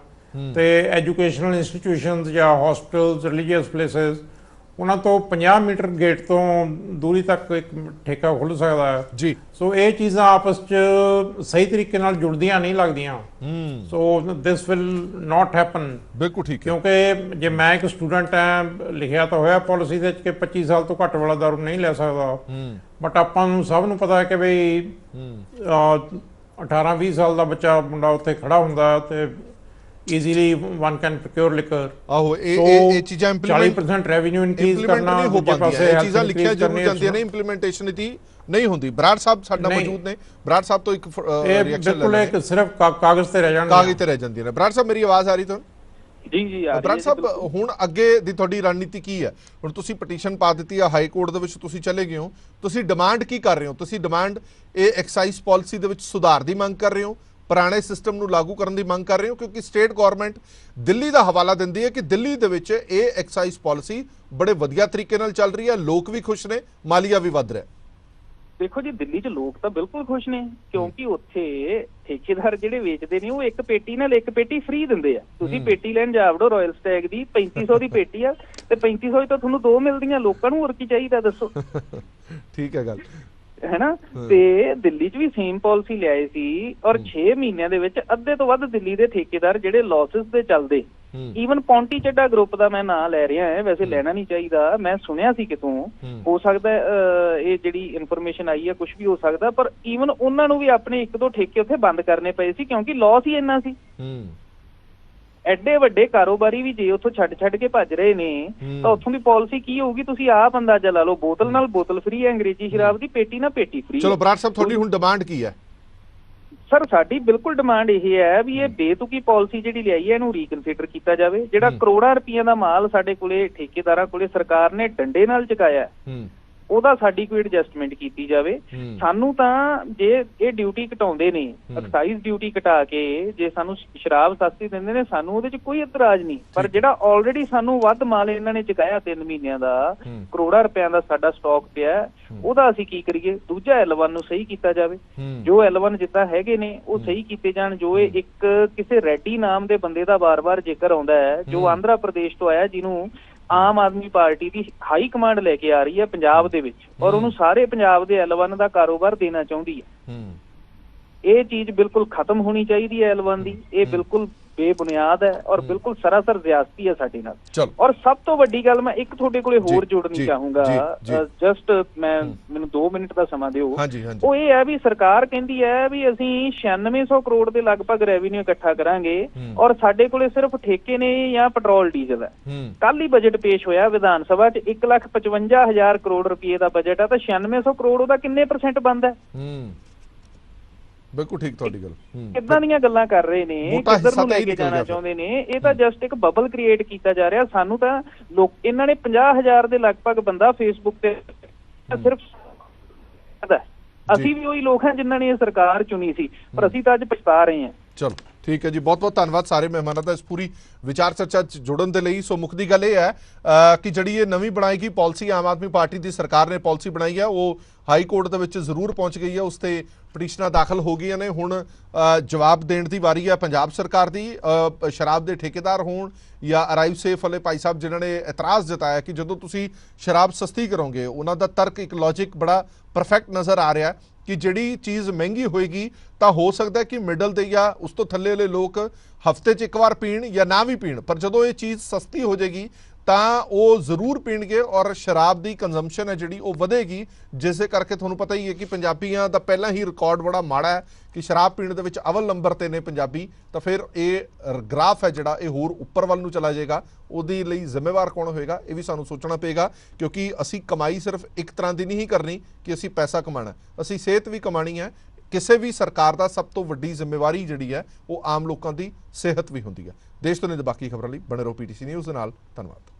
ਤੇ ਐਜੂਕੇਸ਼ਨਲ ਇੰਸਟੀਟਿਊਸ਼ਨਸ ਜਾਂ ਹਸਪੀਟਲਸ, ਰਿਲੀਜੀਅਸ ਪਲੇਸਿਸ ਉਹਨਾਂ ਤੋਂ 50 ਮੀਟਰ ਗੇਟ ਤੋਂ ਦੂਰੀ ਤੱਕ ਇੱਕ ਠੇਕਾ ਖੁੱਲ ਸਕਦਾ ਹੈ ਜੀ। ਸੋ ਇਹ ਚੀਜ਼ਾਂ ਆਪਸ 'ਚ ਸਹੀ ਤਰੀਕੇ ਨਾਲ ਜੁੜਦੀਆਂ ਨਹੀਂ ਲੱਗਦੀਆਂ। ਸੋ ਦਿਸ ਵਿਲ ਨਾਟ ਹੈਪਨ। ਬਿਲਕੁਲ ਠੀਕ ਹੈ। ਕਿਉਂਕਿ ਜੇ ਮੈਂ ਇੱਕ ਸਟੂਡੈਂਟ ਹਾਂ, ਲਿਖਿਆ ਤਾਂ ਹੋਇਆ ਪਾਲਿਸੀ ਦੇ ਵਿੱਚ ਕਿ 25 ਸਾਲ ਤੋਂ ਘੱਟ ਵਾਲਾ ਦਾਰੂ ਨਹੀਂ ਲੈ ਸਕਦਾ, ਬਟ ਆਪਾਂ ਨੂੰ ਸਭ ਨੂੰ ਪਤਾ ਹੈ ਕਿ ਬਈ 18-20 ਸਾਲ ਦਾ ਬੱਚਾ ਮੁੰਡਾ ਉੱਥੇ ਖੜਾ ਹੁੰਦਾ ਤੇ easily one can procure liquor. ਆਹੋ ਇਹ ਚੀਜ਼ਾਂ 40% ਰੈਵਨਿਊ ਇਨਕਰੀਜ਼ ਕਰਨਾ, ਹੋ ਦੂਜੇ ਪਾਸੇ ਇਹ ਚੀਜ਼ਾਂ ਲਿਖੀਆਂ ਜ਼ਰੂਰ ਜਾਂਦੀਆਂ ਨੇ, ਇੰਪਲੀਮੈਂਟੇਸ਼ਨ ਦੀ ਨਹੀਂ ਹੁੰਦੀ। ਬਰਾੜ ਸਾਹਿਬ ਸਾਡੇ ਨਾਲ ਮੌਜੂਦ ਨੇ। ਬਰਾੜ ਸਾਹਿਬ ਤੋਂ ਇੱਕ ਰਿਐਕਸ਼ਨ ਬਿਲਕੁਲ ਇੱਕ ਸਿਰਫ ਕਾਗਜ਼ ਤੇ ਰਹਿ ਜਾਂਦੀਆਂ ਨੇ। ਬਰਾੜ ਸਾਹਿਬ ਮੇਰੀ ਆਵਾਜ਼ ਆ ਰਹੀ ਤੁਹਾਨੂੰ? ਜੀ ਬਰਾੜ ਸਾਹਿਬ ਹੁਣ ਅੱਗੇ ਦੀ ਤੁਹਾਡੀ ਰਣਨੀਤੀ ਕੀ ਹੈ? ਹੁਣ ਤੁਸੀਂ ਪਟੀਸ਼ਨ ਪਾ ਦਿੱਤੀ ਹੈ, ਹਾਈ ਕੋਰਟ ਦੇ ਵਿੱਚ ਤੁਸੀਂ ਚਲੇ ਗਏ ਹੋ, ਤੁਸੀਂ ਡਿਮਾਂਡ ਕੀ ਕਰ ਰਹੇ ਹੋ? ਤੁਸੀਂ ਡਿਮਾਂਡ ਇਹ ਐਕਸਾਈਜ਼ ਪਾਲਿਸੀ ਦੇ ਵਿੱਚ ਸੁਧਾਰ ਦੀ ਮੰਗ ਕਰ ਰਹੇ ਹੋ, ਪੁਰਾਣੇ ਸਿਸਟਮ ਨੂੰ ਲਾਗੂ ਕਰਨ ਦੀ ਮੰਗ ਕਰ ਰਹੇ ਹੋ? ਕਿਉਂਕਿ ਸਟੇਟ ਗਵਰਨਮੈਂਟ ਦਿੱਲੀ ਦਾ ਹਵਾਲਾ ਦਿੰਦੀ ਹੈ ਕਿ ਦਿੱਲੀ ਦੇ ਵਿੱਚ ਇਹ ਐਕਸਾਈਜ਼ ਪਾਲਿਸੀ ਬੜੇ ਵਧੀਆ ਤਰੀਕੇ ਨਾਲ ਚੱਲ ਰਹੀ ਹੈ, ਲੋਕ ਵੀ ਖੁਸ਼ ਨੇ, ਮਾਲੀਆ ਵੀ ਵੱਧ ਰਿਹਾ। ਦੇਖੋ ਜੀ, ਦਿੱਲੀ 'ਚ ਲੋਕ ਤਾਂ ਬਿਲਕੁਲ ਖੁਸ਼ ਨੇ, ਕਿਉਂਕਿ ਉੱਥੇ ਠੇਕੇਦਾਰ ਜਿਹੜੇ ਵੇਚਦੇ ਨੇ ਉਹ ਇੱਕ ਪੇਟੀ ਨਾਲ ਇੱਕ ਪੇਟੀ ਫ੍ਰੀ ਦਿੰਦੇ ਆ। ਤੁਸੀਂ ਪੇਟੀ ਲੈਣ ਜਾ ਵੜੋ ਰਾਇਲ ਸਟੈਗ ਦੀ, 3500 ਦੀ ਪੇਟੀ ਆ ਤੇ 3500 ਤਾਂ ਤੁਹਾਨੂੰ 2 ਮਿਲਦੀਆਂ। ਲੋਕਾਂ ਨੂੰ ਹੋਰ ਕੀ ਚਾਹੀਦਾ ਦੱਸੋ? ਠੀਕ ਹੈ ਗੱਲ, ਹੈ ਨਾ। ਤੇ ਦਿੱਲੀ 'ਚ ਵੀ ਸੇਮ ਪਾਲਿਸੀ ਲਿਆਏ ਸੀ ਔਰ 6 ਮਹੀਨਿਆਂ ਦੇ ਵਿੱਚ ਅੱਧੇ ਤੋਂ ਵੱਧ ਦਿੱਲੀ ਦੇ ਠੇਕੇਦਾਰ ਜਿਹੜੇ ਲਾਸਸ ਤੇ ਚੱਲਦੇ, ਈਵਨ ਪੌਂਟੀ ਚੱਡਾ ਗਰੁੱਪ ਦਾ ਮੈਂ ਨਾਂ ਲੈ ਰਿਹਾ ਹਾਂ, ਵੈਸੇ ਲੈਣਾ ਨਹੀਂ ਚਾਹੀਦਾ, ਮੈਂ ਸੁਣਿਆ ਸੀ ਕਿਤੋਂ, ਹੋ ਸਕਦਾ ਇਹ ਜਿਹੜੀ ਇਨਫੋਰਮੇਸ਼ਨ ਆਈ ਹੈ ਕੁਝ ਵੀ ਹੋ ਸਕਦਾ, ਪਰ ਈਵਨ ਉਹਨਾਂ ਨੂੰ ਵੀ ਆਪਣੇ 1-2 ਠੇਕੇ ਉੱਥੇ ਬੰਦ ਕਰਨੇ ਪਏ ਸੀ ਕਿਉਂਕਿ ਲਾਸ ਹੀ ਇੰਨਾ ਸੀ। ਐਡੇ ਵੱਡੇ ਕਾਰੋਬਾਰੀ ਵੀ ਜੇ ਉੱਥੋਂ ਛੱਡ ਕੇ ਭੱਜ ਰਹੇ ਨੇ ਤਾਂ ਉੱਥੋਂ ਦੀ ਪਾਲਿਸੀ ਕੀ ਹੋਊਗੀ? ਤੁਸੀਂ ਆਪ ਅੰਦਾਜ਼ਾ ਲਾ ਲਓ। ਬੋਤਲ ਨਾਲ ਬੋਤਲ ਫ੍ਰੀ ਹੈ ਅੰਗਰੇਜ਼ੀ ਸ਼ਰਾਬ ਦੀ, ਪੇਟੀ ਨਾਲ ਪੇਟੀ ਫ੍ਰੀ। ਚਲੋ ਬਰਾੜ ਸਾਹਿਬ, ਤੁਹਾਡੀ ਹੁਣ ਡਿਮਾਂਡ ਕੀ ਹੈ? ਸਰ ਸਾਡੀ ਬਿਲਕੁਲ ਡਿਮਾਂਡ ਇਹ ਹੈ ਵੀ ਇਹ ਬੇਤੁਕੀ ਪਾਲਿਸੀ ਜਿਹੜੀ ਲਿਆਈ ਹੈ ਇਹਨੂੰ ਰੀਕਨਸੀਡਰ ਕੀਤਾ ਜਾਵੇ। ਜਿਹੜਾ ਕਰੋੜਾਂ ਰੁਪਈਆ ਦਾ ਮਾਲ ਸਾਡੇ ਕੋਲੇ ਠੇਕੇਦਾਰਾਂ ਕੋਲੇ ਸਰਕਾਰ ਨੇ ਡੰਡੇ ਨਾਲ ਚੁਕਾਇਆ, ਉਹਦਾ ਸਾਡੀ ਕੋਈ ਐਡਜਸਟਮੈਂਟ ਕੀਤੀ ਜਾਵੇ। ਸਾਨੂੰ ਤਾਂ ਜੇ ਇਹ ਡਿਊਟੀ ਘਟਾਉਂਦੇ ਨੇ, ਐਕਸਾਈਜ਼ ਡਿਊਟੀ ਘਟਾ ਕੇ ਜੇ ਸਾਨੂੰ ਸ਼ਰਾਬ ਸਸਤੀ ਦਿੰਦੇ ਨੇ, ਸਾਨੂੰ ਉਹਦੇ 'ਚ ਕੋਈ ਇਤਰਾਜ਼ ਨਹੀਂ, ਪਰ ਜਿਹੜਾ ਆਲਰੇਡੀ ਸਾਨੂੰ ਵੱਧ ਮਾਲ ਇਹਨਾਂ ਨੇ ਚੁਕਾਇਆ 3 ਮਹੀਨਿਆਂ ਦਾ, ਕਰੋੜਾਂ ਰੁਪਇਆਂ ਦਾ ਸਾਡਾ ਸਟਾਕ ਪਿਆ, ਉਹਦਾ ਅਸੀਂ ਕੀ ਕਰੀਏ? ਦੂਜਾ L1 ਨੂੰ ਸਹੀ ਕੀਤਾ ਜਾਵੇ। ਜੋ L1 ਜਿੱਦਾਂ ਹੈਗੇ ਨੇ ਉਹ ਸਹੀ ਕੀਤੇ ਜਾਣ। ਜੋ ਇਹ ਇੱਕ ਕਿਸੇ ਰੈਡੀ ਨਾਮ ਦੇ ਬੰਦੇ ਦਾ ਵਾਰ-ਵਾਰ ਜ਼ਿਕਰ ਆਉਂਦਾ ਹੈ, ਜੋ ਆਂਧਰਾ ਪ੍ਰਦੇਸ਼ ਤੋਂ ਆਇਆ, ਜਿਹਨੂੰ ਆਮ ਆਦਮੀ ਪਾਰਟੀ ਦੀ ਹਾਈ ਕਮਾਂਡ ਲੈ ਕੇ ਆ ਰਹੀ ਹੈ ਪੰਜਾਬ ਦੇ ਵਿੱਚ, ਔਰ ਉਹਨੂੰ ਸਾਰੇ ਪੰਜਾਬ ਦੇ L1 ਦਾ ਕਾਰੋਬਾਰ ਦੇਣਾ ਚਾਹੁੰਦੀ ਹੈ। ਇਹ ਚੀਜ਼ ਬਿਲਕੁਲ ਖਤਮ ਹੋਣੀ ਚਾਹੀਦੀ ਹੈ L1 ਦੀ। ਇਹ ਬਿਲਕੁਲ ਬੇਬੁਨਿਆਦ ਹੈ ਔਰ ਬਿਲਕੁਲ ਸਰਾਸਰ ਜ਼ਿਆਦਤੀ ਹੈ ਸਾਡੇ ਨਾਲ। ਔਰ ਸਭ ਤੋਂ ਵੱਡੀ ਗੱਲ ਮੈਂ ਇੱਕ ਤੁਹਾਡੇ ਕੋਲੇ ਹੋਰ ਜੋੜਨੀ ਚਾਹੂੰਗਾ, ਜਸਟ ਮੈਨੂੰ 2 ਮਿੰਟ ਦਾ ਸਮਾਂ ਦਿਓ। ਉਹ ਇਹ ਹੈ ਵੀ ਸਰਕਾਰ ਕਹਿੰਦੀ ਹੈ ਵੀ ਅਸੀਂ 9600 ਕਰੋੜ ਦੇ ਲਗਭਗ ਰੈਵਨਿਊ ਇਕੱਠਾ ਕਰਾਂਗੇ ਔਰ ਸਾਡੇ ਕੋਲੇ ਸਿਰਫ ਠੇਕੇ ਨੇ ਜਾਂ ਪੈਟਰੋਲ ਡੀਜ਼ਲ ਹੈ। ਕੱਲ ਹੀ ਬਜਟ ਪੇਸ਼ ਹੋਇਆ ਵਿਧਾਨ ਸਭਾ 'ਚ, 1,55,000 ਕਰੋੜ ਰੁਪਏ ਦਾ ਬਜਟ ਹੈ, ਤਾਂ 9600 ਕਰੋੜ ਉਹਦਾ ਕਿੰਨੇ % ਬਣਦਾ? ਬਿਲਕੁਲ ਠੀਕ ਤੁਹਾਡੀ ਗੱਲ। ਕਿੱਦਾਂ ਦੀਆਂ ਗੱਲਾਂ ਕਰ ਰਹੇ ਨੇ, ਕਿੱਧਰ ਨੂੰ ਲੈ ਕੇ ਜਾਣਾ ਚਾਹੁੰਦੇ ਨੇ? ਇਹ ਤਾਂ ਜਸਟ ਇੱਕ ਬਬਲ ਕ੍ਰੀਏਟ ਕੀਤਾ ਜਾ ਰਿਹਾ। ਸਾਨੂੰ ਤਾਂ ਲੋਕ, ਇਹਨਾਂ ਨੇ 50,000 ਦੇ ਲਗਭਗ ਬੰਦਾ ਫੇਸਬੁੱਕ ਤੇ ਸਿਰਫ, ਅਸੀਂ ਵੀ ਉਹੀ ਲੋਕ ਹਾਂ ਜਿਨ੍ਹਾਂ ਨੇ ਇਹ ਸਰਕਾਰ ਚੁਣੀ ਸੀ, ਪਰ ਅਸੀਂ ਤਾਂ ਅੱਜ ਪਛਤਾ ਰਹੇ ਹਾਂ। ਚਲੋ ਠੀਕ ਹੈ ਜੀ, ਬਹੁਤ ਬਹੁਤ ਧੰਨਵਾਦ ਸਾਰੇ ਮਹਿਮਾਨਾਂ ਦਾ ਇਸ ਪੂਰੀ ਵਿਚਾਰ ਚਰਚਾ 'ਚ ਜੁੜਨ ਦੇ ਲਈ। ਸੋ ਮੁੱਖ ਦੀ ਗੱਲ ਇਹ ਹੈ ਕਿ ਜਿਹੜੀ ਇਹ ਨਵੀਂ ਬਣਾਈ ਗਈ ਪਾਲਿਸੀ, ਆਮ ਆਦਮੀ ਪਾਰਟੀ ਦੀ ਸਰਕਾਰ ਨੇ ਪਾਲਿਸੀ ਬਣਾਈ ਹੈ, ਉਹ ਹਾਈ ਕੋਰਟ ਦੇ ਵਿੱਚ ਜ਼ਰੂਰ ਪਹੁੰਚ ਗਈ ਹੈ, ਉਸ ਤੇ ਪਟੀਸ਼ਨਾਂ ਦਾਖਲ ਹੋ ਗਈਆਂ ਨੇ। ਹੁਣ ਜਵਾਬ ਦੇਣ ਦੀ ਵਾਰੀ ਹੈ ਪੰਜਾਬ ਸਰਕਾਰ ਦੀ। ਸ਼ਰਾਬ ਦੇ ਠੇਕੇਦਾਰ ਹੋਣ ਜਾਂ ਅਰਾਈਵ ਸੇਫ ਵਾਲੇ ਭਾਈ ਸਾਹਿਬ ਜਿਨ੍ਹਾਂ ਨੇ ਇਤਰਾਜ਼ ਜਤਾਇਆ ਕਿ ਜਦੋਂ ਤੁਸੀਂ ਸ਼ਰਾਬ ਸਸਤੀ ਕਰੋਗੇ, ਉਹਨਾਂ ਦਾ ਤਰਕ, ਇੱਕ ਲੌਜਿਕ ਬੜਾ ਪਰਫੈਕਟ ਨਜ਼ਰ ਆ ਰਿਹਾ ਕਿ ਜਿਹੜੀ ਚੀਜ਼ ਮਹਿੰਗੀ ਹੋਏਗੀ ਤਾਂ ਹੋ ਸਕਦਾ ਕਿ ਮਿਡਲ ਦੇ ਜਾਂ ਉਸ ਤੋਂ ਥੱਲੇ ਵਾਲੇ ਲੋਕ ਹਫ਼ਤੇ 'ਚ ਇੱਕ ਵਾਰ ਪੀਣ ਜਾਂ ਨਾ ਵੀ ਪੀਣ, ਪਰ ਜਦੋਂ ਇਹ ਚੀਜ਼ ਸਸਤੀ ਹੋ ਜਾਏਗੀ ਤਾਂ ਉਹ ਜ਼ਰੂਰ ਪੀਣਗੇ ਔਰ ਸ਼ਰਾਬ ਦੀ ਕੰਜ਼ੰਪਸ਼ਨ ਹੈ ਜਿਹੜੀ ਉਹ ਵਧੇਗੀ, ਜਿਸੇ ਕਰਕੇ ਤੁਹਾਨੂੰ ਪਤਾ ਹੀ ਹੈ ਕਿ ਪੰਜਾਬੀਆਂ ਦਾ ਪਹਿਲਾਂ ਹੀ ਰਿਕਾਰਡ ਬੜਾ ਮਾੜਾ ਹੈ ਕਿ ਸ਼ਰਾਬ ਪੀਣ ਦੇ ਵਿੱਚ ਅਵਲ ਨੰਬਰ ਤੇ ਨੇ ਪੰਜਾਬੀ। ਤਾਂ ਫਿਰ ਇਹ ਗ੍ਰਾਫ ਹੈ ਜਿਹੜਾ ਇਹ ਹੋਰ ਉੱਪਰ ਵੱਲ ਨੂੰ ਚਲਾ ਜਾਏਗਾ। ਉਹਦੇ ਲਈ ਜ਼ਿੰਮੇਵਾਰ ਕੌਣ ਹੋਏਗਾ, ਇਹ ਵੀ ਸਾਨੂੰ ਸੋਚਣਾ ਪਏਗਾ, ਕਿਉਂਕਿ ਅਸੀਂ ਕਮਾਈ ਸਿਰਫ ਇੱਕ ਤਰ੍ਹਾਂ ਦੀ ਨਹੀਂ ਕਰਨੀ ਕਿ ਅਸੀਂ ਪੈਸਾ ਕਮਾਣਾ, ਅਸੀਂ ਸਿਹਤ ਵੀ ਕਮਾਣੀ ਹੈ। ਕਿਸੇ ਵੀ ਸਰਕਾਰ ਦਾ ਸਭ ਤੋਂ ਵੱਡੀ ਜ਼ਿੰਮੇਵਾਰੀ ਜਿਹੜੀ ਹੈ ਉਹ ਆਮ ਲੋਕਾਂ ਦੀ ਸਿਹਤ ਵੀ ਹੁੰਦੀ ਹੈ। ਦੇਸ਼ ਤੋਂ ਨਹੀਂ ਬਾਕੀ ਖਬਰਾਂ ਲਈ ਬਣੇ ਰਹੋ PTC ਨਿਊਜ਼ ਦੇ ਨਾਲ। ਧੰਨਵਾਦ।